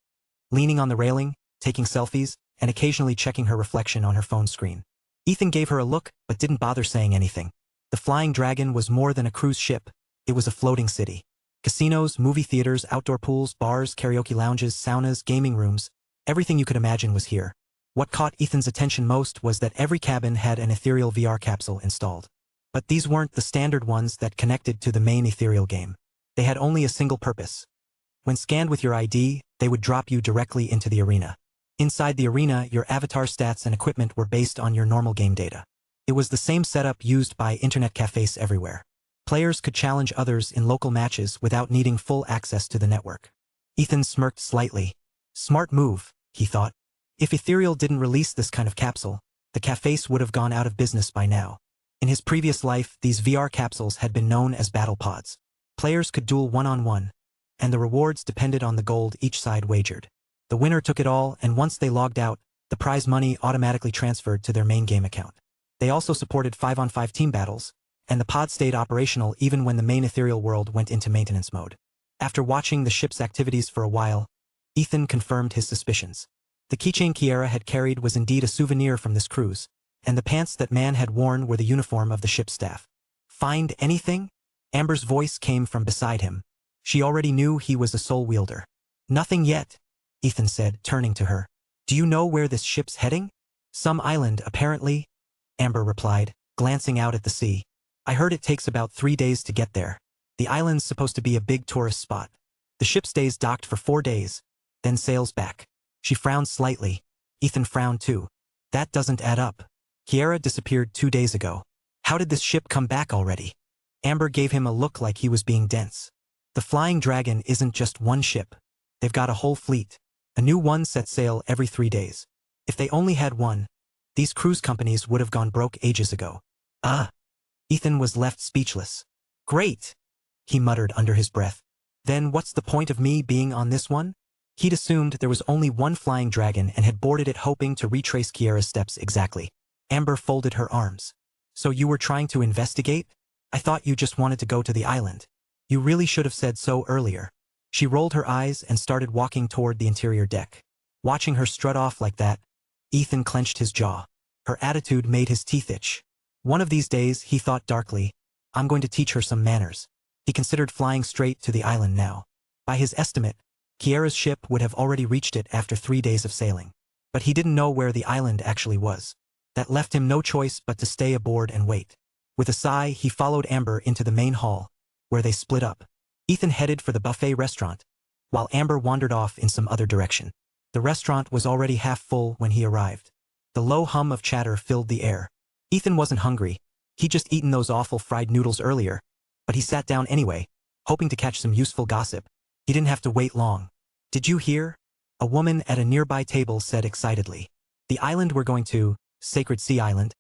leaning on the railing, taking selfies, and occasionally checking her reflection on her phone screen. Ethan gave her a look, but didn't bother saying anything. The Flying Dragon was more than a cruise ship. It was a floating city. Casinos, movie theaters, outdoor pools, bars, karaoke lounges, saunas, gaming rooms, everything you could imagine was here. What caught Ethan's attention most was that every cabin had an ethereal VR capsule installed. But these weren't the standard ones that connected to the main ethereal game. They had only a single purpose. When scanned with your ID, they would drop you directly into the arena. Inside the arena, your avatar stats and equipment were based on your normal game data. It was the same setup used by internet cafes everywhere. Players could challenge others in local matches without needing full access to the network. Ethan smirked slightly. Smart move, he thought. If Ethereal didn't release this kind of capsule, the cafes would have gone out of business by now. In his previous life, these VR capsules had been known as battle pods. Players could duel one-on-one, and the rewards depended on the gold each side wagered. The winner took it all, and once they logged out, the prize money automatically transferred to their main game account. They also supported 5-on-5 team battles, and the pod stayed operational even when the main ethereal world went into maintenance mode. After watching the ship's activities for a while, Ethan confirmed his suspicions. The keychain Kiera had carried was indeed a souvenir from this cruise, and the pants that man had worn were the uniform of the ship's staff. Find anything? Amber's voice came from beside him. She already knew he was a soul wielder. Nothing yet, Ethan said, turning to her. Do you know where this ship's heading? Some island, apparently, Amber replied, glancing out at the sea. I heard it takes about 3 days to get there. The island's supposed to be a big tourist spot. The ship stays docked for 4 days, then sails back. She frowned slightly. Ethan frowned too. That doesn't add up. Kiara disappeared 2 days ago. How did this ship come back already? Amber gave him a look like he was being dense. The Flying Dragon isn't just one ship. They've got a whole fleet. A new one sets sail every 3 days. If they only had one, these cruise companies would have gone broke ages ago. Ethan was left speechless. Great, he muttered under his breath. Then what's the point of me being on this one? He'd assumed there was only one flying dragon and had boarded it hoping to retrace Kiara's steps exactly. Amber folded her arms. So you were trying to investigate? I thought you just wanted to go to the island. You really should have said so earlier. She rolled her eyes and started walking toward the interior deck. Watching her strut off like that, Ethan clenched his jaw. Her attitude made his teeth itch. One of these days, he thought darkly, I'm going to teach her some manners. He considered flying straight to the island now. By his estimate, Kiara's ship would have already reached it after 3 days of sailing. But he didn't know where the island actually was. That left him no choice but to stay aboard and wait. With a sigh, he followed Amber into the main hall, where they split up. Ethan headed for the buffet restaurant, while Amber wandered off in some other direction. The restaurant was already half full when he arrived. The low hum of chatter filled the air. Ethan wasn't hungry. He'd just eaten those awful fried noodles earlier, but he sat down anyway, hoping to catch some useful gossip. He didn't have to wait long. Did you hear? A woman at a nearby table said excitedly. The island we're going to, Sacred Sea Island,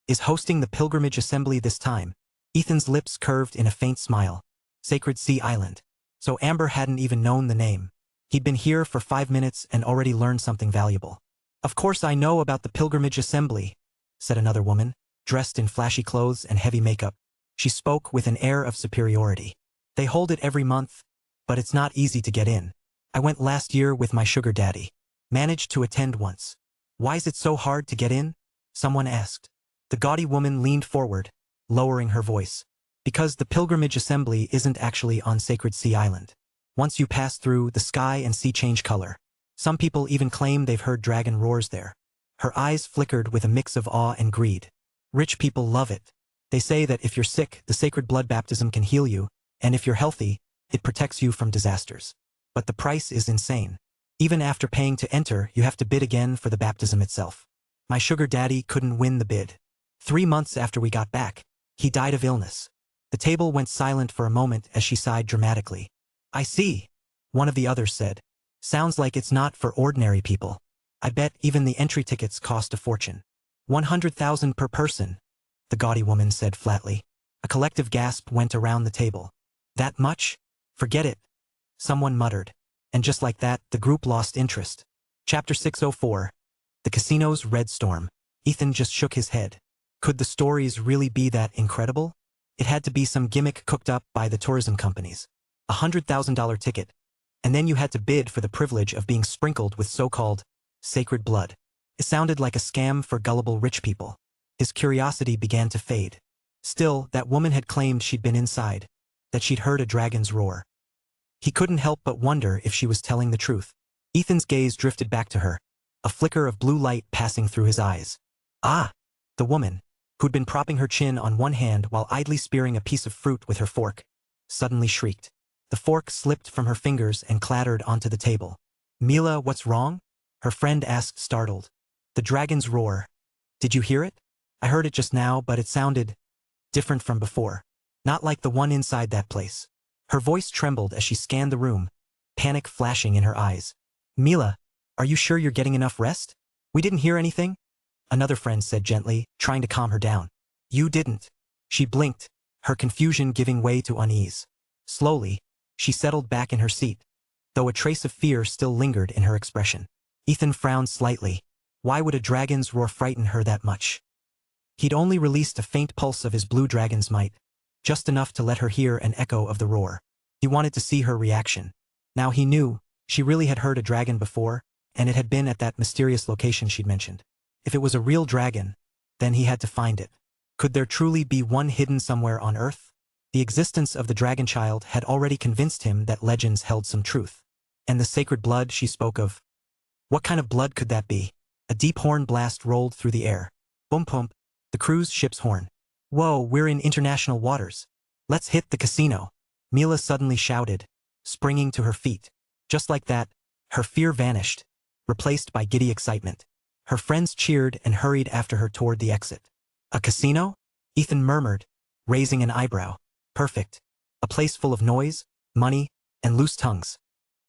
is hosting the pilgrimage assembly this time. Ethan's lips curved in a faint smile. Sacred Sea Island. So Amber hadn't even known the name. He'd been here for 5 minutes and already learned something valuable. Of course I know about the pilgrimage assembly, said another woman, dressed in flashy clothes and heavy makeup. She spoke with an air of superiority. They hold it every month, but it's not easy to get in. I went last year with my sugar daddy. Managed to attend once. Why is it so hard to get in? Someone asked. The gaudy woman leaned forward, lowering her voice. Because the pilgrimage assembly isn't actually on Sacred Sea Island. Once you pass through, the sky and sea change color. Some people even claim they've heard dragon roars there. Her eyes flickered with a mix of awe and greed. Rich people love it. They say that if you're sick, the sacred blood baptism can heal you, and if you're healthy, it protects you from disasters. But the price is insane. Even after paying to enter, you have to bid again for the baptism itself. My sugar daddy couldn't win the bid. 3 months after we got back, he died of illness. The table went silent for a moment as she sighed dramatically. I see, one of the others said. Sounds like it's not for ordinary people. I bet even the entry tickets cost a fortune. 100,000 per person, the gaudy woman said flatly. A collective gasp went around the table. That much? Forget it, someone muttered. And just like that, the group lost interest. Chapter 604. The Casino's Red Storm. Ethan just shook his head. Could the stories really be that incredible? It had to be some gimmick cooked up by the tourism companies. $100,000 ticket. And then you had to bid for the privilege of being sprinkled with so-called sacred blood. It sounded like a scam for gullible rich people. His curiosity began to fade. Still, that woman had claimed she'd been inside, that she'd heard a dragon's roar. He couldn't help but wonder if she was telling the truth. Ethan's gaze drifted back to her, a flicker of blue light passing through his eyes. Ah! The woman, who'd been propping her chin on one hand while idly spearing a piece of fruit with her fork, suddenly shrieked. The fork slipped from her fingers and clattered onto the table. Mila, what's wrong? Her friend asked, startled. The dragon's roar. Did you hear it? I heard it just now, but it sounded different from before. Not like the one inside that place. Her voice trembled as she scanned the room, panic flashing in her eyes. Mila, are you sure you're getting enough rest? We didn't hear anything? Another friend said gently, trying to calm her down. You didn't. She blinked, her confusion giving way to unease. Slowly, she settled back in her seat, though a trace of fear still lingered in her expression. Ethan frowned slightly. Why would a dragon's roar frighten her that much? He'd only released a faint pulse of his blue dragon's might, just enough to let her hear an echo of the roar. He wanted to see her reaction. Now he knew, she really had heard a dragon before, and it had been at that mysterious location she'd mentioned. If it was a real dragon, then he had to find it. Could there truly be one hidden somewhere on Earth? The existence of the dragon child had already convinced him that legends held some truth. And the sacred blood she spoke of? What kind of blood could that be? A deep horn blast rolled through the air. Boom pump, the cruise ship's horn. Whoa, we're in international waters. Let's hit the casino. Mila suddenly shouted, springing to her feet. Just like that, her fear vanished, replaced by giddy excitement. Her friends cheered and hurried after her toward the exit. A casino? Ethan murmured, raising an eyebrow. Perfect. A place full of noise, money, and loose tongues.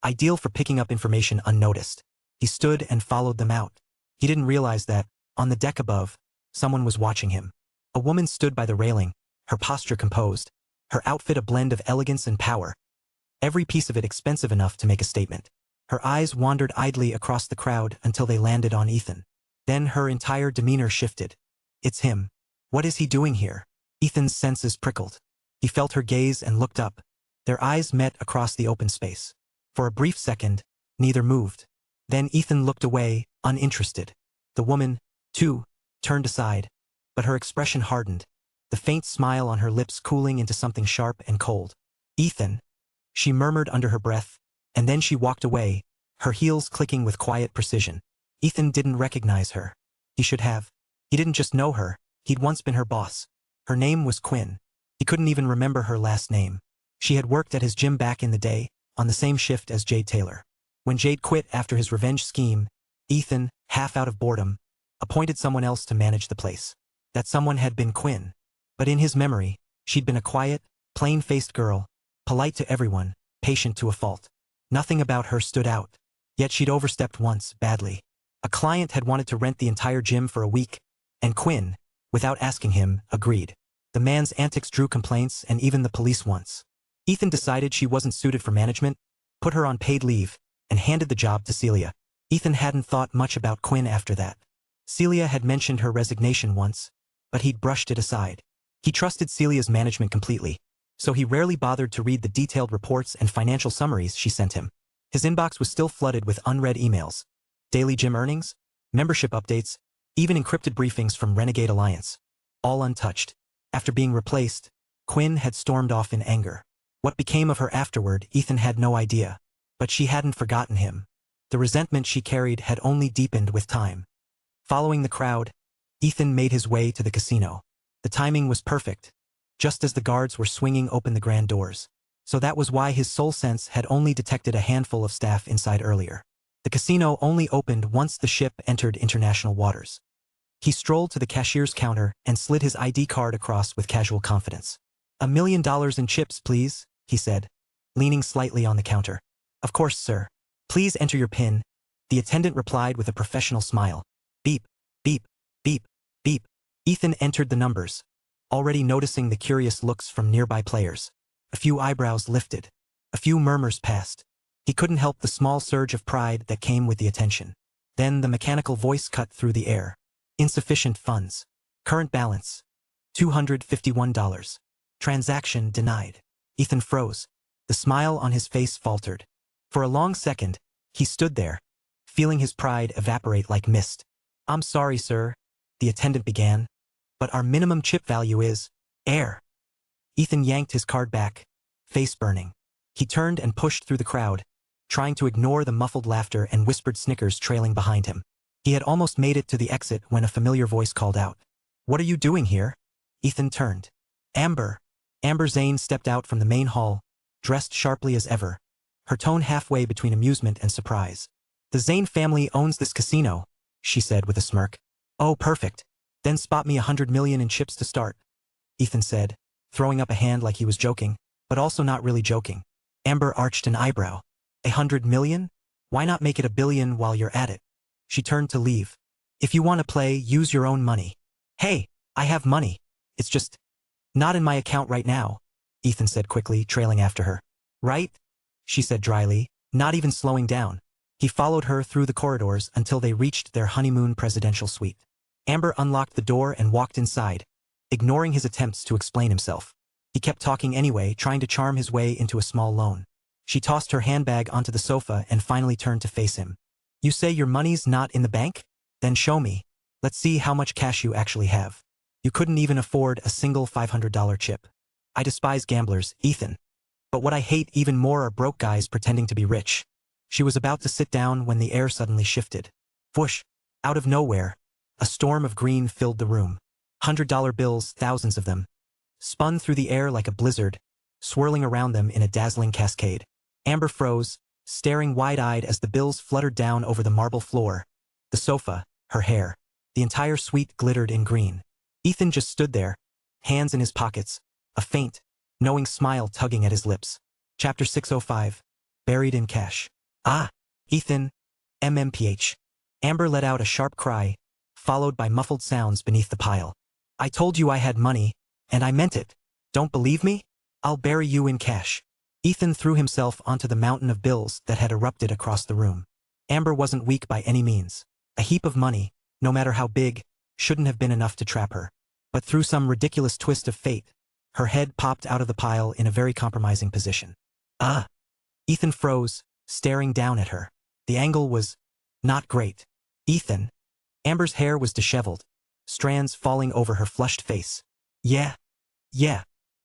Ideal for picking up information unnoticed. He stood and followed them out. He didn't realize that, on the deck above, someone was watching him. A woman stood by the railing, her posture composed, her outfit a blend of elegance and power, every piece of it expensive enough to make a statement. Her eyes wandered idly across the crowd until they landed on Ethan. Then her entire demeanor shifted. It's him. What is he doing here? Ethan's senses prickled. He felt her gaze and looked up. Their eyes met across the open space. For a brief second, neither moved. Then Ethan looked away, uninterested. The woman, too, turned aside, but her expression hardened, the faint smile on her lips cooling into something sharp and cold. Ethan, she murmured under her breath, and then she walked away, her heels clicking with quiet precision. Ethan didn't recognize her. He should have. He didn't just know her, he'd once been her boss. Her name was Quinn. He couldn't even remember her last name. She had worked at his gym back in the day, on the same shift as Jade Taylor. When Jade quit after his revenge scheme, Ethan, half out of boredom, appointed someone else to manage the place. That someone had been Quinn. But in his memory, she'd been a quiet, plain-faced girl, polite to everyone, patient to a fault. Nothing about her stood out. Yet she'd overstepped once, badly. A client had wanted to rent the entire gym for a week, and Quinn, without asking him, agreed. The man's antics drew complaints and even the police once. Ethan decided she wasn't suited for management, put her on paid leave, and handed the job to Celia. Ethan hadn't thought much about Quinn after that. Celia had mentioned her resignation once, but he'd brushed it aside. He trusted Celia's management completely, so he rarely bothered to read the detailed reports and financial summaries she sent him. His inbox was still flooded with unread emails, daily gym earnings, membership updates, even encrypted briefings from Renegade Alliance. All untouched. After being replaced, Quinn had stormed off in anger. What became of her afterward, Ethan had no idea. But she hadn't forgotten him. The resentment she carried had only deepened with time. Following the crowd, Ethan made his way to the casino. The timing was perfect, just as the guards were swinging open the grand doors. So that was why his soul sense had only detected a handful of staff inside earlier. The casino only opened once the ship entered international waters. He strolled to the cashier's counter and slid his ID card across with casual confidence. $1 million in chips, please, he said, leaning slightly on the counter. Of course, sir. Please enter your PIN, the attendant replied with a professional smile. Beep, beep, beep, beep. Ethan entered the numbers, already noticing the curious looks from nearby players. A few eyebrows lifted. A few murmurs passed. He couldn't help the small surge of pride that came with the attention. Then the mechanical voice cut through the air. Insufficient funds. Current balance. $251. Transaction denied. Ethan froze. The smile on his face faltered. For a long second, he stood there, feeling his pride evaporate like mist. I'm sorry, sir, the attendant began, but our minimum chip value is air. Ethan yanked his card back, face burning. He turned and pushed through the crowd, trying to ignore the muffled laughter and whispered snickers trailing behind him. He had almost made it to the exit when a familiar voice called out. What are you doing here? Ethan turned. Amber. Amber Zane stepped out from the main hall, dressed sharply as ever, her tone halfway between amusement and surprise. The Zane family owns this casino, she said with a smirk. Oh, perfect. Then spot me 100 million in chips to start, Ethan said, throwing up a hand like he was joking, but also not really joking. Amber arched an eyebrow. 100 million? Why not make it 1 billion while you're at it? She turned to leave. If you want to play, use your own money. Hey, I have money. It's just not in my account right now, Ethan said quickly, trailing after her. Right? She said dryly, not even slowing down. He followed her through the corridors until they reached their honeymoon presidential suite. Amber unlocked the door and walked inside, ignoring his attempts to explain himself. He kept talking anyway, trying to charm his way into a small loan. She tossed her handbag onto the sofa and finally turned to face him. You say your money's not in the bank? Then show me. Let's see how much cash you actually have. You couldn't even afford a single $500 chip. I despise gamblers, Ethan. But what I hate even more are broke guys pretending to be rich. She was about to sit down when the air suddenly shifted. Whoosh! Out of nowhere, a storm of green filled the room. $100 bills, thousands of them, spun through the air like a blizzard, swirling around them in a dazzling cascade. Amber froze, staring wide-eyed as the bills fluttered down over the marble floor, the sofa, her hair. The entire suite glittered in green. Ethan just stood there, hands in his pockets, a faint, knowing smile tugging at his lips. Chapter 605. Buried in Cash. Ah! Ethan. MMPH. Amber let out a sharp cry, followed by muffled sounds beneath the pile. I told you I had money, and I meant it. Don't believe me? I'll bury you in cash. Ethan threw himself onto the mountain of bills that had erupted across the room. Amber wasn't weak by any means. A heap of money, no matter how big, shouldn't have been enough to trap her. But through some ridiculous twist of fate, her head popped out of the pile in a very compromising position. Ah! Ethan froze, staring down at her. The angle was not great. Ethan. Amber's hair was disheveled, strands falling over her flushed face. Yeah,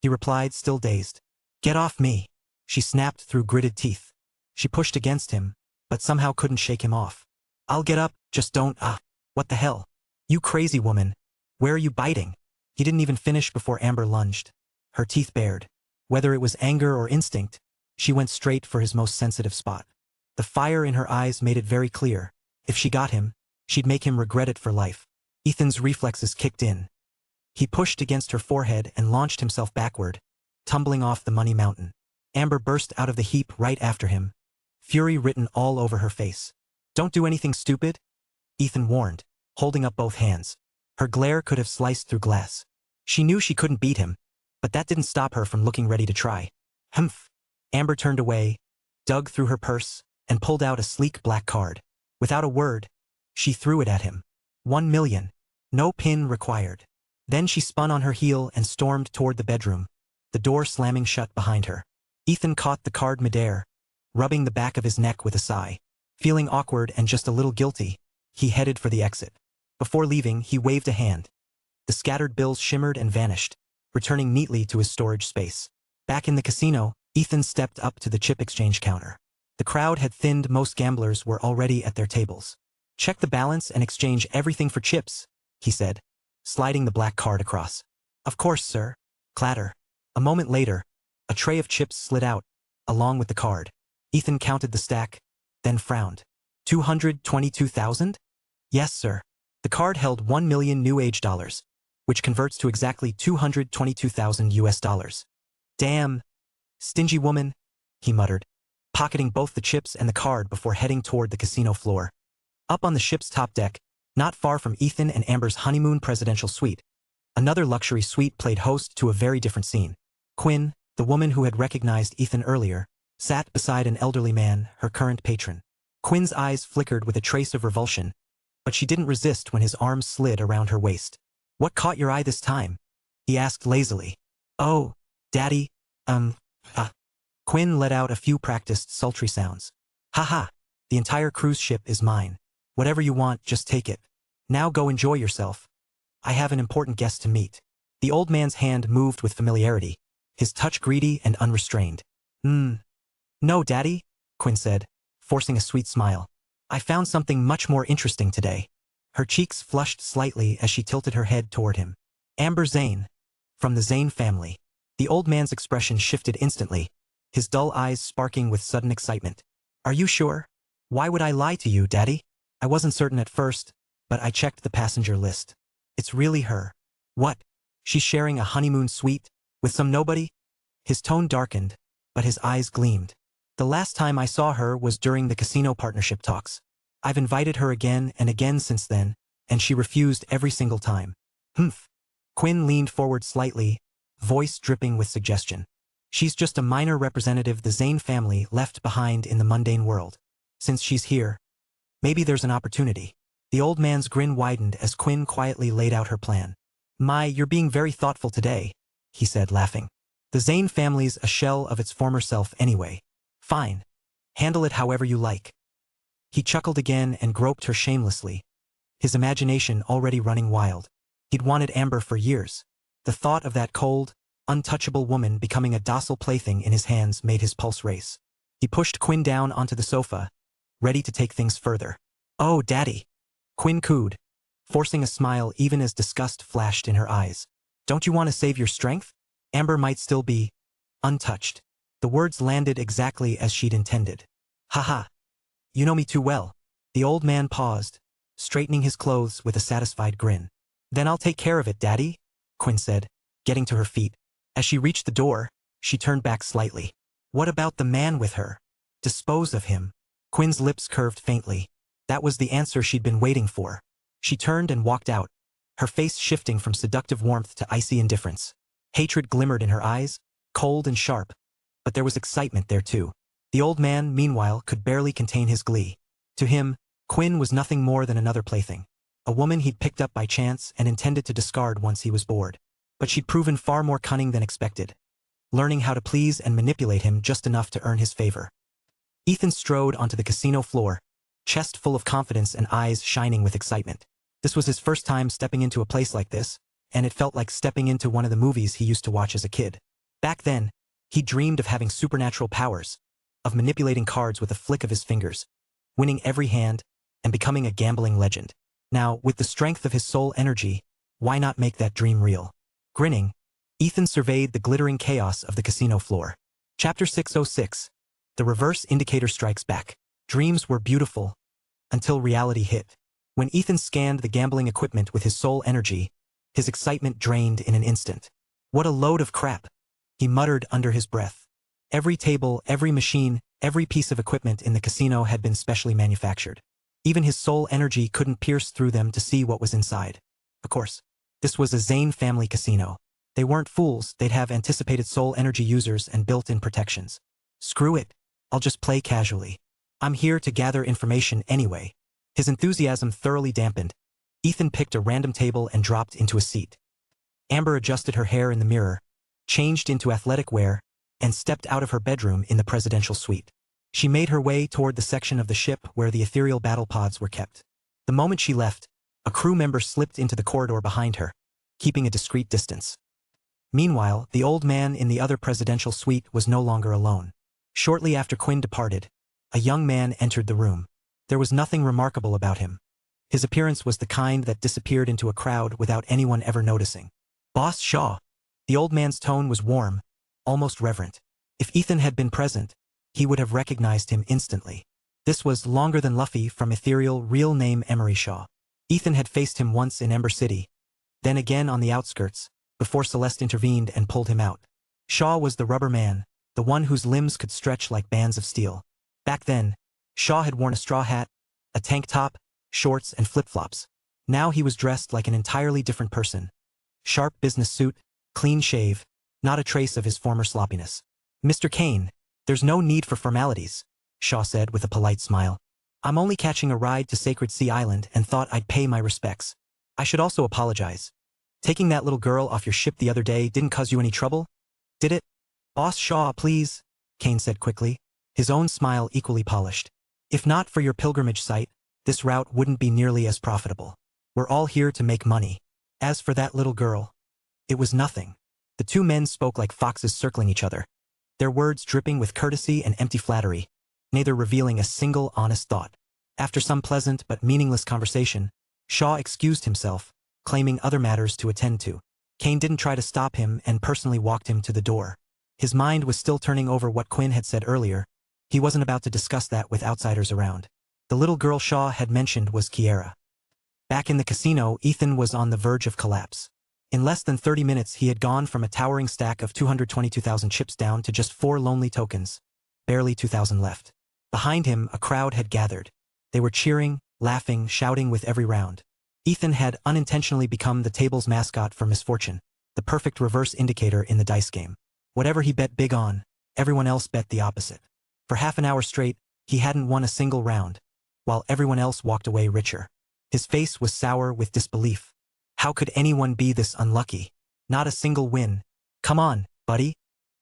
he replied, still dazed. Get off me. She snapped through gritted teeth. She pushed against him, but somehow couldn't shake him off. I'll get up, just don't. What the hell? You crazy woman. Where are you biting? He didn't even finish before Amber lunged, her teeth bared. Whether it was anger or instinct, she went straight for his most sensitive spot. The fire in her eyes made it very clear. If she got him, she'd make him regret it for life. Ethan's reflexes kicked in. He pushed against her forehead and launched himself backward, tumbling off the money mountain. Amber burst out of the heap right after him, fury written all over her face. Don't do anything stupid, Ethan warned, holding up both hands. Her glare could have sliced through glass. She knew she couldn't beat him, but that didn't stop her from looking ready to try. Humph! Amber turned away, dug through her purse, and pulled out a sleek black card. Without a word, she threw it at him. 1 million. No pin required. Then she spun on her heel and stormed toward the bedroom, the door slamming shut behind her. Ethan caught the card midair, rubbing the back of his neck with a sigh. Feeling awkward and just a little guilty, he headed for the exit. Before leaving, he waved a hand. The scattered bills shimmered and vanished, returning neatly to his storage space. Back in the casino, Ethan stepped up to the chip exchange counter. The crowd had thinned. Most gamblers were already at their tables. Check the balance and exchange everything for chips, he said, sliding the black card across. Of course, sir. Clatter. A moment later, a tray of chips slid out, along with the card. Ethan counted the stack, then frowned. 222,000? Yes, sir. The card held 1 million new age dollars, which converts to exactly 222,000 US dollars. Damn. Stingy woman, he muttered, pocketing both the chips and the card before heading toward the casino floor. Up on the ship's top deck, not far from Ethan and Amber's honeymoon presidential suite, another luxury suite played host to a very different scene. Quinn, the woman who had recognized Ethan earlier, sat beside an elderly man, her current patron. Quinn's eyes flickered with a trace of revulsion, but she didn't resist when his arms slid around her waist. What caught your eye this time? He asked lazily. Oh, Daddy, Quinn let out a few practiced sultry sounds. Haha, the entire cruise ship is mine. Whatever you want, just take it. Now go enjoy yourself. I have an important guest to meet. The old man's hand moved with familiarity, his touch greedy and unrestrained. No, Daddy, Quinn said, forcing a sweet smile. I found something much more interesting today. Her cheeks flushed slightly as she tilted her head toward him. Amber Zane. From the Zane family. The old man's expression shifted instantly, his dull eyes sparking with sudden excitement. Are you sure? Why would I lie to you, Daddy? I wasn't certain at first, but I checked the passenger list. It's really her. What? She's sharing a honeymoon suite with some nobody? His tone darkened, but his eyes gleamed. The last time I saw her was during the casino partnership talks. I've invited her again and again since then, and she refused every single time. Humph. Quinn leaned forward slightly, voice dripping with suggestion. She's just a minor representative the Zane family left behind in the mundane world. Since she's here, maybe there's an opportunity. The old man's grin widened as Quinn quietly laid out her plan. You're being very thoughtful today, he said, laughing. The Zane family's a shell of its former self anyway. Fine. Handle it however you like. He chuckled again and groped her shamelessly, his imagination already running wild. He'd wanted Amber for years. The thought of that cold, untouchable woman becoming a docile plaything in his hands made his pulse race. He pushed Quinn down onto the sofa, ready to take things further. "Oh, Daddy," Quinn cooed, forcing a smile even as disgust flashed in her eyes. "Don't you want to save your strength? Amber might still be untouched." The words landed exactly as she'd intended. "Haha. You know me too well." The old man paused, straightening his clothes with a satisfied grin. "Then I'll take care of it, Daddy," Quinn said, getting to her feet. As she reached the door, she turned back slightly. "What about the man with her? Dispose of him." Quinn's lips curved faintly. That was the answer she'd been waiting for. She turned and walked out, her face shifting from seductive warmth to icy indifference. Hatred glimmered in her eyes, cold and sharp, but there was excitement there too. The old man, meanwhile, could barely contain his glee. To him, Quinn was nothing more than another plaything. A woman he'd picked up by chance and intended to discard once he was bored. But she'd proven far more cunning than expected, learning how to please and manipulate him just enough to earn his favor. Ethan strode onto the casino floor, chest full of confidence and eyes shining with excitement. This was his first time stepping into a place like this, and it felt like stepping into one of the movies he used to watch as a kid. Back then, he dreamed of having supernatural powers, of manipulating cards with a flick of his fingers, winning every hand, and becoming a gambling legend. Now, with the strength of his soul energy, why not make that dream real? Grinning, Ethan surveyed the glittering chaos of the casino floor. Chapter 606. The Reverse Indicator Strikes Back. Dreams were beautiful, until reality hit. When Ethan scanned the gambling equipment with his soul energy, his excitement drained in an instant. "What a load of crap," he muttered under his breath. Every table, every machine, every piece of equipment in the casino had been specially manufactured. Even his soul energy couldn't pierce through them to see what was inside. Of course, this was a Zane family casino. They weren't fools, they'd have anticipated soul energy users and built-in protections. "Screw it, I'll just play casually. I'm here to gather information anyway." His enthusiasm thoroughly dampened. Ethan picked a random table and dropped into a seat. Amber adjusted her hair in the mirror, changed into athletic wear, and stepped out of her bedroom in the presidential suite. She made her way toward the section of the ship where the ethereal battle pods were kept. The moment she left, a crew member slipped into the corridor behind her, keeping a discreet distance. Meanwhile, the old man in the other presidential suite was no longer alone. Shortly after Quinn departed, a young man entered the room. There was nothing remarkable about him. His appearance was the kind that disappeared into a crowd without anyone ever noticing. "Boss Shaw." The old man's tone was warm, almost reverent. If Ethan had been present, he would have recognized him instantly. This was Longer Than Luffy from Ethereal, real name Emery Shaw. Ethan had faced him once in Ember City, then again on the outskirts, before Celeste intervened and pulled him out. Shaw was the rubber man, the one whose limbs could stretch like bands of steel. Back then, Shaw had worn a straw hat, a tank top, shorts, and flip-flops. Now he was dressed like an entirely different person. Sharp business suit, clean shave, not a trace of his former sloppiness. "Mr. Kane, there's no need for formalities," Shaw said with a polite smile. "I'm only catching a ride to Sacred Sea Island and thought I'd pay my respects. I should also apologize. Taking that little girl off your ship the other day didn't cause you any trouble, did it?" "Boss Shaw, please," Kane said quickly, his own smile equally polished. "If not for your pilgrimage site, this route wouldn't be nearly as profitable. We're all here to make money. As for that little girl, it was nothing." The two men spoke like foxes circling each other, their words dripping with courtesy and empty flattery, neither revealing a single honest thought. After some pleasant but meaningless conversation, Shaw excused himself, claiming other matters to attend to. Kane didn't try to stop him and personally walked him to the door. His mind was still turning over what Quinn had said earlier. He wasn't about to discuss that with outsiders around. The little girl Shaw had mentioned was Kiera. Back in the casino, Ethan was on the verge of collapse. In less than 30 minutes he had gone from a towering stack of 222,000 chips down to just 4 lonely tokens. Barely 2,000 left. Behind him, a crowd had gathered. They were cheering, laughing, shouting with every round. Ethan had unintentionally become the table's mascot for misfortune, the perfect reverse indicator in the dice game. Whatever he bet big on, everyone else bet the opposite. For half an hour straight, he hadn't won a single round, while everyone else walked away richer. His face was sour with disbelief. How could anyone be this unlucky? Not a single win. "Come on, buddy.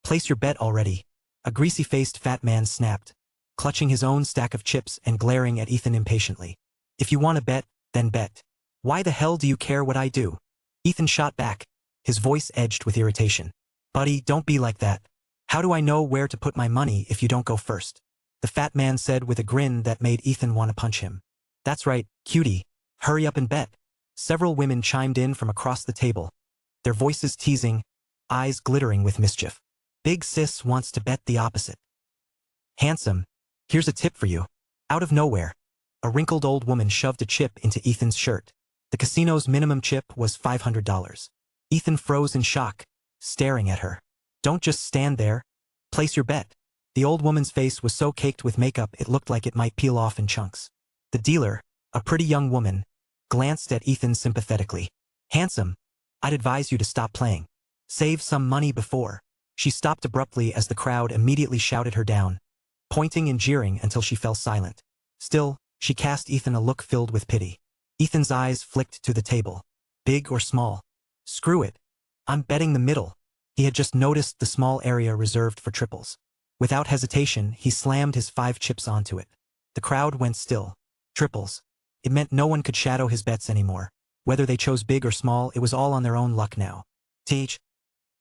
Place your bet already," a greasy-faced fat man snapped, clutching his own stack of chips and glaring at Ethan impatiently. "If you want to bet, then bet. Why the hell do you care what I do?" Ethan shot back, his voice edged with irritation. Buddy, don't be like that. How do I know where to put my money if you don't go first? The fat man said with a grin that made Ethan want to punch him. That's right, cutie. Hurry up and bet. Several women chimed in from across the table, their voices teasing, eyes glittering with mischief. Big sis wants to bet the opposite. Handsome, here's a tip for you. Out of nowhere, a wrinkled old woman shoved a chip into Ethan's shirt. The casino's minimum chip was $500. Ethan froze in shock, staring at her. Don't just stand there. Place your bet. The old woman's face was so caked with makeup it looked like it might peel off in chunks. The dealer, a pretty young woman, glanced at Ethan sympathetically. Handsome, I'd advise you to stop playing. Save some money before. She stopped abruptly as the crowd immediately shouted her down, pointing and jeering until she fell silent. Still, she cast Ethan a look filled with pity. Ethan's eyes flicked to the table. Big or small? Screw it. I'm betting the middle. He had just noticed the small area reserved for triples. Without hesitation, he slammed his 5 chips onto it. The crowd went still. Triples. It meant no one could shadow his bets anymore. Whether they chose big or small, it was all on their own luck now. Teach.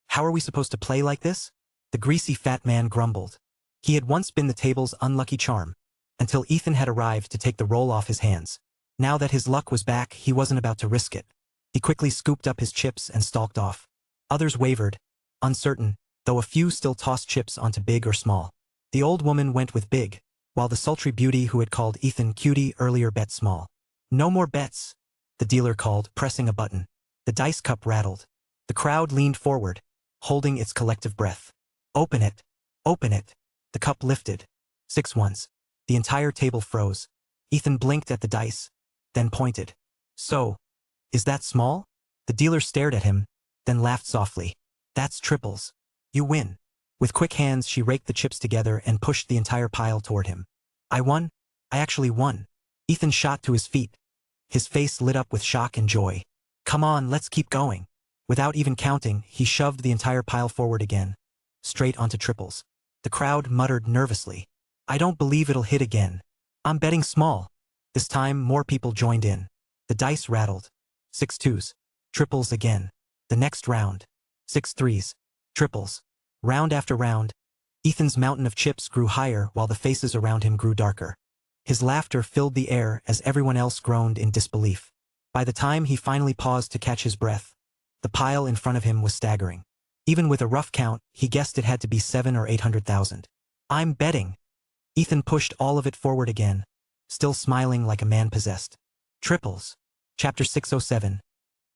How are we supposed to play like this? The greasy fat man grumbled. He had once been the table's unlucky charm, until Ethan had arrived to take the roll off his hands. Now that his luck was back, he wasn't about to risk it. He quickly scooped up his chips and stalked off. Others wavered, uncertain, though a few still tossed chips onto big or small. The old woman went with big, while the sultry beauty who had called Ethan cutie earlier bet small. No more bets, the dealer called, pressing a button. The dice cup rattled. The crowd leaned forward, holding its collective breath. Open it. Open it. The cup lifted. 6 ones. The entire table froze. Ethan blinked at the dice, then pointed. So, is that small? The dealer stared at him, then laughed softly. That's triples. You win. With quick hands she raked the chips together and pushed the entire pile toward him. I won? I actually won. Ethan shot to his feet. His face lit up with shock and joy. Come on, let's keep going. Without even counting, he shoved the entire pile forward again, straight onto triples. The crowd muttered nervously. I don't believe it'll hit again. I'm betting small. This time, more people joined in. The dice rattled. 6 twos. Triples again. The next round. 6 threes. Triples. Round after round, Ethan's mountain of chips grew higher while the faces around him grew darker. His laughter filled the air as everyone else groaned in disbelief. By the time he finally paused to catch his breath, the pile in front of him was staggering. Even with a rough count, he guessed it had to be 7 or 800,000. I'm betting. Ethan pushed all of it forward again, still smiling like a man possessed. Triples. Chapter 607.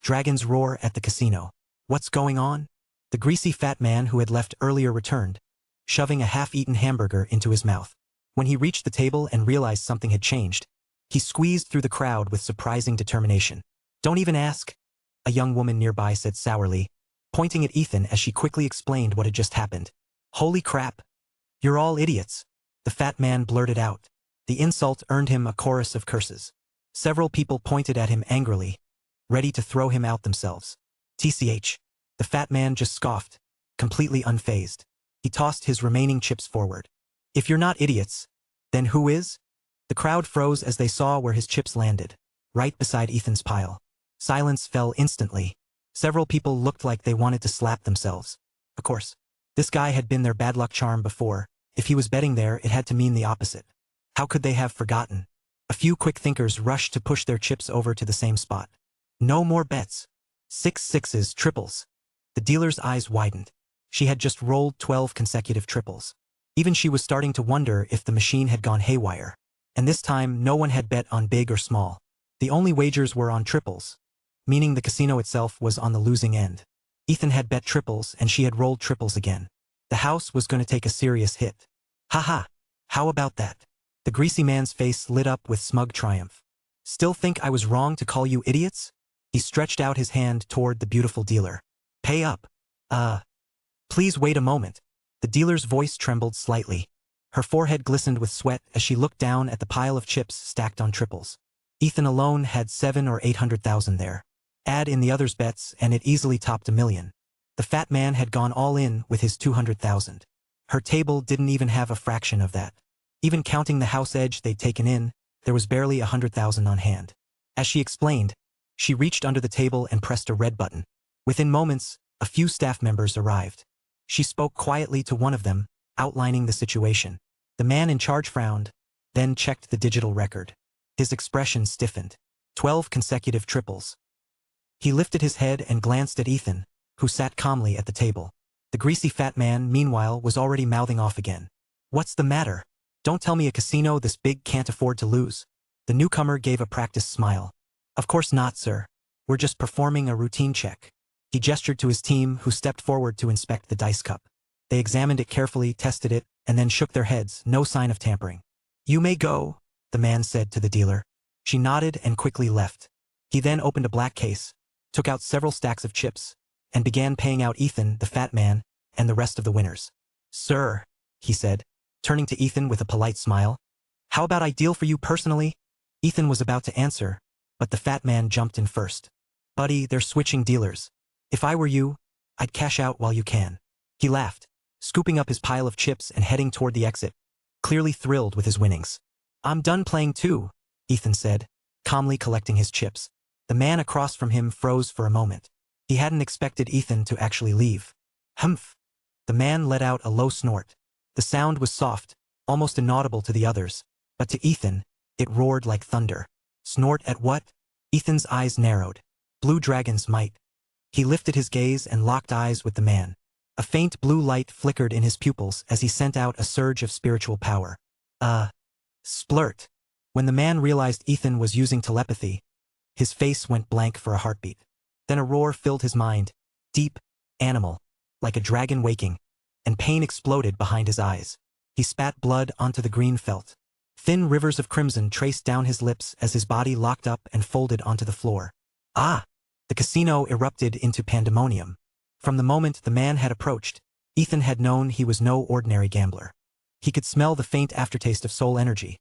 Dragons roar at the casino. What's going on? The greasy fat man who had left earlier returned, shoving a half-eaten hamburger into his mouth. When he reached the table and realized something had changed, he squeezed through the crowd with surprising determination. Don't even ask, a young woman nearby said sourly, pointing at Ethan as she quickly explained what had just happened. Holy crap! You're all idiots, the fat man blurted out. The insult earned him a chorus of curses. Several people pointed at him angrily, ready to throw him out themselves. TCH. The fat man just scoffed, completely unfazed. He tossed his remaining chips forward. If you're not idiots, then who is? The crowd froze as they saw where his chips landed, right beside Ethan's pile. Silence fell instantly. Several people looked like they wanted to slap themselves. Of course, this guy had been their bad luck charm before. If he was betting there, it had to mean the opposite. How could they have forgotten? A few quick thinkers rushed to push their chips over to the same spot. No more bets. 6 sixes, triples. The dealer's eyes widened. She had just rolled 12 consecutive triples. Even she was starting to wonder if the machine had gone haywire. And this time, no one had bet on big or small. The only wagers were on triples, meaning the casino itself was on the losing end. Ethan had bet triples and she had rolled triples again. The house was going to take a serious hit. Haha, how about that? The greasy man's face lit up with smug triumph. Still think I was wrong to call you idiots? He stretched out his hand toward the beautiful dealer. Pay up. Please wait a moment. The dealer's voice trembled slightly. Her forehead glistened with sweat as she looked down at the pile of chips stacked on triples. Ethan alone had 7 or 800,000 there. Add in the others' bets and it easily topped $1 million. The fat man had gone all in with his 200,000. Her table didn't even have a fraction of that. Even counting the house edge they'd taken in, there was barely 100,000 on hand. As she explained, She reached under the table and pressed a red button. Within moments, a few staff members arrived. She spoke quietly to one of them, outlining the situation. The man in charge frowned, then checked the digital record. His expression stiffened. 12 consecutive triples. He lifted his head and glanced at Ethan, who sat calmly at the table. The greasy fat man, meanwhile, was already mouthing off again. What's the matter? Don't tell me a casino this big can't afford to lose. The newcomer gave a practiced smile. Of course not, sir. We're just performing a routine check. He gestured to his team, who stepped forward to inspect the dice cup. They examined it carefully, tested it, and then shook their heads, no sign of tampering. You may go, the man said to the dealer. She nodded and quickly left. He then opened a black case, took out several stacks of chips, and began paying out Ethan, the fat man, and the rest of the winners. Sir, he said, turning to Ethan with a polite smile. How about I deal for you personally? Ethan was about to answer, but the fat man jumped in first. Buddy, they're switching dealers. If I were you, I'd cash out while you can. He laughed, scooping up his pile of chips and heading toward the exit, clearly thrilled with his winnings. I'm done playing too, Ethan said, calmly collecting his chips. The man across from him froze for a moment. He hadn't expected Ethan to actually leave. Humph! The man let out a low snort. The sound was soft, almost inaudible to the others, but to Ethan, it roared like thunder. Snort at what? Ethan's eyes narrowed. Blue dragon's might. He lifted his gaze and locked eyes with the man. A faint blue light flickered in his pupils as he sent out a surge of spiritual power. Splurt. When the man realized Ethan was using telepathy, his face went blank for a heartbeat. Then a roar filled his mind, deep, animal, like a dragon waking, and pain exploded behind his eyes. He spat blood onto the green felt. Thin rivers of crimson traced down his lips as his body locked up and folded onto the floor. The casino erupted into pandemonium. From the moment the man had approached, Ethan had known he was no ordinary gambler. He could smell the faint aftertaste of soul energy.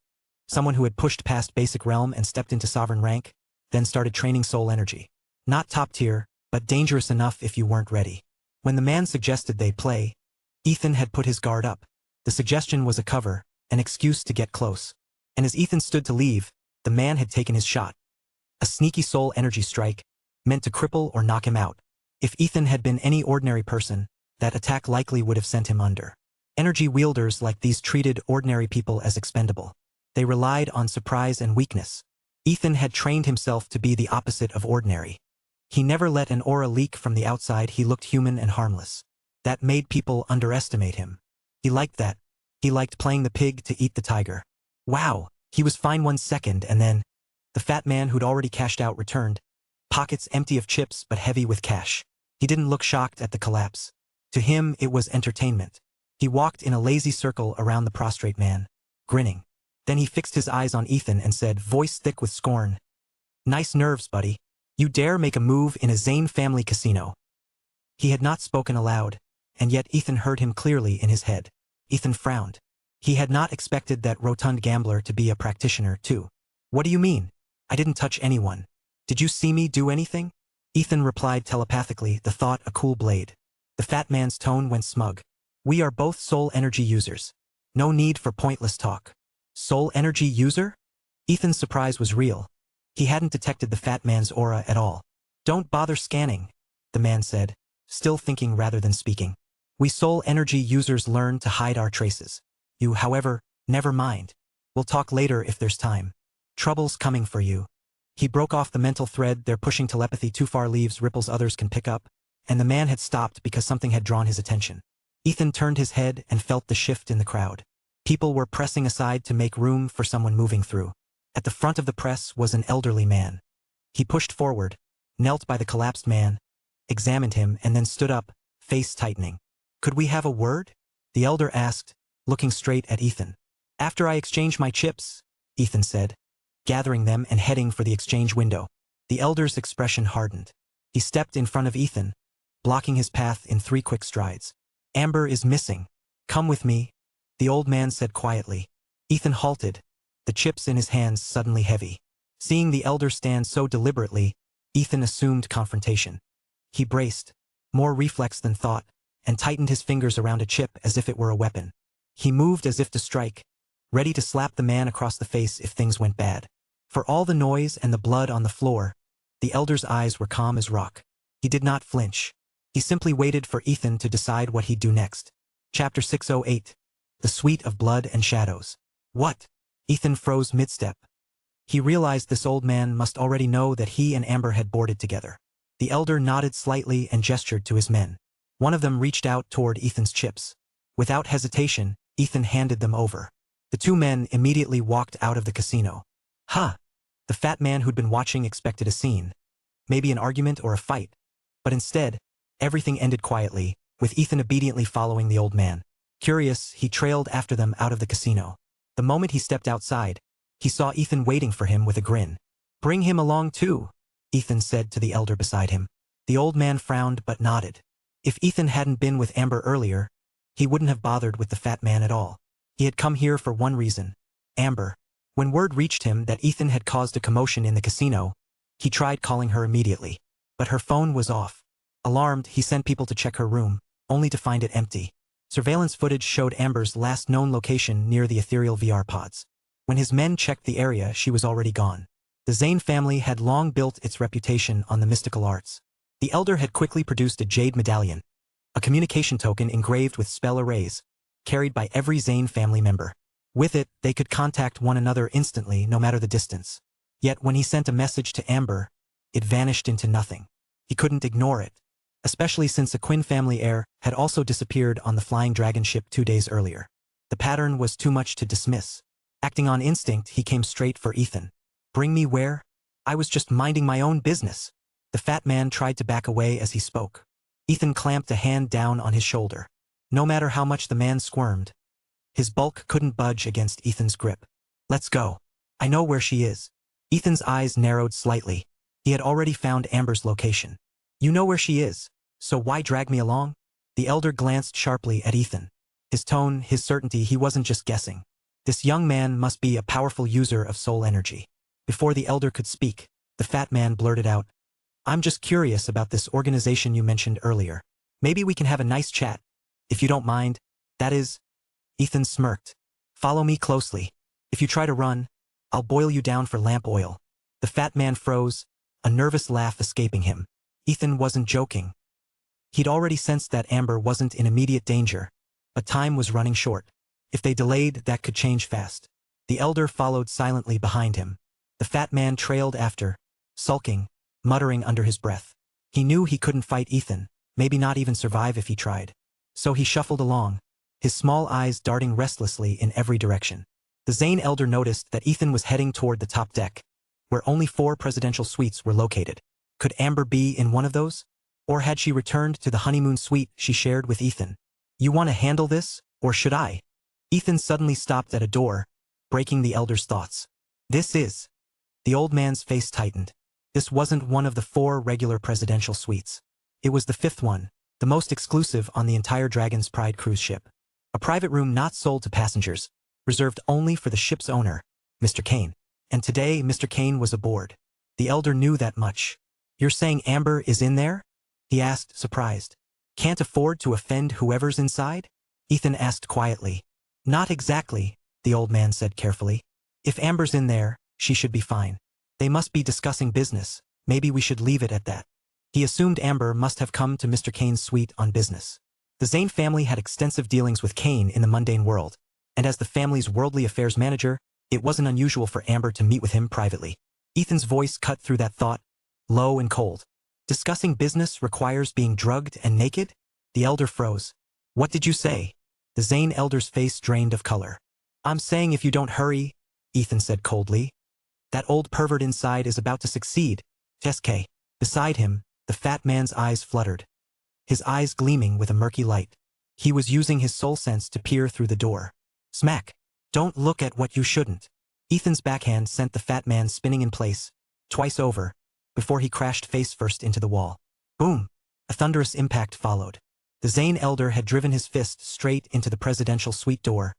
Someone who had pushed past basic realm and stepped into sovereign rank, then started training soul energy. Not top tier, but dangerous enough if you weren't ready. When the man suggested they play, Ethan had put his guard up. The suggestion was a cover, an excuse to get close. And as Ethan stood to leave, the man had taken his shot. A sneaky soul energy strike, meant to cripple or knock him out. If Ethan had been any ordinary person, that attack likely would have sent him under. Energy wielders like these treated ordinary people as expendable. They relied on surprise and weakness. Ethan had trained himself to be the opposite of ordinary. He never let an aura leak from the outside. He looked human and harmless. That made people underestimate him. He liked that. He liked playing the pig to eat the tiger. Wow, he was fine 1 second and then, the fat man who'd already cashed out returned, pockets empty of chips but heavy with cash. He didn't look shocked at the collapse. To him, it was entertainment. He walked in a lazy circle around the prostrate man, grinning. Then he fixed his eyes on Ethan and said, voice thick with scorn, "Nice nerves, buddy. You dare make a move in a Zane family casino." He had not spoken aloud, and yet Ethan heard him clearly in his head. Ethan frowned. He had not expected that rotund gambler to be a practitioner, too. What do you mean? I didn't touch anyone. Did you see me do anything? Ethan replied telepathically, the thought a cool blade. The fat man's tone went smug. We are both soul energy users. No need for pointless talk. Soul energy user? Ethan's surprise was real. He hadn't detected the fat man's aura at all. Don't bother scanning, the man said, still thinking rather than speaking. We soul energy users learn to hide our traces. You, however, never mind. We'll talk later if there's time. Trouble's coming for you. He broke off the mental thread. They're pushing telepathy too far, leaves ripples others can pick up, and the man had stopped because something had drawn his attention. Ethan turned his head and felt the shift in the crowd. People were pressing aside to make room for someone moving through. At the front of the press was an elderly man. He pushed forward, knelt by the collapsed man, examined him, and then stood up, face tightening. Could we have a word? The elder asked, looking straight at Ethan. After I exchange my chips, Ethan said, gathering them and heading for the exchange window. The elder's expression hardened. He stepped in front of Ethan, blocking his path in 3 quick strides. Amber is missing. Come with me, the old man said quietly. Ethan halted, the chips in his hands suddenly heavy. Seeing the elder stand so deliberately, Ethan assumed confrontation. He braced, more reflex than thought, and tightened his fingers around a chip as if it were a weapon. He moved as if to strike, ready to slap the man across the face if things went bad. For all the noise and the blood on the floor, The elder's eyes were calm as rock. He did not flinch. He simply waited for Ethan to decide what he'd do next. Chapter 608. The Suite of Blood and Shadows. What? Ethan froze mid-step. He realized this old man must already know that he and Amber had boarded together. The elder nodded slightly and gestured to his men. One of them reached out toward Ethan's chips. Without hesitation, Ethan handed them over. The two men immediately walked out of the casino. Huh! The fat man who'd been watching expected a scene. Maybe an argument or a fight. But instead, everything ended quietly, with Ethan obediently following the old man. Curious, he trailed after them out of the casino. The moment he stepped outside, he saw Ethan waiting for him with a grin. "Bring him along too," Ethan said to the elder beside him. The old man frowned but nodded. If Ethan hadn't been with Amber earlier, he wouldn't have bothered with the fat man at all. He had come here for one reason: Amber. When word reached him that Ethan had caused a commotion in the casino, he tried calling her immediately. But her phone was off. Alarmed, he sent people to check her room, only to find it empty. Surveillance footage showed Amber's last known location near the ethereal VR pods. When his men checked the area, she was already gone. The Zane family had long built its reputation on the mystical arts. The elder had quickly produced a jade medallion, a communication token engraved with spell arrays, carried by every Zane family member. With it, they could contact one another instantly, no matter the distance. Yet when he sent a message to Amber, it vanished into nothing. He couldn't ignore it, especially since the Quinn family heir had also disappeared on the Flying Dragon ship 2 days earlier. The pattern was too much to dismiss. Acting on instinct, he came straight for Ethan. "Bring me where? I was just minding my own business." The fat man tried to back away as he spoke. Ethan clamped a hand down on his shoulder. No matter how much the man squirmed, his bulk couldn't budge against Ethan's grip. "Let's go. I know where she is." Ethan's eyes narrowed slightly. He had already found Amber's location. "You know where she is, so why drag me along?" The elder glanced sharply at Ethan. His tone, his certainty, he wasn't just guessing. This young man must be a powerful user of soul energy. Before the elder could speak, the fat man blurted out, "I'm just curious about this organization you mentioned earlier. Maybe we can have a nice chat, if you don't mind. That is..." Ethan smirked. "Follow me closely. If you try to run, I'll boil you down for lamp oil." The fat man froze, a nervous laugh escaping him. Ethan wasn't joking. He'd already sensed that Amber wasn't in immediate danger, but time was running short. If they delayed, that could change fast. The elder followed silently behind him. The fat man trailed after, sulking, muttering under his breath. He knew he couldn't fight Ethan, maybe not even survive if he tried. So he shuffled along, his small eyes darting restlessly in every direction. The Zane elder noticed that Ethan was heading toward the top deck, where only 4 presidential suites were located. Could Amber be in one of those? Or had she returned to the honeymoon suite she shared with Ethan? "You want to handle this, or should I?" Ethan suddenly stopped at a door, breaking the elder's thoughts. "This is..." The old man's face tightened. This wasn't one of the 4 regular presidential suites. It was the 5th one, the most exclusive on the entire Dragon's Pride cruise ship. A private room not sold to passengers, reserved only for the ship's owner, Mr. Kane. And today, Mr. Kane was aboard. The elder knew that much. "You're saying Amber is in there?" he asked, surprised. "Can't afford to offend whoever's inside?" Ethan asked quietly. "Not exactly," the old man said carefully. "If Amber's in there, she should be fine. They must be discussing business. Maybe we should leave it at that." He assumed Amber must have come to Mr. Kane's suite on business. The Zane family had extensive dealings with Kane in the mundane world, and as the family's worldly affairs manager, it wasn't unusual for Amber to meet with him privately. Ethan's voice cut through that thought, low and cold. "Discussing business requires being drugged and naked?" The elder froze. "What did you say?" The Zane elder's face drained of color. "I'm saying if you don't hurry," Ethan said coldly. "That old pervert inside is about to succeed." SK. Beside him, the fat man's eyes fluttered, his eyes gleaming with a murky light. He was using his soul sense to peer through the door. Smack. "Don't look at what you shouldn't." Ethan's backhand sent the fat man spinning in place, twice over, before he crashed face first into the wall. Boom! A thunderous impact followed. The Zane elder had driven his fist straight into the presidential suite door,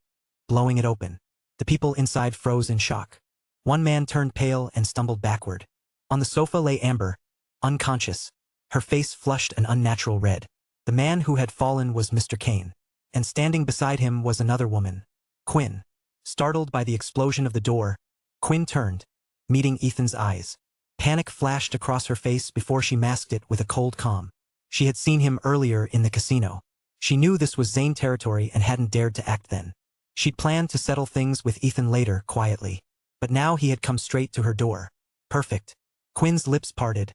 blowing it open. The people inside froze in shock. One man turned pale and stumbled backward. On the sofa lay Amber, unconscious, her face flushed an unnatural red. The man who had fallen was Mr. Kane, and standing beside him was another woman, Quinn. Startled by the explosion of the door, Quinn turned, meeting Ethan's eyes. Panic flashed across her face before she masked it with a cold calm. She had seen him earlier in the casino. She knew this was Zane territory and hadn't dared to act then. She'd planned to settle things with Ethan later, quietly. But now he had come straight to her door. Perfect. Quinn's lips parted,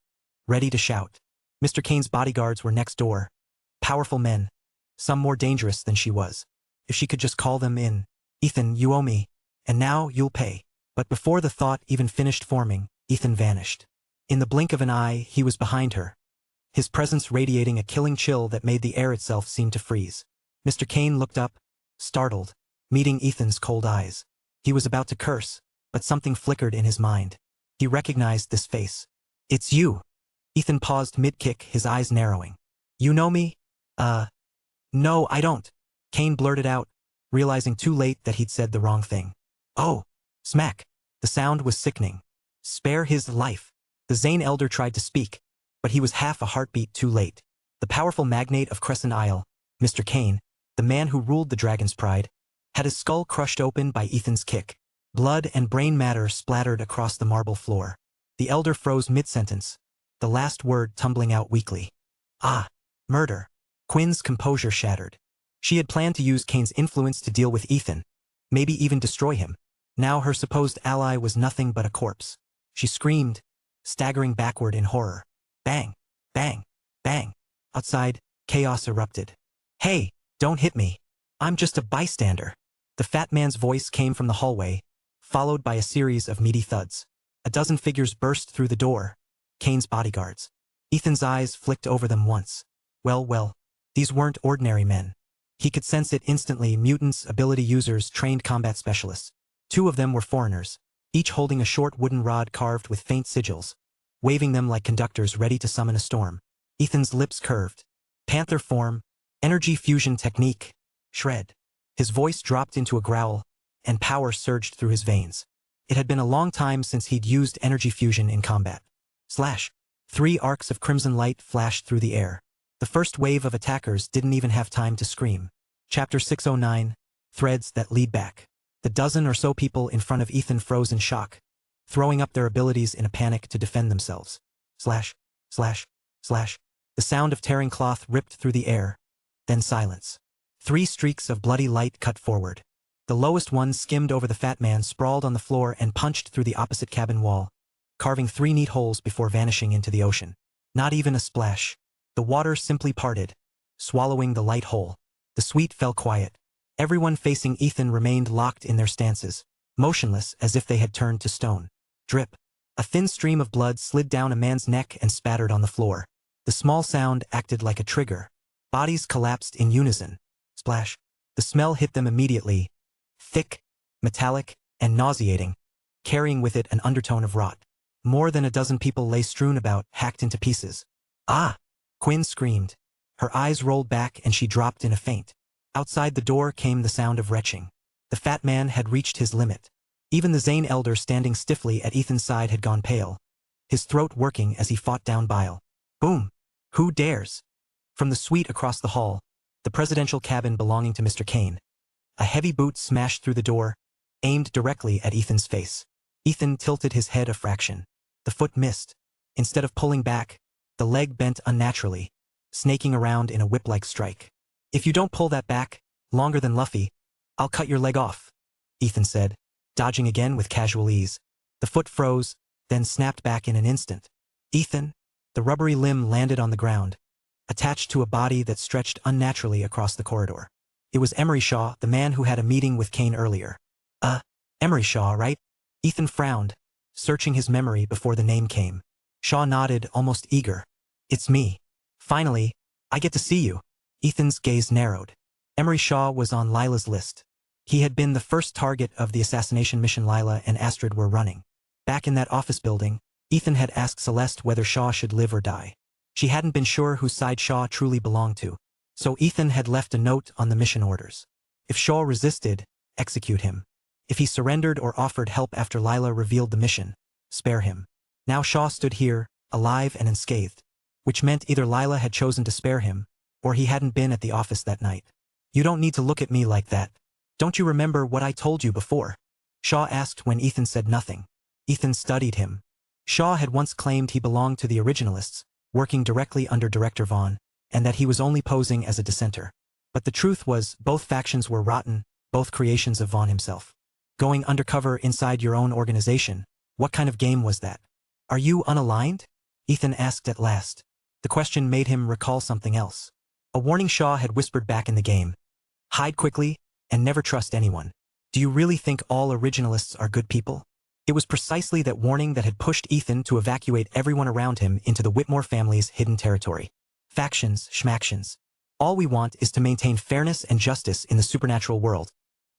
ready to shout. Mr. Kane's bodyguards were next door. Powerful men. Some more dangerous than she was. If she could just call them in. Ethan, you owe me. And now you'll pay. But before the thought even finished forming, Ethan vanished. In the blink of an eye, he was behind her. His presence radiating a killing chill that made the air itself seem to freeze. Mr. Kane looked up, startled, meeting Ethan's cold eyes. He was about to curse, but something flickered in his mind. He recognized this face. It's you. Ethan paused mid-kick, his eyes narrowing. You know me? No, I don't. Kane blurted out, realizing too late that he'd said the wrong thing. Oh, smack. The sound was sickening. Spare his life. The Zane elder tried to speak, but he was half a heartbeat too late. The powerful magnate of Crescent Isle, Mr. Kane, the man who ruled the Dragon's Pride, had his skull crushed open by Ethan's kick. Blood and brain matter splattered across the marble floor. The elder froze mid-sentence, the last word tumbling out weakly. Ah, murder. Quinn's composure shattered. She had planned to use Kane's influence to deal with Ethan, maybe even destroy him. Now her supposed ally was nothing but a corpse. She screamed, staggering backward in horror. Bang, bang, bang. Outside, chaos erupted. Hey, don't hit me. I'm just a bystander. The fat man's voice came from the hallway, followed by a series of meaty thuds. A dozen figures burst through the door. Kane's bodyguards. Ethan's eyes flicked over them once. Well, these weren't ordinary men. He could sense it instantly, mutants, ability users, trained combat specialists. 2 of them were foreigners, each holding a short wooden rod carved with faint sigils, waving them like conductors ready to summon a storm. Ethan's lips curved. Panther form, energy fusion technique, shred. His voice dropped into a growl, and power surged through his veins. It had been a long time since he'd used energy fusion in combat. Slash. 3 arcs of crimson light flashed through the air. The first wave of attackers didn't even have time to scream. Chapter 609, Threads That Lead Back. The dozen or so people in front of Ethan froze in shock, throwing up their abilities in a panic to defend themselves. Slash, slash, slash. The sound of tearing cloth ripped through the air, then silence. 3 streaks of bloody light cut forward. The lowest one skimmed over the fat man sprawled on the floor and punched through the opposite cabin wall, carving 3 neat holes before vanishing into the ocean. Not even a splash. The water simply parted, swallowing the light hole. The suite fell quiet. Everyone facing Ethan remained locked in their stances, motionless as if they had turned to stone. Drip. A thin stream of blood slid down a man's neck and spattered on the floor. The small sound acted like a trigger. Bodies collapsed in unison. Splash. The smell hit them immediately. Thick, metallic, and nauseating, carrying with it an undertone of rot. More than a dozen people lay strewn about, hacked into pieces. Ah! Quinn screamed. Her eyes rolled back and she dropped in a faint. Outside the door came the sound of retching. The fat man had reached his limit. Even the Zane elder standing stiffly at Ethan's side had gone pale, his throat working as he fought down bile. Boom! Who dares? From the suite across the hall, the presidential cabin belonging to Mr. Kane, a heavy boot smashed through the door, aimed directly at Ethan's face. Ethan tilted his head a fraction. The foot missed. Instead of pulling back, the leg bent unnaturally, snaking around in a whip-like strike. If you don't pull that back, longer than Luffy, I'll cut your leg off, Ethan said, dodging again with casual ease. The foot froze, then snapped back in an instant. Ethan, the rubbery limb landed on the ground, attached to a body that stretched unnaturally across the corridor. It was Emery Shaw, the man who had a meeting with Kane earlier. Emery Shaw, right? Ethan frowned, searching his memory before the name came. Shaw nodded, almost eager. It's me. Finally, I get to see you. Ethan's gaze narrowed. Emery Shaw was on Lila's list. He had been the first target of the assassination mission Lila and Astrid were running. Back in that office building, Ethan had asked Celeste whether Shaw should live or die. She hadn't been sure whose side Shaw truly belonged to, so Ethan had left a note on the mission orders. If Shaw resisted, execute him. If he surrendered or offered help after Lila revealed the mission, spare him. Now Shaw stood here, alive and unscathed, which meant either Lila had chosen to spare him, or he hadn't been at the office that night. You don't need to look at me like that. Don't you remember what I told you before? Shaw asked when Ethan said nothing. Ethan studied him. Shaw had once claimed he belonged to the originalists, working directly under Director Vaughn, and that he was only posing as a dissenter. But the truth was, both factions were rotten, both creations of Vaughn himself. Going undercover inside your own organization, what kind of game was that? Are you unaligned? Ethan asked at last. The question made him recall something else. A warning Shaw had whispered back in the game. Hide quickly, and never trust anyone. Do you really think all originalists are good people? It was precisely that warning that had pushed Ethan to evacuate everyone around him into the Whitmore family's hidden territory. Factions, schmactions. All we want is to maintain fairness and justice in the supernatural world,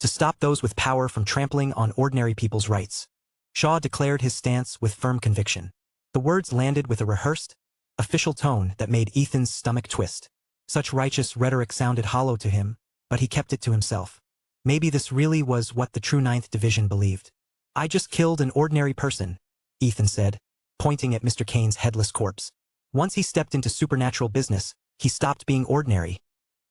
to stop those with power from trampling on ordinary people's rights. Shaw declared his stance with firm conviction. The words landed with a rehearsed, official tone that made Ethan's stomach twist. Such righteous rhetoric sounded hollow to him, but he kept it to himself. Maybe this really was what the true Ninth Division believed. I just killed an ordinary person, Ethan said, pointing at Mr. Kane's headless corpse. Once he stepped into supernatural business, he stopped being ordinary.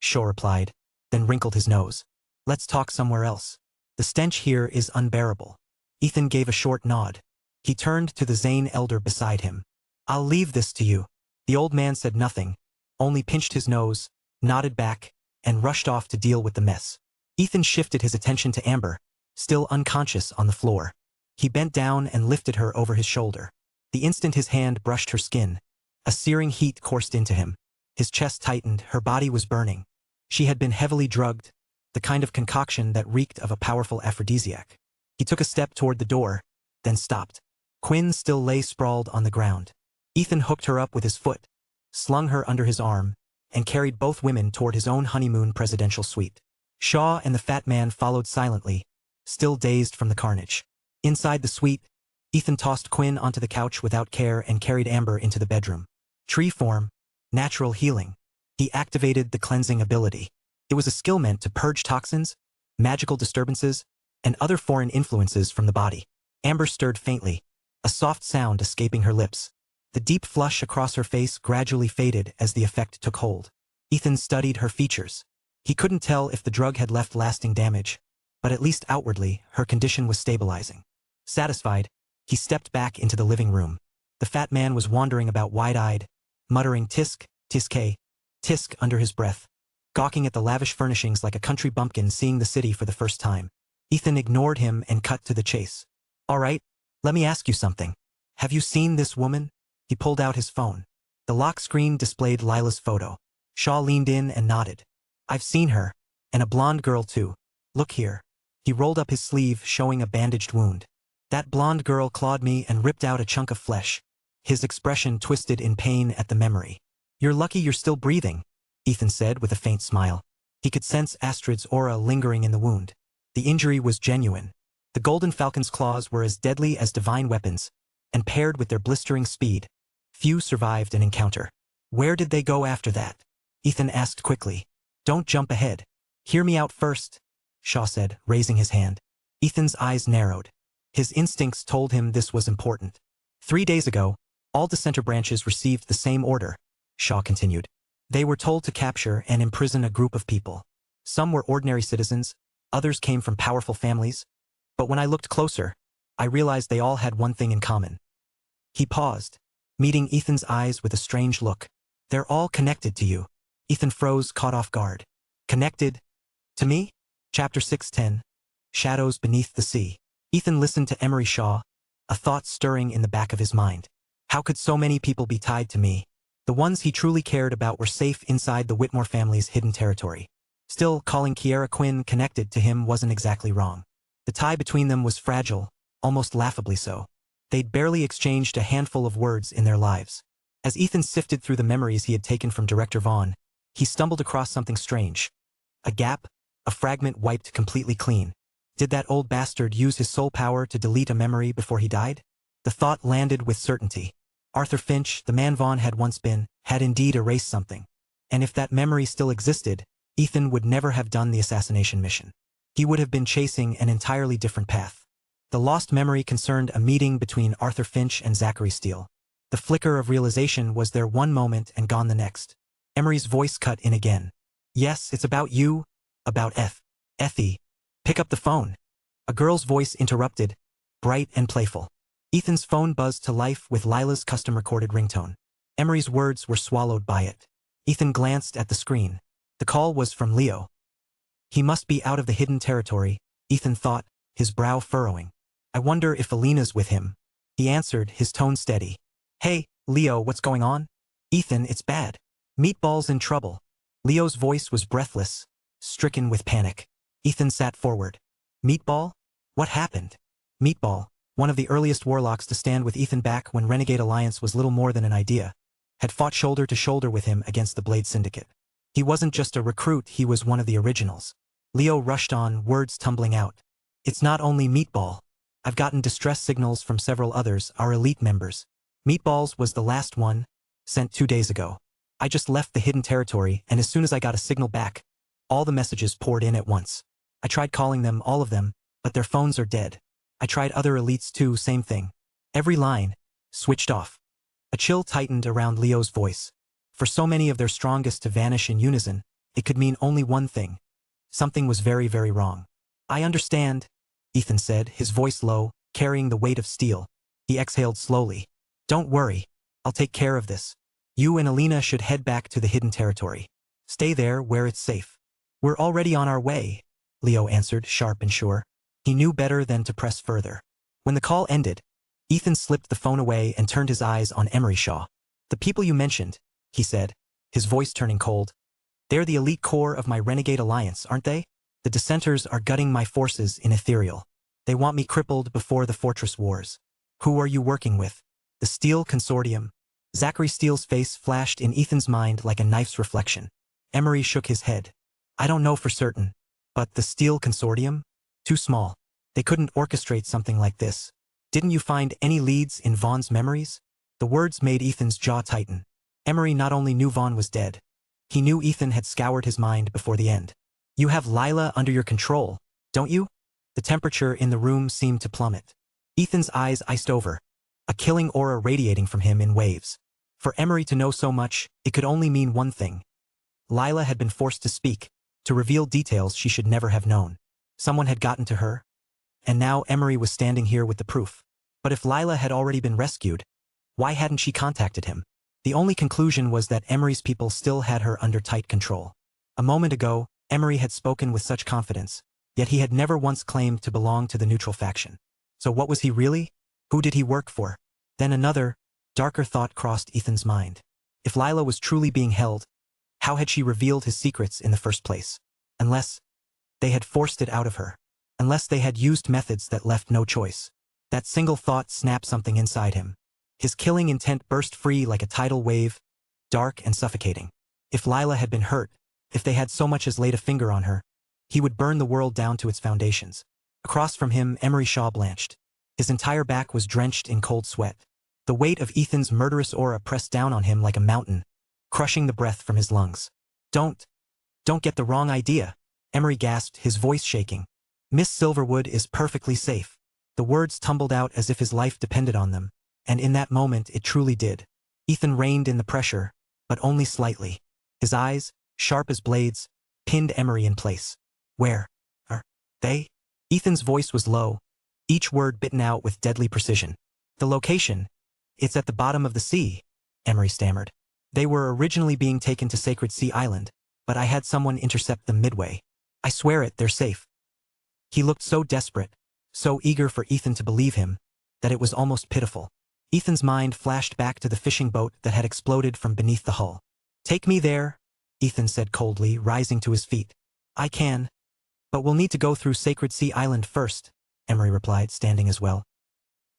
Shaw replied, then wrinkled his nose. Let's talk somewhere else. The stench here is unbearable. Ethan gave a short nod. He turned to the Zane elder beside him. I'll leave this to you. The old man said nothing, only pinched his nose, nodded back, and rushed off to deal with the mess. Ethan shifted his attention to Amber, still unconscious on the floor. He bent down and lifted her over his shoulder. The instant his hand brushed her skin, a searing heat coursed into him. His chest tightened, her body was burning. She had been heavily drugged, the kind of concoction that reeked of a powerful aphrodisiac. He took a step toward the door, then stopped. Quinn still lay sprawled on the ground. Ethan hooked her up with his foot, slung her under his arm, and carried both women toward his own honeymoon presidential suite. Shaw and the fat man followed silently, still dazed from the carnage. Inside the suite, Ethan tossed Quinn onto the couch without care and carried Amber into the bedroom. Tree form, natural healing. He activated the cleansing ability. It was a skill meant to purge toxins, magical disturbances, and other foreign influences from the body. Amber stirred faintly, a soft sound escaping her lips. The deep flush across her face gradually faded as the effect took hold. Ethan studied her features. He couldn't tell if the drug had left lasting damage, but at least outwardly, her condition was stabilizing. Satisfied, he stepped back into the living room. The fat man was wandering about wide-eyed, muttering tisk, tiske, tisk under his breath, gawking at the lavish furnishings like a country bumpkin seeing the city for the first time. Ethan ignored him and cut to the chase. All right, let me ask you something. Have you seen this woman? He pulled out his phone. The lock screen displayed Lila's photo. Shaw leaned in and nodded. I've seen her, and a blonde girl too. Look here. He rolled up his sleeve, showing a bandaged wound. That blonde girl clawed me and ripped out a chunk of flesh. His expression twisted in pain at the memory. You're lucky you're still breathing, Ethan said with a faint smile. He could sense Astrid's aura lingering in the wound. The injury was genuine. The Golden Falcon's claws were as deadly as divine weapons, and paired with their blistering speed, few survived an encounter. Where did they go after that? Ethan asked quickly. Don't jump ahead. Hear me out first, Shaw said, raising his hand. Ethan's eyes narrowed. His instincts told him this was important. 3 days ago, all dissenter branches received the same order, Shaw continued. They were told to capture and imprison a group of people. Some were ordinary citizens, others came from powerful families. But when I looked closer, I realized they all had one thing in common. He paused, meeting Ethan's eyes with a strange look. They're all connected to you. Ethan froze, caught off guard. Connected? To me? Chapter 6:10. Shadows Beneath the Sea. Ethan listened to Emery Shaw, a thought stirring in the back of his mind. How could so many people be tied to me? The ones he truly cared about were safe inside the Whitmore family's hidden territory. Still, calling Kiera Quinn connected to him wasn't exactly wrong. The tie between them was fragile, almost laughably so. They'd barely exchanged a handful of words in their lives. As Ethan sifted through the memories he had taken from Director Vaughn, he stumbled across something strange. A gap, a fragment wiped completely clean. Did that old bastard use his soul power to delete a memory before he died? The thought landed with certainty. Arthur Finch, the man Vaughn had once been, had indeed erased something. And if that memory still existed, Ethan would never have done the assassination mission. He would have been chasing an entirely different path. The lost memory concerned a meeting between Arthur Finch and Zachary Steele. The flicker of realization was there one moment and gone the next. Emery's voice cut in again. Yes, it's about you, about Effie. Pick up the phone. A girl's voice interrupted, bright and playful. Ethan's phone buzzed to life with Lila's custom-recorded ringtone. Emery's words were swallowed by it. Ethan glanced at the screen. The call was from Leo. He must be out of the hidden territory, Ethan thought, his brow furrowing. I wonder if Alina's with him. He answered, his tone steady. Hey, Leo, what's going on? Ethan, it's bad. Meatball's in trouble. Leo's voice was breathless, stricken with panic. Ethan sat forward. Meatball? What happened? Meatball, one of the earliest warlocks to stand with Ethan back when Renegade Alliance was little more than an idea, had fought shoulder to shoulder with him against the Blade Syndicate. He wasn't just a recruit, he was one of the originals. Leo rushed on, words tumbling out. It's not only Meatball. I've gotten distress signals from several others, our elite members. Meatball's was the last one, sent 2 days ago. I just left the hidden territory, and as soon as I got a signal back, all the messages poured in at once. I tried calling them, all of them, but their phones are dead. I tried other elites too, same thing. Every line, switched off. A chill tightened around Leo's voice. For so many of their strongest to vanish in unison, it could mean only one thing. Something was very, very wrong. I understand, Ethan said, his voice low, carrying the weight of steel. He exhaled slowly. Don't worry, I'll take care of this. You and Alina should head back to the hidden territory. Stay there where it's safe. We're already on our way, Leo answered, sharp and sure. He knew better than to press further. When the call ended, Ethan slipped the phone away and turned his eyes on Emery Shaw. The people you mentioned, he said, his voice turning cold. They're the elite core of my Renegade Alliance, aren't they? The dissenters are gutting my forces in Ethereal. They want me crippled before the Fortress Wars. Who are you working with? The Steel Consortium. Zachary Steele's face flashed in Ethan's mind like a knife's reflection. Emery shook his head. I don't know for certain. But the Steel Consortium? Too small. They couldn't orchestrate something like this. Didn't you find any leads in Vaughn's memories? The words made Ethan's jaw tighten. Emery not only knew Vaughn was dead. He knew Ethan had scoured his mind before the end. You have Lila under your control, don't you? The temperature in the room seemed to plummet. Ethan's eyes iced over, a killing aura radiating from him in waves. For Emery to know so much, it could only mean one thing. Lila had been forced to speak, to reveal details she should never have known. Someone had gotten to her. And now Emery was standing here with the proof. But if Lila had already been rescued, why hadn't she contacted him? The only conclusion was that Emery's people still had her under tight control. A moment ago, Emery had spoken with such confidence, yet he had never once claimed to belong to the neutral faction. So what was he really? Who did he work for? Then another, darker thought crossed Ethan's mind. If Lila was truly being held, how had she revealed his secrets in the first place? Unless they had forced it out of her. Unless they had used methods that left no choice. That single thought snapped something inside him. His killing intent burst free like a tidal wave, dark and suffocating. If Lila had been hurt, if they had so much as laid a finger on her, he would burn the world down to its foundations. Across from him, Emery Shaw blanched. His entire back was drenched in cold sweat. The weight of Ethan's murderous aura pressed down on him like a mountain, crushing the breath from his lungs. Don't get the wrong idea, Emery gasped, his voice shaking. Miss Silverwood is perfectly safe. The words tumbled out as if his life depended on them, and in that moment it truly did. Ethan reined in the pressure, but only slightly. His eyes, sharp as blades, pinned Emery in place. Where are they? Ethan's voice was low, each word bitten out with deadly precision. The location, it's at the bottom of the sea, Emery stammered. They were originally being taken to Sacred Sea Island, but I had someone intercept them midway. I swear it, they're safe. He looked so desperate, so eager for Ethan to believe him, that it was almost pitiful. Ethan's mind flashed back to the fishing boat that had exploded from beneath the hull. Take me there, Ethan said coldly, rising to his feet. I can. But we'll need to go through Sacred Sea Island first, Emery replied, standing as well.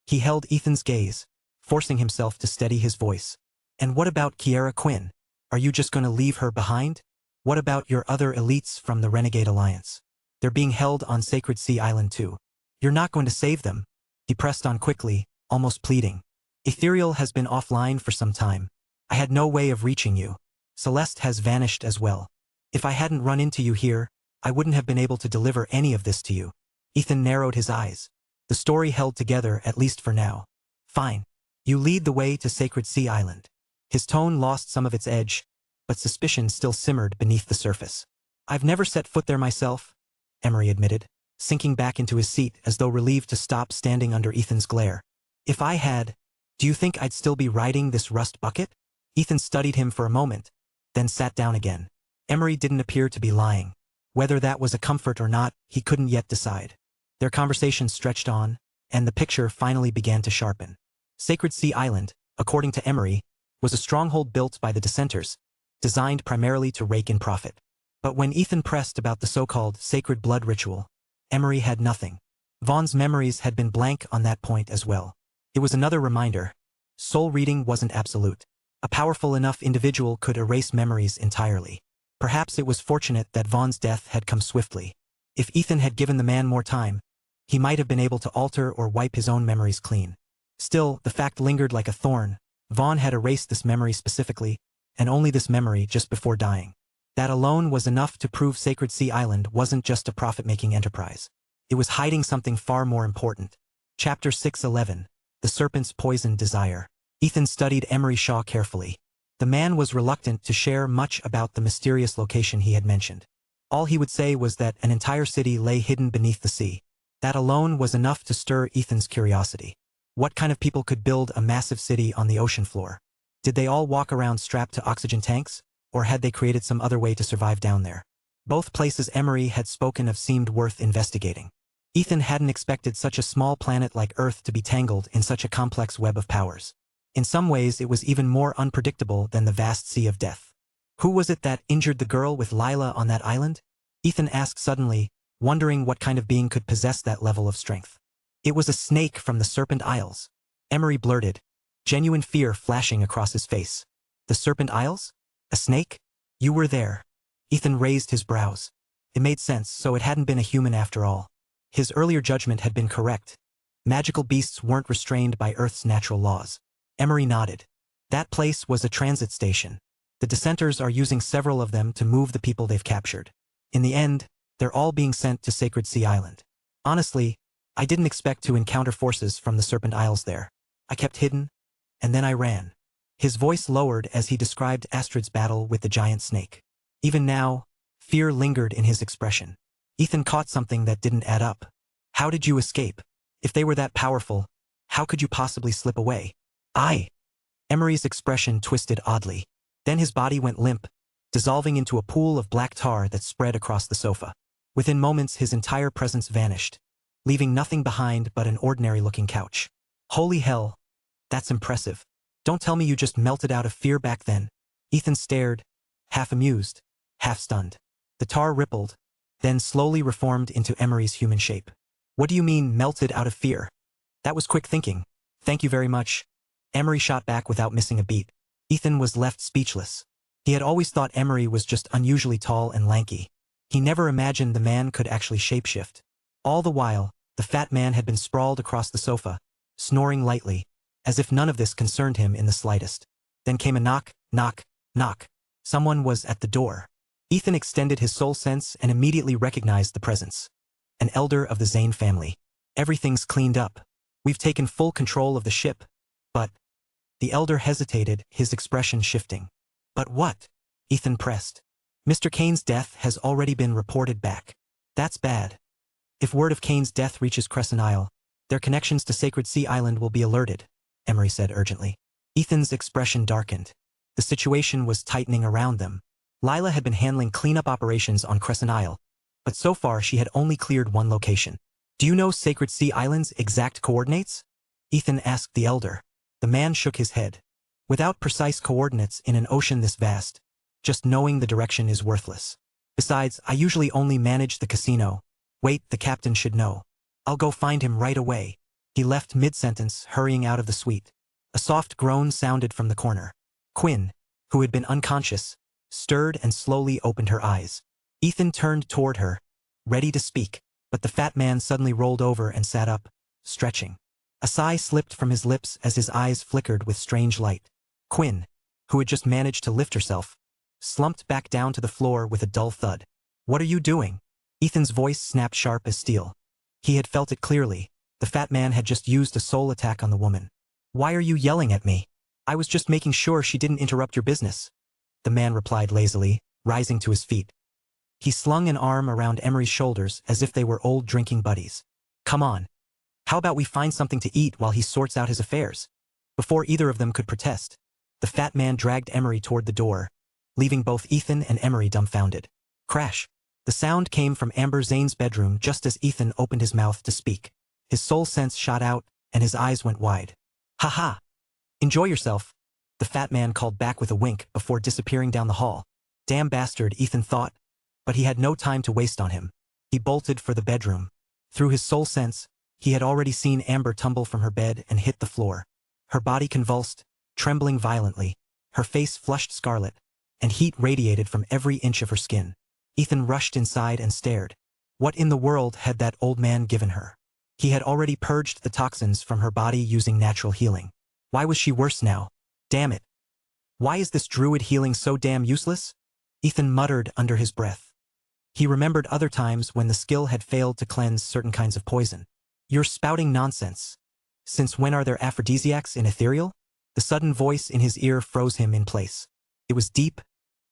He held Ethan's gaze, forcing himself to steady his voice. And what about Kiera Quinn? Are you just going to leave her behind? What about your other elites from the Renegade Alliance? They're being held on Sacred Sea Island too. You're not going to save them. He pressed on quickly, almost pleading. Ethereal has been offline for some time. I had no way of reaching you. Celeste has vanished as well. If I hadn't run into you here, I wouldn't have been able to deliver any of this to you. Ethan narrowed his eyes. The story held together, at least for now. Fine. You lead the way to Sacred Sea Island. His tone lost some of its edge, but suspicion still simmered beneath the surface. I've never set foot there myself, Emery admitted, sinking back into his seat as though relieved to stop standing under Ethan's glare. If I had, do you think I'd still be riding this rust bucket? Ethan studied him for a moment, then sat down again. Emery didn't appear to be lying. Whether that was a comfort or not, he couldn't yet decide. Their conversation stretched on, and the picture finally began to sharpen. Sacred Sea Island, according to Emery, was a stronghold built by the dissenters, designed primarily to rake in profit. But when Ethan pressed about the so-called sacred blood ritual, Emery had nothing. Vaughn's memories had been blank on that point as well. It was another reminder. Soul reading wasn't absolute. A powerful enough individual could erase memories entirely. Perhaps it was fortunate that Vaughn's death had come swiftly. If Ethan had given the man more time, he might have been able to alter or wipe his own memories clean. Still, the fact lingered like a thorn. Vaughn had erased this memory specifically, and only this memory just before dying. That alone was enough to prove Sacred Sea Island wasn't just a profit-making enterprise. It was hiding something far more important. Chapter 6:11. The Serpent's Poisoned Desire. Ethan studied Emery Shaw carefully. The man was reluctant to share much about the mysterious location he had mentioned. All he would say was that an entire city lay hidden beneath the sea. That alone was enough to stir Ethan's curiosity. What kind of people could build a massive city on the ocean floor? Did they all walk around strapped to oxygen tanks, or had they created some other way to survive down there? Both places Emery had spoken of seemed worth investigating. Ethan hadn't expected such a small planet like Earth to be tangled in such a complex web of powers. In some ways it was even more unpredictable than the vast sea of death. Who was it that injured the girl with Lila on that island? Ethan asked suddenly, wondering what kind of being could possess that level of strength. It was a snake from the Serpent Isles. Emery blurted, genuine fear flashing across his face. The Serpent Isles? A snake? You were there. Ethan raised his brows. It made sense, so it hadn't been a human after all. His earlier judgment had been correct. Magical beasts weren't restrained by Earth's natural laws. Emery nodded. That place was a transit station. The dissenters are using several of them to move the people they've captured. In the end, they're all being sent to Sacred Sea Island. Honestly, I didn't expect to encounter forces from the Serpent Isles there. I kept hidden, and then I ran. His voice lowered as he described Astrid's battle with the giant snake. Even now, fear lingered in his expression. Ethan caught something that didn't add up. How did you escape? If they were that powerful, how could you possibly slip away? Emery's expression twisted oddly. Then his body went limp, dissolving into a pool of black tar that spread across the sofa. Within moments his entire presence vanished, leaving nothing behind but an ordinary-looking couch. Holy hell, that's impressive. Don't tell me you just melted out of fear back then. Ethan stared, half amused, half stunned. The tar rippled, then slowly reformed into Emery's human shape. What do you mean, melted out of fear? That was quick thinking. Thank you very much. Emery shot back without missing a beat. Ethan was left speechless. He had always thought Emery was just unusually tall and lanky. He never imagined the man could actually shapeshift. All the while, the fat man had been sprawled across the sofa, snoring lightly, as if none of this concerned him in the slightest. Then came a knock, knock, knock. Someone was at the door. Ethan extended his soul sense and immediately recognized the presence. An elder of the Zane family. Everything's cleaned up. We've taken full control of the ship. But... The elder hesitated, his expression shifting. But what? Ethan pressed. Mr. Kane's death has already been reported back. That's bad. If word of Kane's death reaches Crescent Isle, their connections to Sacred Sea Island will be alerted, Emery said urgently. Ethan's expression darkened. The situation was tightening around them. Lila had been handling cleanup operations on Crescent Isle, but so far she had only cleared one location. Do you know Sacred Sea Island's exact coordinates? Ethan asked the elder. The man shook his head. Without precise coordinates in an ocean this vast, just knowing the direction is worthless. Besides, I usually only manage the casino. Wait, the captain should know. I'll go find him right away. He left mid-sentence, hurrying out of the suite. A soft groan sounded from the corner. Quinn, who had been unconscious, stirred and slowly opened her eyes. Ethan turned toward her, ready to speak, but the fat man suddenly rolled over and sat up, stretching. A sigh slipped from his lips as his eyes flickered with strange light. Quinn, who had just managed to lift herself, slumped back down to the floor with a dull thud. What are you doing? Ethan's voice snapped sharp as steel. He had felt it clearly. The fat man had just used a soul attack on the woman. Why are you yelling at me? I was just making sure she didn't interrupt your business. The man replied lazily, rising to his feet. He slung an arm around Emery's shoulders as if they were old drinking buddies. Come on. How about we find something to eat while he sorts out his affairs? Before either of them could protest, the fat man dragged Emery toward the door, leaving both Ethan and Emery dumbfounded. Crash. The sound came from Amber Zane's bedroom just as Ethan opened his mouth to speak. His soul sense shot out, and his eyes went wide. "Ha ha! Enjoy yourself," the fat man called back with a wink before disappearing down the hall. Damn bastard, Ethan thought, but he had no time to waste on him. He bolted for the bedroom. Through his soul sense, he had already seen Amber tumble from her bed and hit the floor. Her body convulsed, trembling violently, her face flushed scarlet, and heat radiated from every inch of her skin. Ethan rushed inside and stared. What in the world had that old man given her? He had already purged the toxins from her body using natural healing. Why was she worse now? Damn it. Why is this druid healing so damn useless? Ethan muttered under his breath. He remembered other times when the skill had failed to cleanse certain kinds of poison. You're spouting nonsense. Since when are there aphrodisiacs in ethereal? The sudden voice in his ear froze him in place. It was deep,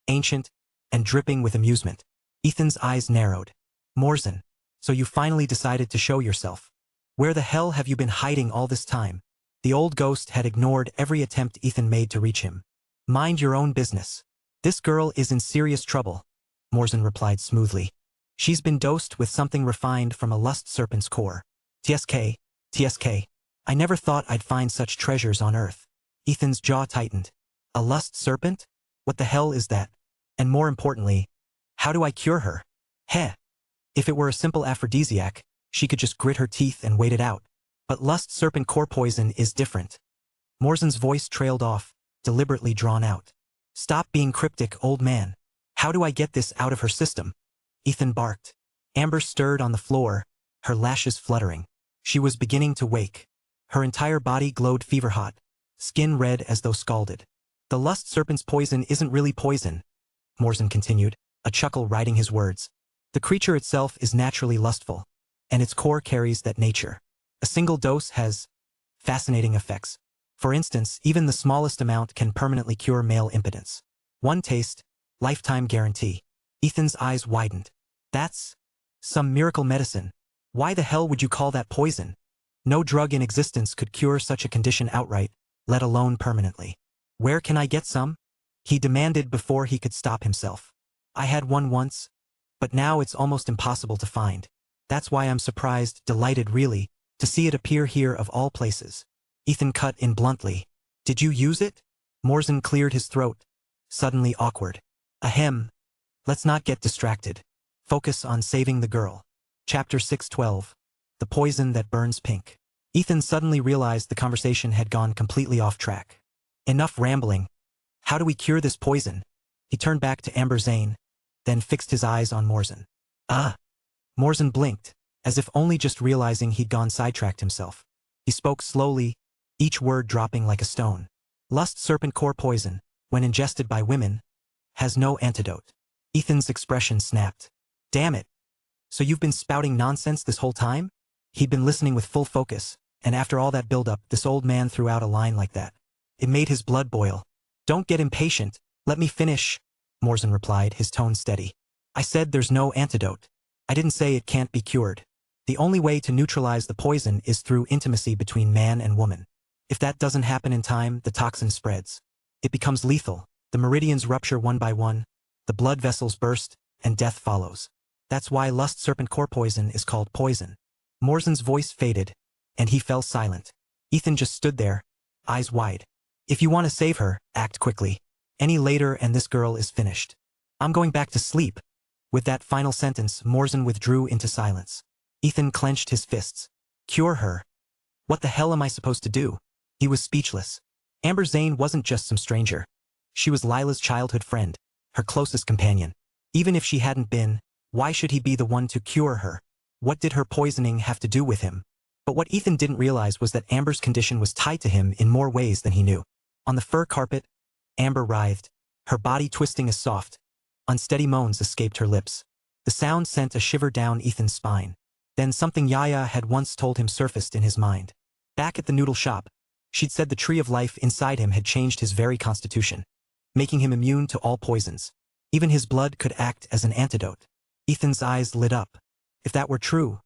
ancient, and dripping with amusement. Ethan's eyes narrowed. Morzan, so you finally decided to show yourself. Where the hell have you been hiding all this time? The old ghost had ignored every attempt Ethan made to reach him. Mind your own business. This girl is in serious trouble, Morzan replied smoothly. She's been dosed with something refined from a lust serpent's core. TSK, TSK. I never thought I'd find such treasures on Earth. Ethan's jaw tightened. A lust serpent? What the hell is that? And more importantly, how do I cure her? Heh. If it were a simple aphrodisiac, she could just grit her teeth and wait it out. But lust serpent core poison is different. Morzan's voice trailed off, deliberately drawn out. Stop being cryptic, old man. How do I get this out of her system? Ethan barked. Amber stirred on the floor, her lashes fluttering. She was beginning to wake. Her entire body glowed fever-hot, skin red as though scalded. The lust serpent's poison isn't really poison, Morzan continued, a chuckle riding his words. The creature itself is naturally lustful, and its core carries that nature. A single dose has fascinating effects. For instance, even the smallest amount can permanently cure male impotence. One taste, lifetime guarantee. Ethan's eyes widened. That's some miracle medicine. Why the hell would you call that poison? No drug in existence could cure such a condition outright, let alone permanently. Where can I get some? He demanded before he could stop himself. I had one once, but now it's almost impossible to find. That's why I'm surprised, delighted really, to see it appear here of all places. Ethan cut in bluntly. Did you use it? Morzan cleared his throat, suddenly awkward. Ahem. Let's not get distracted. Focus on saving the girl. Chapter 612. The Poison That Burns Pink. Ethan suddenly realized the conversation had gone completely off track. Enough rambling. How do we cure this poison? He turned back to Amber Zane, then fixed his eyes on Morzan. Ah! Morzan blinked, as if only just realizing he'd gone sidetracked himself. He spoke slowly, each word dropping like a stone. Lust serpent core poison, when ingested by women, has no antidote. Ethan's expression snapped. Damn it! So you've been spouting nonsense this whole time? He'd been listening with full focus, and after all that build-up, this old man threw out a line like that. It made his blood boil. Don't get impatient, let me finish, Morzan replied, his tone steady. I said there's no antidote. I didn't say it can't be cured. The only way to neutralize the poison is through intimacy between man and woman. If that doesn't happen in time, the toxin spreads. It becomes lethal, the meridians rupture one by one, the blood vessels burst, and death follows. That's why lust serpent core poison is called poison. Morzan's voice faded, and he fell silent. Ethan just stood there, eyes wide. If you want to save her, act quickly. Any later and this girl is finished. I'm going back to sleep. With that final sentence, Morzan withdrew into silence. Ethan clenched his fists. Cure her? What the hell am I supposed to do? He was speechless. Amber Zane wasn't just some stranger. She was Lila's childhood friend, her closest companion. Even if she hadn't been, why should he be the one to cure her? What did her poisoning have to do with him? But what Ethan didn't realize was that Amber's condition was tied to him in more ways than he knew. On the fur carpet, Amber writhed, her body twisting as soft. Unsteady moans escaped her lips. The sound sent a shiver down Ethan's spine. Then something Yaya had once told him surfaced in his mind. Back at the noodle shop, she'd said the tree of life inside him had changed his very constitution, making him immune to all poisons. Even his blood could act as an antidote. Ethan's eyes lit up. If that were true,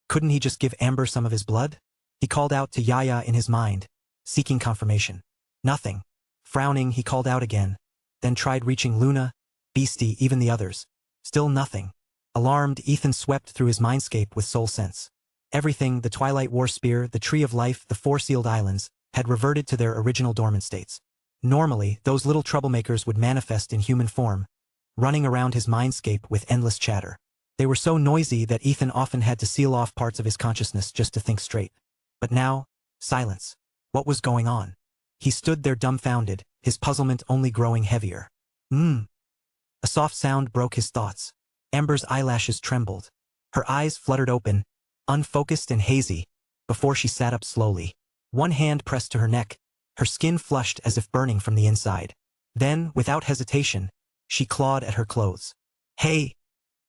couldn't he just give Amber some of his blood? He called out to Yaya in his mind, seeking confirmation. Nothing. Frowning, he called out again, then tried reaching Luna, Beastie, even the others. Still nothing. Alarmed, Ethan swept through his mindscape with soul sense. Everything, the Twilight War Spear, the Tree of Life, the Four Sealed Islands, had reverted to their original dormant states. Normally, those little troublemakers would manifest in human form, running around his mindscape with endless chatter. They were so noisy that Ethan often had to seal off parts of his consciousness just to think straight. But now, silence. What was going on? He stood there dumbfounded, his puzzlement only growing heavier. A soft sound broke his thoughts. Amber's eyelashes trembled. Her eyes fluttered open, unfocused and hazy, before she sat up slowly. One hand pressed to her neck, her skin flushed as if burning from the inside. Then, without hesitation, she clawed at her clothes. Hey!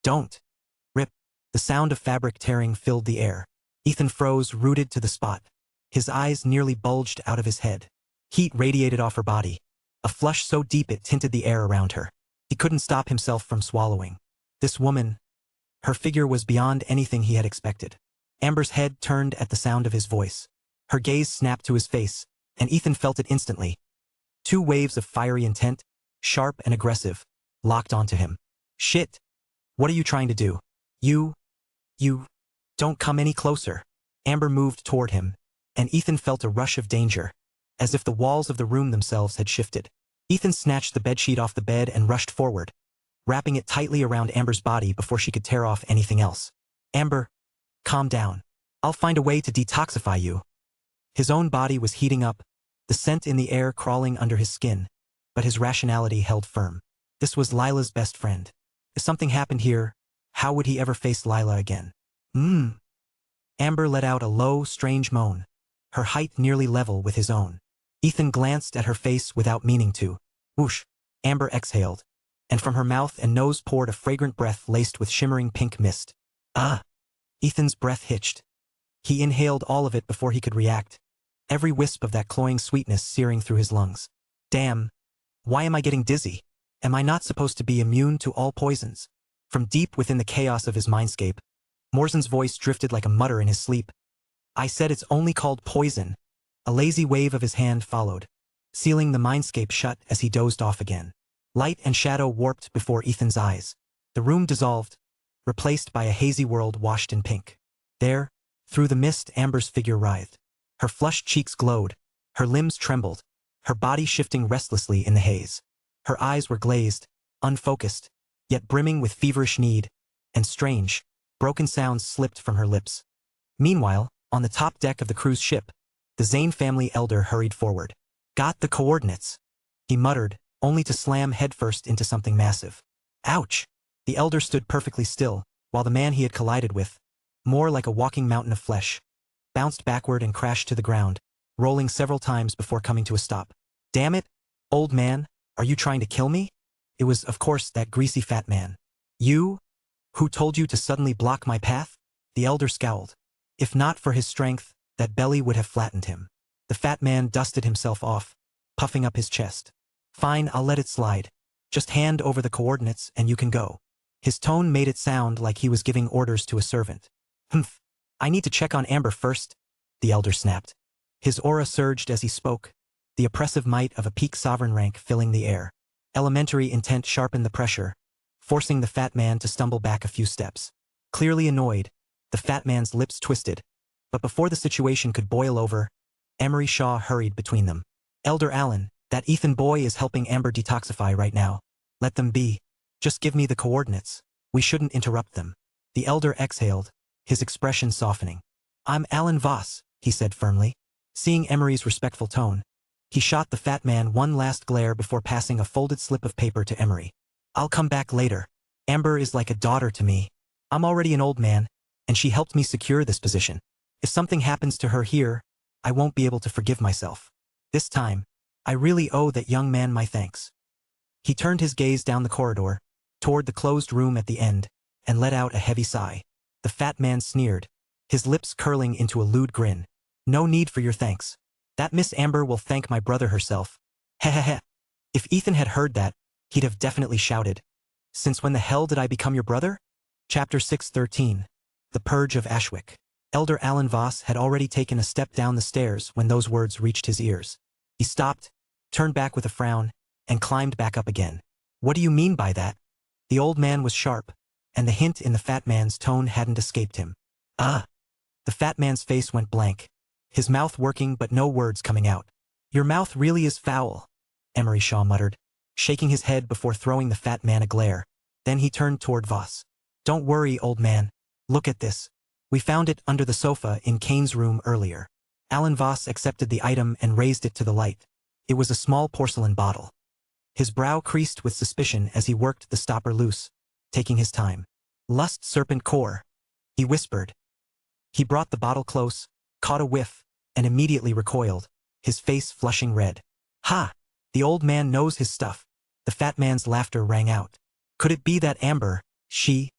Don't! Rip! The sound of fabric tearing filled the air. Ethan froze, rooted to the spot. His eyes nearly bulged out of his head. Heat radiated off her body, a flush so deep it tinted the air around her. He couldn't stop himself from swallowing. This woman, her figure was beyond anything he had expected. Amber's head turned at the sound of his voice. Her gaze snapped to his face, and Ethan felt it instantly. Two waves of fiery intent, sharp and aggressive, locked onto him. Shit! What are you trying to do? You, don't come any closer. Amber moved toward him, and Ethan felt a rush of danger, as if the walls of the room themselves had shifted. Ethan snatched the bedsheet off the bed and rushed forward, wrapping it tightly around Amber's body before she could tear off anything else. Amber, calm down. I'll find a way to detoxify you. His own body was heating up, the scent in the air crawling under his skin, but his rationality held firm. This was Lila's best friend. If something happened here, how would he ever face Lila again? Amber let out a low, strange moan, her height nearly level with his own. Ethan glanced at her face without meaning to. Whoosh! Amber exhaled, and from her mouth and nose poured a fragrant breath laced with shimmering pink mist. Ethan's breath hitched. He inhaled all of it before he could react, every wisp of that cloying sweetness searing through his lungs. Damn! Why am I getting dizzy? Am I not supposed to be immune to all poisons? From deep within the chaos of his mindscape, Morzen's voice drifted like a mutter in his sleep. I said it's only called poison. A lazy wave of his hand followed, sealing the mindscape shut as he dozed off again. Light and shadow warped before Ethan's eyes. The room dissolved, replaced by a hazy world washed in pink. There, through the mist, Amber's figure writhed. Her flushed cheeks glowed, her limbs trembled, her body shifting restlessly in the haze. Her eyes were glazed, unfocused, yet brimming with feverish need, and strange, broken sounds slipped from her lips. Meanwhile, on the top deck of the cruise ship, the Zane family elder hurried forward. Got the coordinates, he muttered, only to slam headfirst into something massive. Ouch! The elder stood perfectly still, while the man he had collided with, more like a walking mountain of flesh, bounced backward and crashed to the ground, rolling several times before coming to a stop. Damn it, old man, are you trying to kill me? It was, of course, that greasy fat man. You? Who told you to suddenly block my path? The elder scowled. If not for his strength, that belly would have flattened him. The fat man dusted himself off, puffing up his chest. Fine, I'll let it slide. Just hand over the coordinates and you can go. His tone made it sound like he was giving orders to a servant. Humph. I need to check on Amber first, the elder snapped. His aura surged as he spoke, the oppressive might of a peak sovereign rank filling the air. Elementary intent sharpened the pressure, forcing the fat man to stumble back a few steps. Clearly annoyed, the fat man's lips twisted, but before the situation could boil over, Emery Shaw hurried between them. Elder Allen, that Ethan boy is helping Amber detoxify right now. Let them be. Just give me the coordinates. We shouldn't interrupt them. The elder exhaled, his expression softening. I'm Alan Voss, he said firmly. Seeing Emery's respectful tone, he shot the fat man one last glare before passing a folded slip of paper to Emery. I'll come back later. Amber is like a daughter to me. I'm already an old man, and she helped me secure this position. If something happens to her here, I won't be able to forgive myself. This time, I really owe that young man my thanks. He turned his gaze down the corridor, toward the closed room at the end, and let out a heavy sigh. The fat man sneered, his lips curling into a lewd grin. No need for your thanks. That Miss Amber will thank my brother herself. Heh. If Ethan had heard that, he'd have definitely shouted. Since when the hell did I become your brother? Chapter 6:13. The Purge of Ashwick. Elder Alan Voss had already taken a step down the stairs when those words reached his ears. He stopped, turned back with a frown, and climbed back up again. What do you mean by that? The old man was sharp, and the hint in the fat man's tone hadn't escaped him. Ah! The fat man's face went blank, his mouth working but no words coming out. Your mouth really is foul, Emery Shaw muttered, shaking his head before throwing the fat man a glare. Then he turned toward Voss. Don't worry, old man. Look at this. We found it under the sofa in Kane's room earlier. Alan Voss accepted the item and raised it to the light. It was a small porcelain bottle. His brow creased with suspicion as he worked the stopper loose, taking his time. Lust serpent core, he whispered. He brought the bottle close, caught a whiff, and immediately recoiled, his face flushing red. Ha! The old man knows his stuff. The fat man's laughter rang out. Could it be that Amber, she?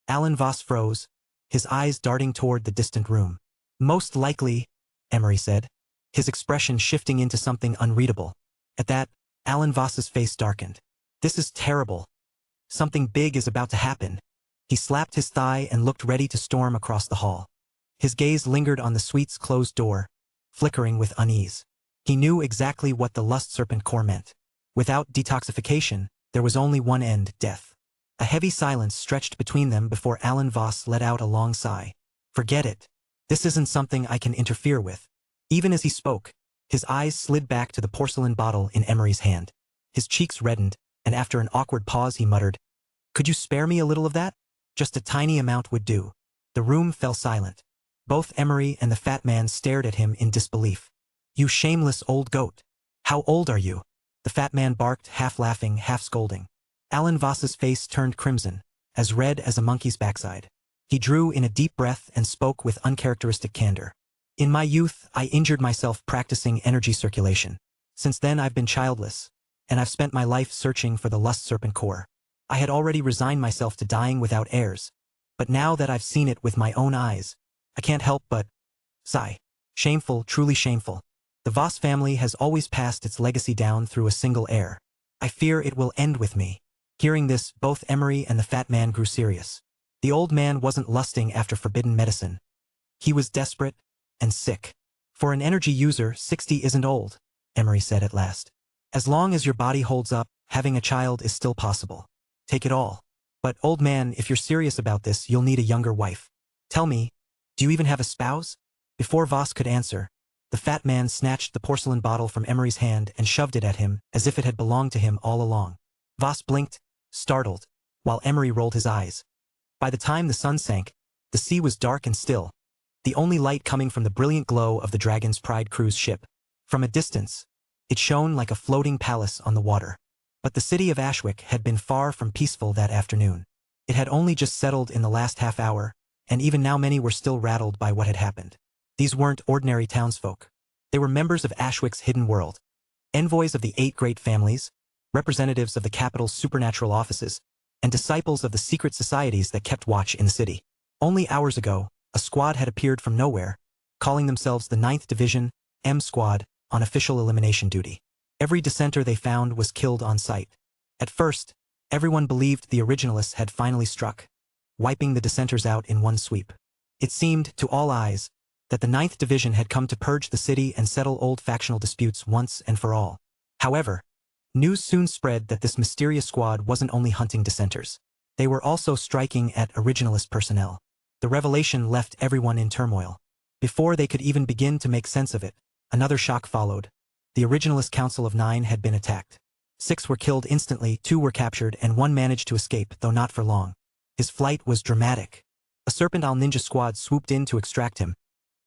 Alan Voss froze, his eyes darting toward the distant room. Most likely, Emery said, his expression shifting into something unreadable. At that, Alan Voss's face darkened. This is terrible. Something big is about to happen. He slapped his thigh and looked ready to storm across the hall. His gaze lingered on the suite's closed door, flickering with unease. He knew exactly what the lust serpent core meant. Without detoxification, there was only one end, death. A heavy silence stretched between them before Alan Voss let out a long sigh. Forget it. This isn't something I can interfere with. Even as he spoke, his eyes slid back to the porcelain bottle in Emery's hand. His cheeks reddened, and after an awkward pause he muttered, Could you spare me a little of that? Just a tiny amount would do. The room fell silent. Both Emery and the fat man stared at him in disbelief. You shameless old goat. How old are you? The fat man barked, half laughing, half scolding. Alan Voss's face turned crimson, as red as a monkey's backside. He drew in a deep breath and spoke with uncharacteristic candor. In my youth, I injured myself practicing energy circulation. Since then I've been childless, and I've spent my life searching for the lust serpent core. I had already resigned myself to dying without heirs, but now that I've seen it with my own eyes, I can't help but sigh. Shameful, truly shameful. The Voss family has always passed its legacy down through a single heir. I fear it will end with me. Hearing this, both Emery and the fat man grew serious. The old man wasn't lusting after forbidden medicine. He was desperate and sick. For an energy user, 60 isn't old, Emery said at last. As long as your body holds up, having a child is still possible. Take it all. But, old man, if you're serious about this, you'll need a younger wife. Tell me, do you even have a spouse? Before Voss could answer, the fat man snatched the porcelain bottle from Emery's hand and shoved it at him as if it had belonged to him all along. Voss blinked, startled, while Emery rolled his eyes. By the time the sun sank, the sea was dark and still, the only light coming from the brilliant glow of the Dragon's Pride cruise ship. From a distance, it shone like a floating palace on the water. But the city of Ashwick had been far from peaceful that afternoon. It had only just settled in the last half hour, and even now many were still rattled by what had happened. These weren't ordinary townsfolk. They were members of Ashwick's hidden world, envoys of the 8 great families, representatives of the capital's supernatural offices, and disciples of the secret societies that kept watch in the city. Only hours ago, a squad had appeared from nowhere, calling themselves the 9th Division, M Squad, on official elimination duty. Every dissenter they found was killed on sight. At first, everyone believed the originalists had finally struck, wiping the dissenters out in one sweep. It seemed, to all eyes, that the 9th Division had come to purge the city and settle old factional disputes once and for all. However, news soon spread that this mysterious squad wasn't only hunting dissenters. They were also striking at originalist personnel. The revelation left everyone in turmoil. Before they could even begin to make sense of it, another shock followed. The originalist Council of 9 had been attacked. 6 were killed instantly, 2 were captured, and 1 managed to escape, though not for long. His flight was dramatic. A Serpentile ninja squad swooped in to extract him,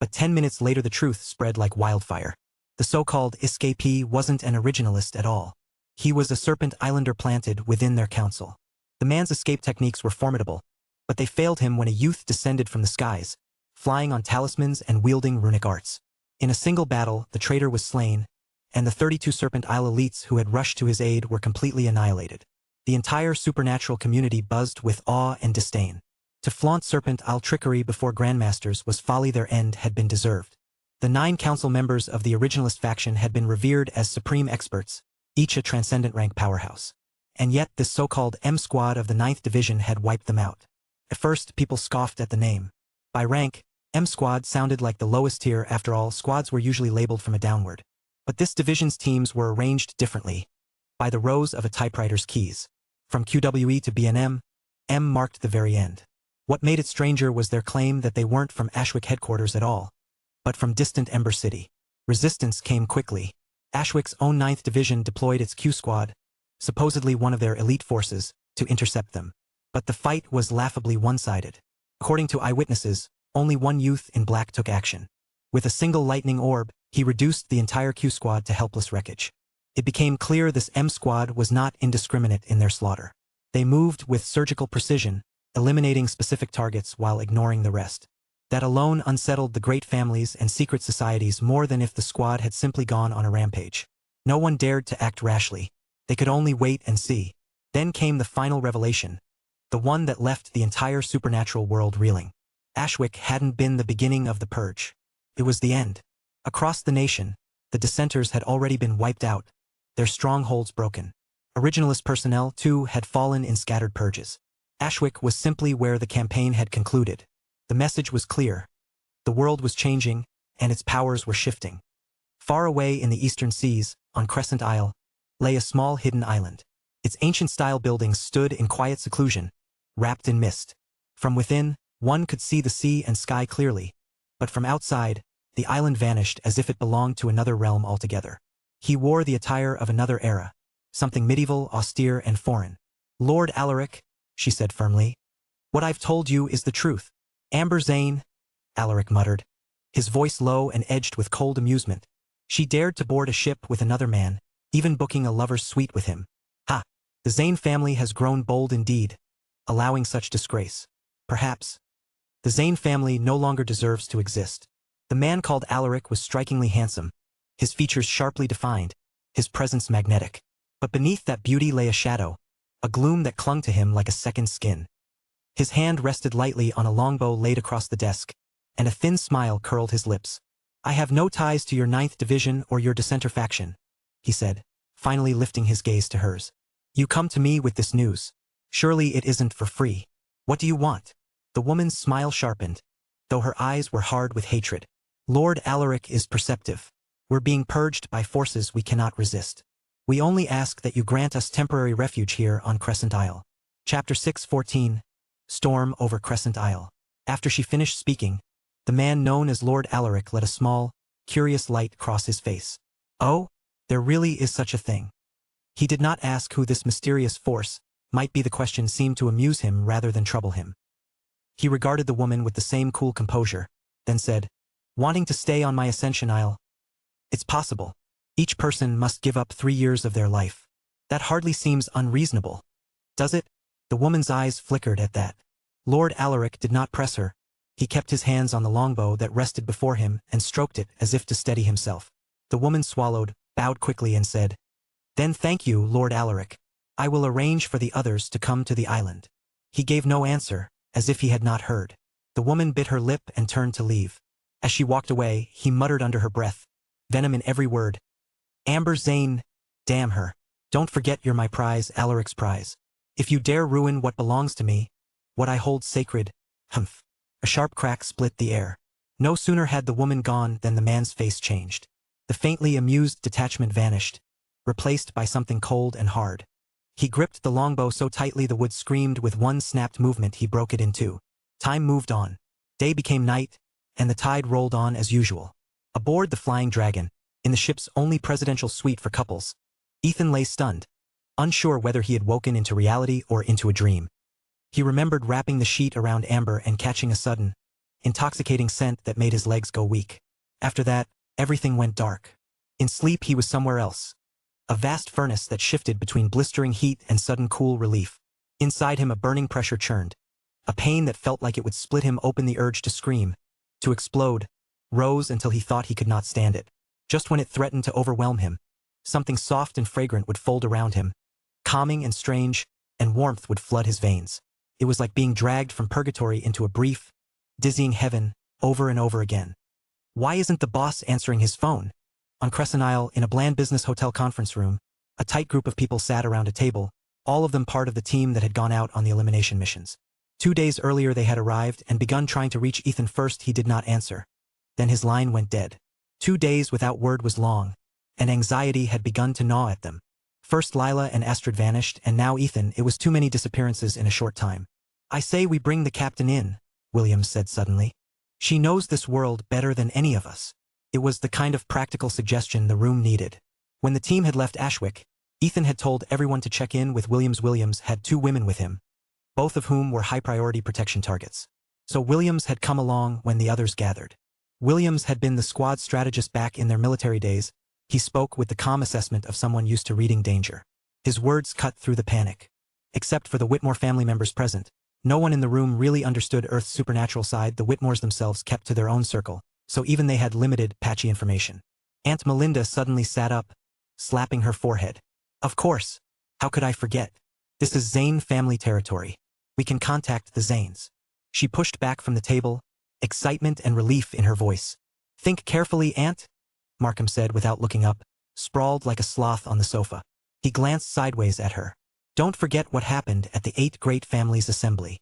but 10 minutes later the truth spread like wildfire. The so-called escapee wasn't an originalist at all. He was a Serpent Islander planted within their council. The man's escape techniques were formidable, but they failed him when a youth descended from the skies, flying on talismans and wielding runic arts. In a single battle, the traitor was slain, and the 32 Serpent Isle elites who had rushed to his aid were completely annihilated. The entire supernatural community buzzed with awe and disdain. To flaunt Serpent Isle trickery before grandmasters was folly. Their end had been deserved. The 9 council members of the originalist faction had been revered as supreme experts, each a transcendent rank powerhouse. And yet this so-called M Squad of the 9th Division had wiped them out. At first, people scoffed at the name. By rank, M Squad sounded like the lowest tier. After all, squads were usually labeled from a downward. But this division's teams were arranged differently, by the rows of a typewriter's keys. From QWE to BNM, M marked the very end. What made it stranger was their claim that they weren't from Ashwick headquarters at all, but from distant Ember City. Resistance came quickly. Ashwick's own 9th Division deployed its Q Squad, supposedly one of their elite forces, to intercept them. But the fight was laughably one-sided. According to eyewitnesses, only one youth in black took action. With a single lightning orb, he reduced the entire Q Squad to helpless wreckage. It became clear this M Squad was not indiscriminate in their slaughter. They moved with surgical precision, eliminating specific targets while ignoring the rest. That alone unsettled the great families and secret societies more than if the squad had simply gone on a rampage. No one dared to act rashly. They could only wait and see. Then came the final revelation, the one that left the entire supernatural world reeling. Ashwick hadn't been the beginning of the purge. It was the end. Across the nation, the dissenters had already been wiped out, their strongholds broken. Originalist personnel, too, had fallen in scattered purges. Ashwick was simply where the campaign had concluded. The message was clear. The world was changing, and its powers were shifting. Far away in the eastern seas, on Crescent Isle, lay a small hidden island. Its ancient-style buildings stood in quiet seclusion, wrapped in mist. From within, one could see the sea and sky clearly, but from outside, the island vanished as if it belonged to another realm altogether. He wore the attire of another era, something medieval, austere, and foreign. "Lord Alaric," she said firmly, "what I've told you is the truth." "Amber Zane," Alaric muttered, his voice low and edged with cold amusement. "She dared to board a ship with another man, even booking a lover's suite with him. Ha! The Zane family has grown bold indeed, allowing such disgrace. Perhaps the Zane family no longer deserves to exist." The man called Alaric was strikingly handsome, his features sharply defined, his presence magnetic. But beneath that beauty lay a shadow, a gloom that clung to him like a second skin. His hand rested lightly on a longbow laid across the desk, and a thin smile curled his lips. "I have no ties to your 9th Division or your dissenter faction," he said, finally lifting his gaze to hers. "You come to me with this news. Surely it isn't for free. What do you want?" The woman's smile sharpened, though her eyes were hard with hatred. "Lord Alaric is perceptive. We're being purged by forces we cannot resist. We only ask that you grant us temporary refuge here on Crescent Isle." Chapter 6:14. Storm over Crescent Isle. After she finished speaking, the man known as Lord Alaric let a small, curious light cross his face. Oh, there really is such a thing. He did not ask who this mysterious force might be. The question seemed to amuse him rather than trouble him. He regarded the woman with the same cool composure, then said, "Wanting to stay on my Ascension Isle? It's possible. Each person must give up 3 years of their life. That hardly seems unreasonable, does it?" The woman's eyes flickered at that. Lord Alaric did not press her. He kept his hands on the longbow that rested before him and stroked it as if to steady himself. The woman swallowed, bowed quickly and said, "Then thank you, Lord Alaric. I will arrange for the others to come to the island." He gave no answer, as if he had not heard. The woman bit her lip and turned to leave. As she walked away, he muttered under her breath, venom in every word, "Amber Zane, damn her. Don't forget you're my prize, Alaric's prize. If you dare ruin what belongs to me, what I hold sacred, humph." A sharp crack split the air. No sooner had the woman gone than the man's face changed. The faintly amused detachment vanished, replaced by something cold and hard. He gripped the longbow so tightly the wood screamed. With one snapped movement he broke it in two. Time moved on. Day became night, and the tide rolled on as usual. Aboard the Flying Dragon, in the ship's only presidential suite for couples, Ethan lay stunned, unsure whether he had woken into reality or into a dream. He remembered wrapping the sheet around Amber and catching a sudden, intoxicating scent that made his legs go weak. After that, everything went dark. In sleep he was somewhere else. A vast furnace that shifted between blistering heat and sudden cool relief. Inside him a burning pressure churned. A pain that felt like it would split him open. The urge to scream, to explode, rose until he thought he could not stand it. Just when it threatened to overwhelm him, something soft and fragrant would fold around him, calming and strange, and warmth would flood his veins. It was like being dragged from purgatory into a brief, dizzying heaven, over and over again. Why isn't the boss answering his phone? On Crescent Isle, in a bland business hotel conference room, a tight group of people sat around a table, all of them part of the team that had gone out on the elimination missions. 2 days earlier they had arrived and begun trying to reach Ethan. First he did not answer. Then his line went dead. 2 days without word was long, and anxiety had begun to gnaw at them. First Lila and Astrid vanished, and now Ethan. It was too many disappearances in a short time. "I say we bring the captain in," Williams said suddenly. "She knows this world better than any of us." It was the kind of practical suggestion the room needed. When the team had left Ashwick, Ethan had told everyone to check in with Williams. Williams had 2 women with him, both of whom were high-priority protection targets. So Williams had come along when the others gathered. Williams had been the squad strategist back in their military days. He spoke with the calm assessment of someone used to reading danger. His words cut through the panic. Except for the Whitmore family members present, no one in the room really understood Earth's supernatural side. The Whitmores themselves kept to their own circle, so even they had limited, patchy information. Aunt Melinda suddenly sat up, slapping her forehead. "Of course. How could I forget? This is Zane family territory. We can contact the Zanes." She pushed back from the table, excitement and relief in her voice. "Think carefully, Aunt," Markham said without looking up, sprawled like a sloth on the sofa. He glanced sideways at her. "Don't forget what happened at the 8 Great Families Assembly."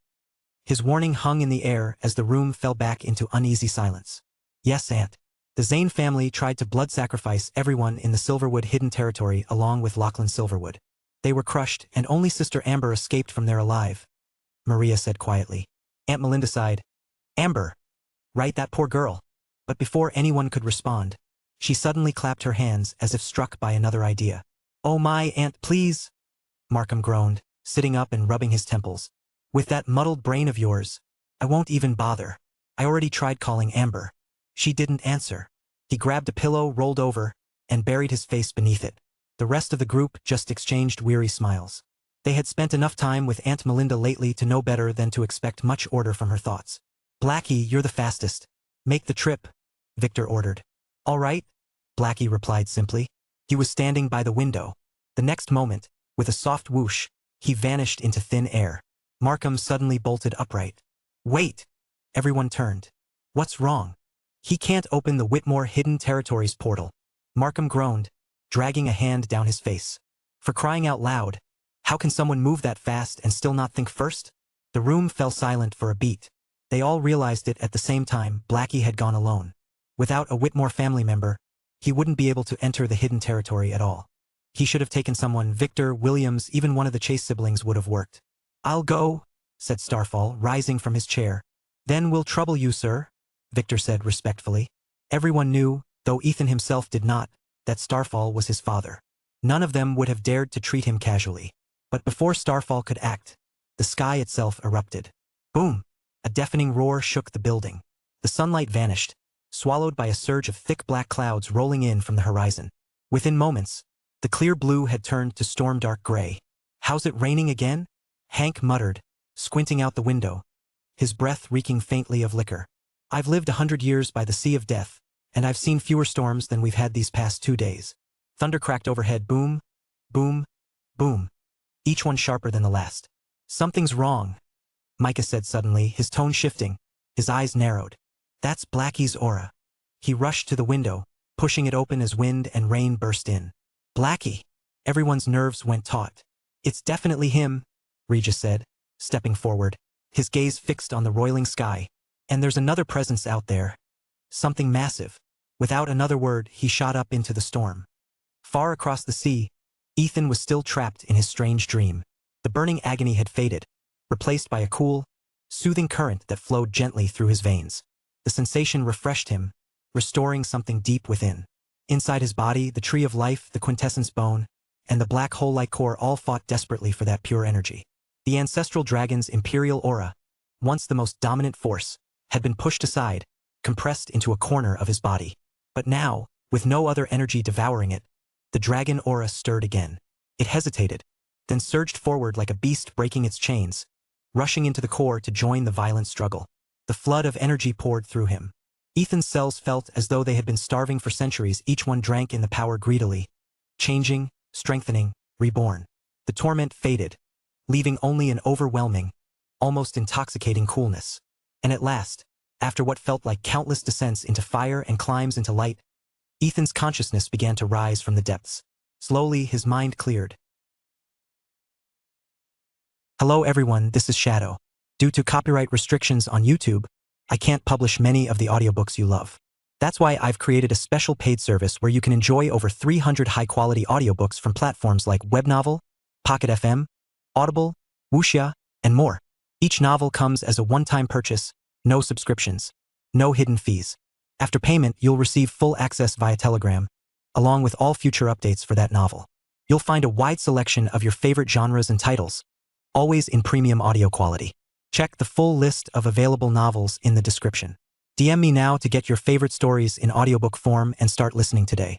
His warning hung in the air as the room fell back into uneasy silence. "Yes, Aunt. The Zane family tried to blood sacrifice everyone in the Silverwood Hidden Territory along with Lachlan Silverwood. They were crushed, and only Sister Amber escaped from there alive," Maria said quietly. Aunt Melinda sighed. "Amber. Right, that poor girl." But before anyone could respond, she suddenly clapped her hands as if struck by another idea. "Oh my, Aunt, please," Markham groaned, sitting up and rubbing his temples. "With that muddled brain of yours, I won't even bother. I already tried calling Amber. She didn't answer." He grabbed a pillow, rolled over, and buried his face beneath it. The rest of the group just exchanged weary smiles. They had spent enough time with Aunt Melinda lately to know better than to expect much order from her thoughts. "Blackie, you're the fastest. Make the trip," Victor ordered. "All right," Blackie replied simply. He was standing by the window. The next moment, with a soft whoosh, he vanished into thin air. Markham suddenly bolted upright. "Wait!" Everyone turned. "What's wrong?" "He can't open the Whitmore Hidden Territories portal," Markham groaned, dragging a hand down his face. "For crying out loud, how can someone move that fast and still not think first?" The room fell silent for a beat. They all realized it at the same time. Blackie had gone alone. Without a Whitmore family member, he wouldn't be able to enter the Hidden Territory at all. He should have taken someone. Victor, Williams, even one of the Chase siblings would have worked. "I'll go," said Starfall, rising from his chair. "Then we'll trouble you, sir," Victor said respectfully. Everyone knew, though Ethan himself did not, that Starfall was his father. None of them would have dared to treat him casually. But before Starfall could act, the sky itself erupted. Boom! A deafening roar shook the building. The sunlight vanished, swallowed by a surge of thick black clouds rolling in from the horizon. Within moments, the clear blue had turned to storm-dark gray. "How's it raining again?" Hank muttered, squinting out the window, his breath reeking faintly of liquor. "I've lived 100 years by the Sea of Death, and I've seen fewer storms than we've had these past 2 days." Thunder cracked overhead. Boom, boom, boom, each one sharper than the last. "Something's wrong," Micah said suddenly, his tone shifting, his eyes narrowed. "That's Blackie's aura." He rushed to the window, pushing it open as wind and rain burst in. "Blackie!" Everyone's nerves went taut. "It's definitely him," Regis said, stepping forward, his gaze fixed on the roiling sky. "And there's another presence out there. Something massive." Without another word, he shot up into the storm. Far across the sea, Ethan was still trapped in his strange dream. The burning agony had faded, replaced by a cool, soothing current that flowed gently through his veins. The sensation refreshed him, restoring something deep within. Inside his body, the tree of life, the quintessence bone, and the black hole-like core all fought desperately for that pure energy. The ancestral dragon's imperial aura, once the most dominant force, had been pushed aside, compressed into a corner of his body. But now, with no other energy devouring it, the dragon aura stirred again. It hesitated, then surged forward like a beast breaking its chains, rushing into the core to join the violent struggle. The flood of energy poured through him. Ethan's cells felt as though they had been starving for centuries. Each one drank in the power greedily, changing, strengthening, reborn. The torment faded, leaving only an overwhelming, almost intoxicating coolness. And at last, after what felt like countless descents into fire and climbs into light, Ethan's consciousness began to rise from the depths. Slowly, his mind cleared. "Hello everyone, this is Shadow. Due to copyright restrictions on YouTube, I can't publish many of the audiobooks you love. That's why I've created a special paid service where you can enjoy over 300 high-quality audiobooks from platforms like Webnovel, Pocket FM, Audible, Wuxia, and more. Each novel comes as a one-time purchase, no subscriptions, no hidden fees. After payment, you'll receive full access via Telegram, along with all future updates for that novel. You'll find a wide selection of your favorite genres and titles, always in premium audio quality. Check the full list of available novels in the description. DM me now to get your favorite stories in audiobook form and start listening today.